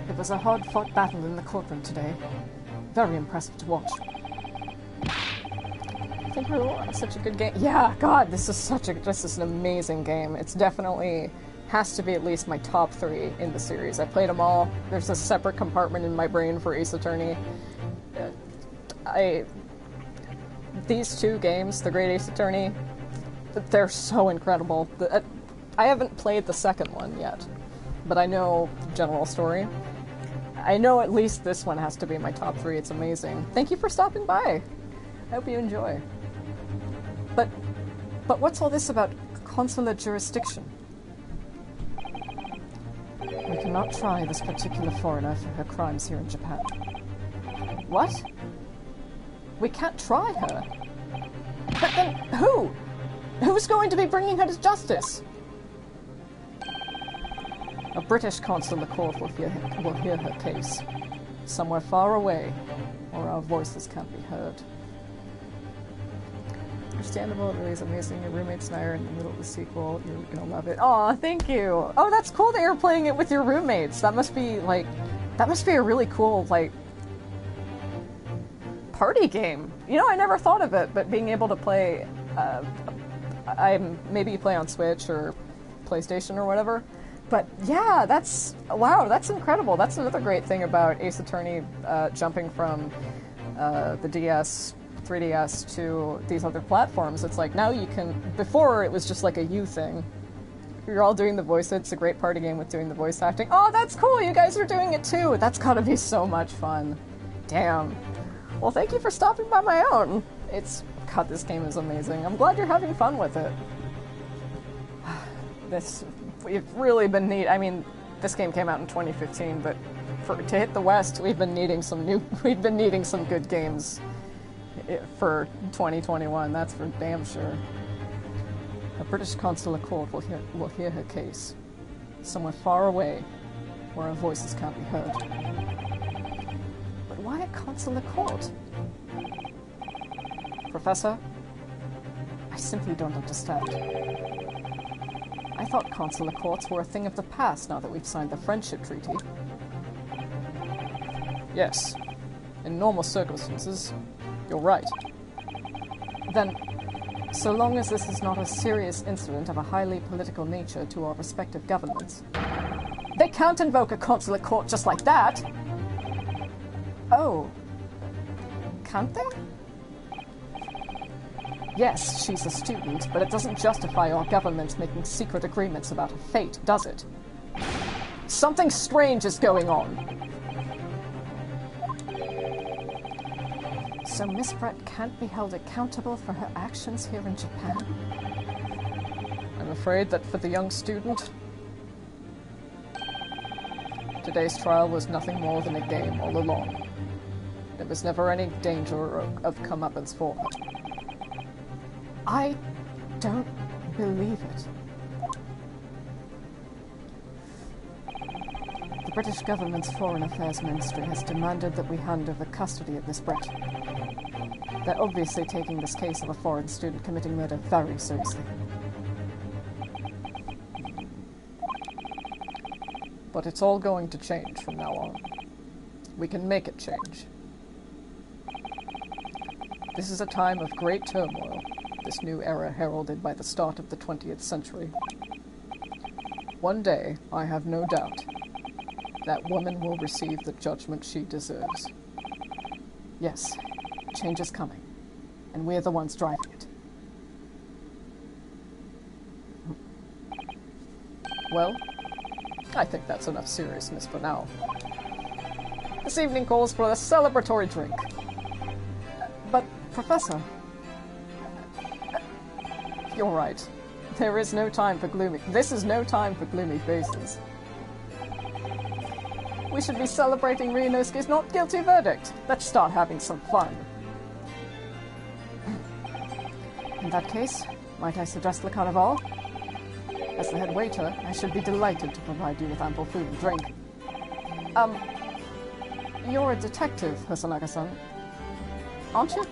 It was a hard-fought battle in the courtroom today. Very impressive to watch. I think we're on such a good game. Yeah, God, this is an amazing game. It's definitely has to be at least my top 3 in the series. I played them all. There's a separate compartment in my brain for Ace Attorney. These 2 games, The Great Ace Attorney, they're so incredible. I haven't played the second one yet, but I know the general story. I know at least this one has to be my top 3. It's amazing. Thank you for stopping by. I hope you enjoy. But what's all this about consulate jurisdiction? We cannot try this particular foreigner for her crimes here in Japan. What? We can't try her? But then who? Who's going to be bringing her to justice? A British consular court will hear her case. Somewhere far away, or our voices can't be heard. Understandable, it really is amazing. Your roommates and I are in the middle of the sequel. You're gonna love it. Aw, thank you! Oh, that's cool that you're playing it with your roommates. That must be, a really cool, party game. You know, I never thought of it, but being able to play, maybe you play on Switch or PlayStation or whatever. But yeah, wow, that's incredible. That's another great thing about Ace Attorney jumping from the DS, 3DS to these other platforms. It's like now you can, before it was just like a you thing. You're all doing the voice, it's a great party game with doing the voice acting. Oh, that's cool, you guys are doing it too. That's gotta be so much fun. Damn. Well, thank you for stopping by my own. God, this game is amazing. I'm glad you're having fun with it. We've really been I mean, this game came out in 2015, but to hit the West, we've been needing some good games for 2021, that's for damn sure. A British consular court will hear her case. Somewhere far away, where our voices can't be heard. But why a consular court? Professor, I simply don't understand. I thought consular courts were a thing of the past now that we've signed the Friendship Treaty. Yes, in normal circumstances, you're right. Then, so long as this is not a serious incident of a highly political nature to our respective governments, they can't invoke a consular court just like that! Oh. Can't they? Yes, she's a student, but it doesn't justify our governments making secret agreements about her fate, does it? Something strange is going on! So Miss Brett can't be held accountable for her actions here in Japan? I'm afraid that for the young student, today's trial was nothing more than a game all along. There was never any danger of comeuppance for her. I don't believe it. The British government's Foreign Affairs Ministry has demanded that we hand over custody of Miss Brett. They're obviously taking this case of a foreign student committing murder very seriously. But it's all going to change from now on. We can make it change. This is a time of great turmoil, this new era heralded by the start of the 20th century. One day, I have no doubt, that woman will receive the judgment she deserves. Yes, change is coming, and we're the ones driving it. Well, I think that's enough seriousness for now. This evening calls for a celebratory drink. But, Professor, you're right. There is no time for gloomy... This is no time for gloomy faces. We should be celebrating Ryunosuke's not guilty verdict. Let's start having some fun. In that case, might I suggest the carnival? As the head waiter, I should be delighted to provide you with ample food and drink. You're a detective, Hosonaga-san, aren't you?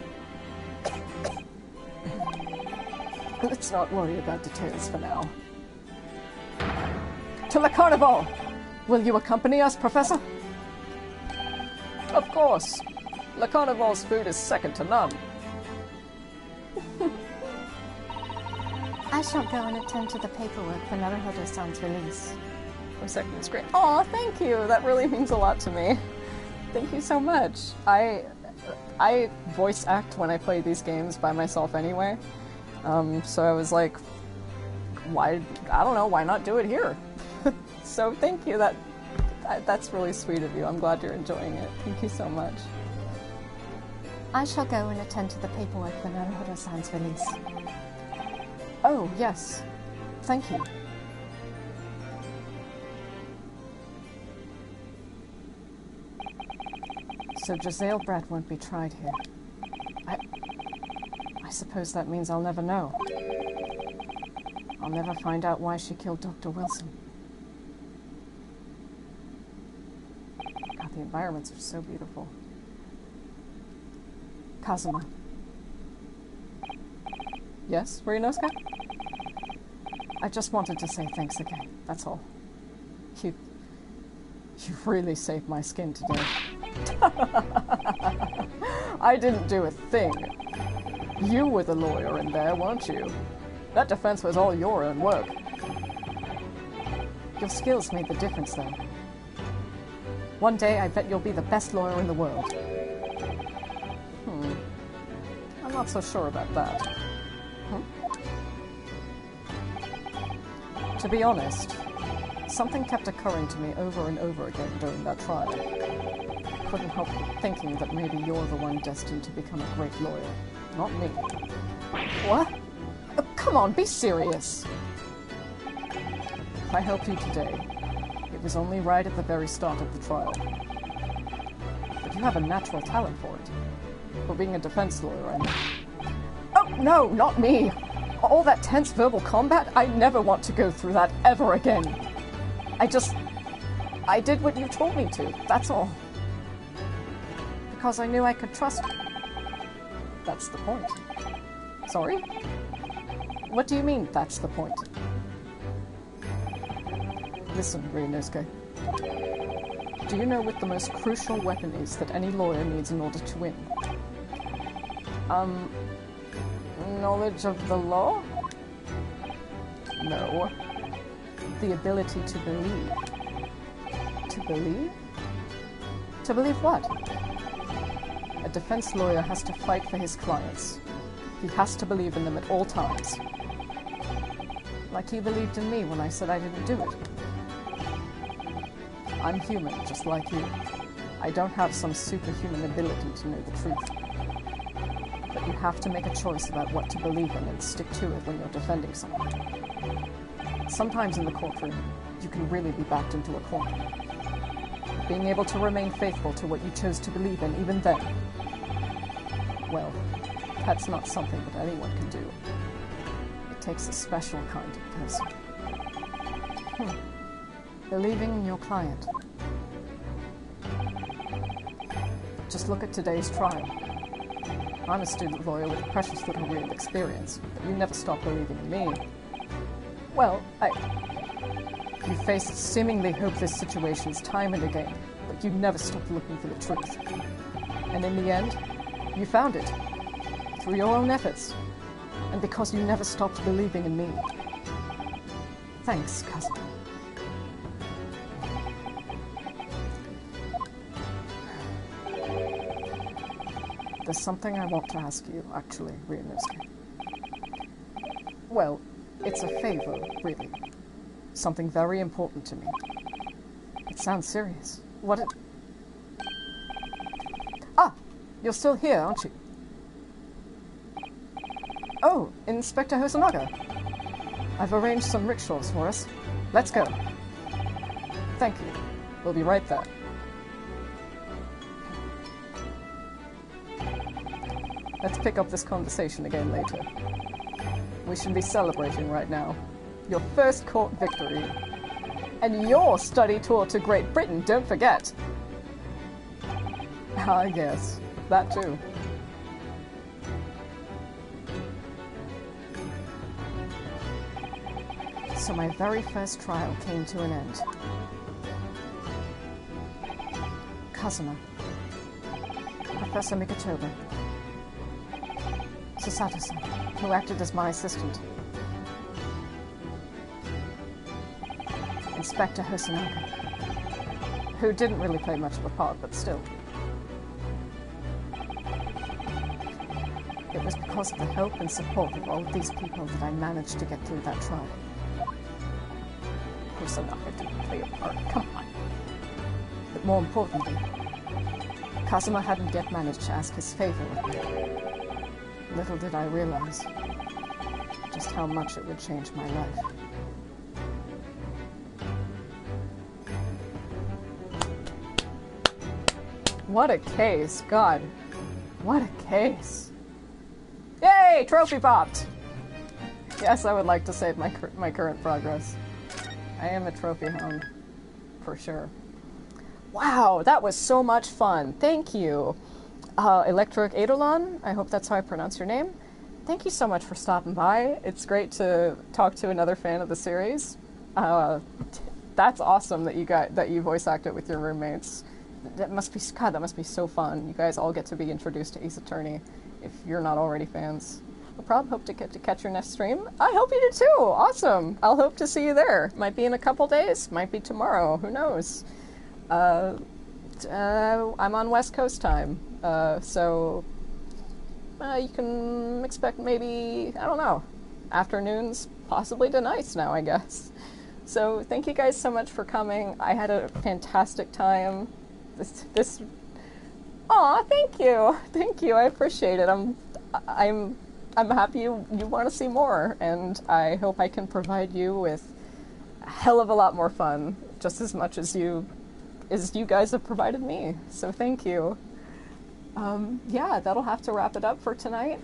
Let's not worry about details for now. To the carnival! Will you accompany us, Professor? Of course. Le Carnival's food is second to none. I shall go and attend to the paperwork for Naruhodo-san's release. For second screen. Aw, thank you. That really means a lot to me. Thank you so much. I voice act when I play these games by myself anyway. So I was like, why? I don't know. Why not do it here? So thank you. That's really sweet of you. I'm glad you're enjoying it. Thank you so much. I shall go and attend to the paperwork for Naruhodo-san's release. Oh, yes. Thank you. So Giselle Brett won't be tried here. I suppose that means I'll never know. I'll never find out why she killed Dr. Wilson. God, the environments are so beautiful. Kazuma. Yes, Ryunosuke? I just wanted to say thanks again, that's all. You really saved my skin today. I didn't do a thing. You were the lawyer in there, weren't you? That defense was all your own work. Your skills made the difference, though. One day, I bet you'll be the best lawyer in the world. I'm not so sure about that. To be honest, something kept occurring to me over and over again during that trial. Couldn't help thinking that maybe you're the one destined to become a great lawyer, not me. What? Oh, come on, be serious! If I helped you today, it was only right at the very start of the trial. But you have a natural talent for it. For being a defense lawyer, I mean. Oh, no, not me! All that tense verbal combat, I never want to go through that ever again. I did what you told me to, that's all. Because I knew I could trust you. That's the point. Sorry? What do you mean, that's the point? Listen, Ryunosuke. Do you know what the most crucial weapon is that any lawyer needs in order to win? Knowledge of the law? No. The ability to believe. To believe? To believe what? A defense lawyer has to fight for his clients. He has to believe in them at all times. Like you believed in me when I said I didn't do it. I'm human, just like you. I don't have some superhuman ability to know the truth. But you have to make a choice about what to believe in and stick to it when you're defending someone. Sometimes in the courtroom, you can really be backed into a corner. Being able to remain faithful to what you chose to believe in even then, well, that's not something that anyone can do. It takes a special kind of person. Believing in your client. Just look at today's trial. I'm a student lawyer with precious little real experience, but you never stop believing in me. Well, you faced seemingly hopeless situations time and again, but you never stopped looking for the truth. And in the end, you found it. Through your own efforts. And because you never stopped believing in me. Thanks, cousin. There's something I want to ask you, actually, Ryunosuke. Well, it's a favor, really. Something very important to me. It sounds serious. What it... Ah! You're still here, aren't you? Oh, Inspector Hosonaga. I've arranged some rickshaws for us. Let's go. Thank you. We'll be right there. Let's pick up this conversation again later. We should be celebrating right now. Your first court victory. And your study tour to Great Britain, don't forget. Ah, yes. That too. So my very first trial came to an end. Kazuma. Professor Mikotoba. Susato-san, who acted as my assistant. Inspector Hosonaga, who didn't really play much of a part, but still. It was because of the help and support of all of these people that I managed to get through that trial. Hosonaga didn't play a part, come on. But more importantly, Kazuma hadn't yet managed to ask his favor of me. Little did I realize just how much it would change my life. What a case, God. What a case. Yay, trophy popped! Yes, I would like to save my current progress. I am a trophy hound, for sure. Wow, that was so much fun. Thank you. Electric Eidolon, I hope that's how I pronounce your name. Thank you so much for stopping by. It's great to talk to another fan of the series. That's awesome that you voice acted with your roommates. That must be that must be so fun. You guys all get to be introduced to Ace Attorney if you're not already fans. I'll probably hope to catch your next stream. I hope you do too. Awesome. I'll hope to see you there. Might be in a couple days. Might be tomorrow. Who knows? I'm on West Coast time. So you can expect maybe, I don't know, afternoons, possibly to nights now, I guess. So thank you guys so much for coming. I had a fantastic time. Aw, thank you. Thank you. I appreciate it. I'm happy you want to see more, and I hope I can provide you with a hell of a lot more fun, just as much as you guys have provided me. So thank you. Yeah, that'll have to wrap it up for tonight.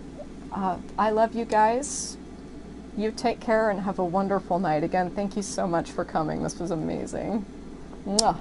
I love you guys. You take care and have a wonderful night. Again, thank you so much for coming. This was amazing. Mwah.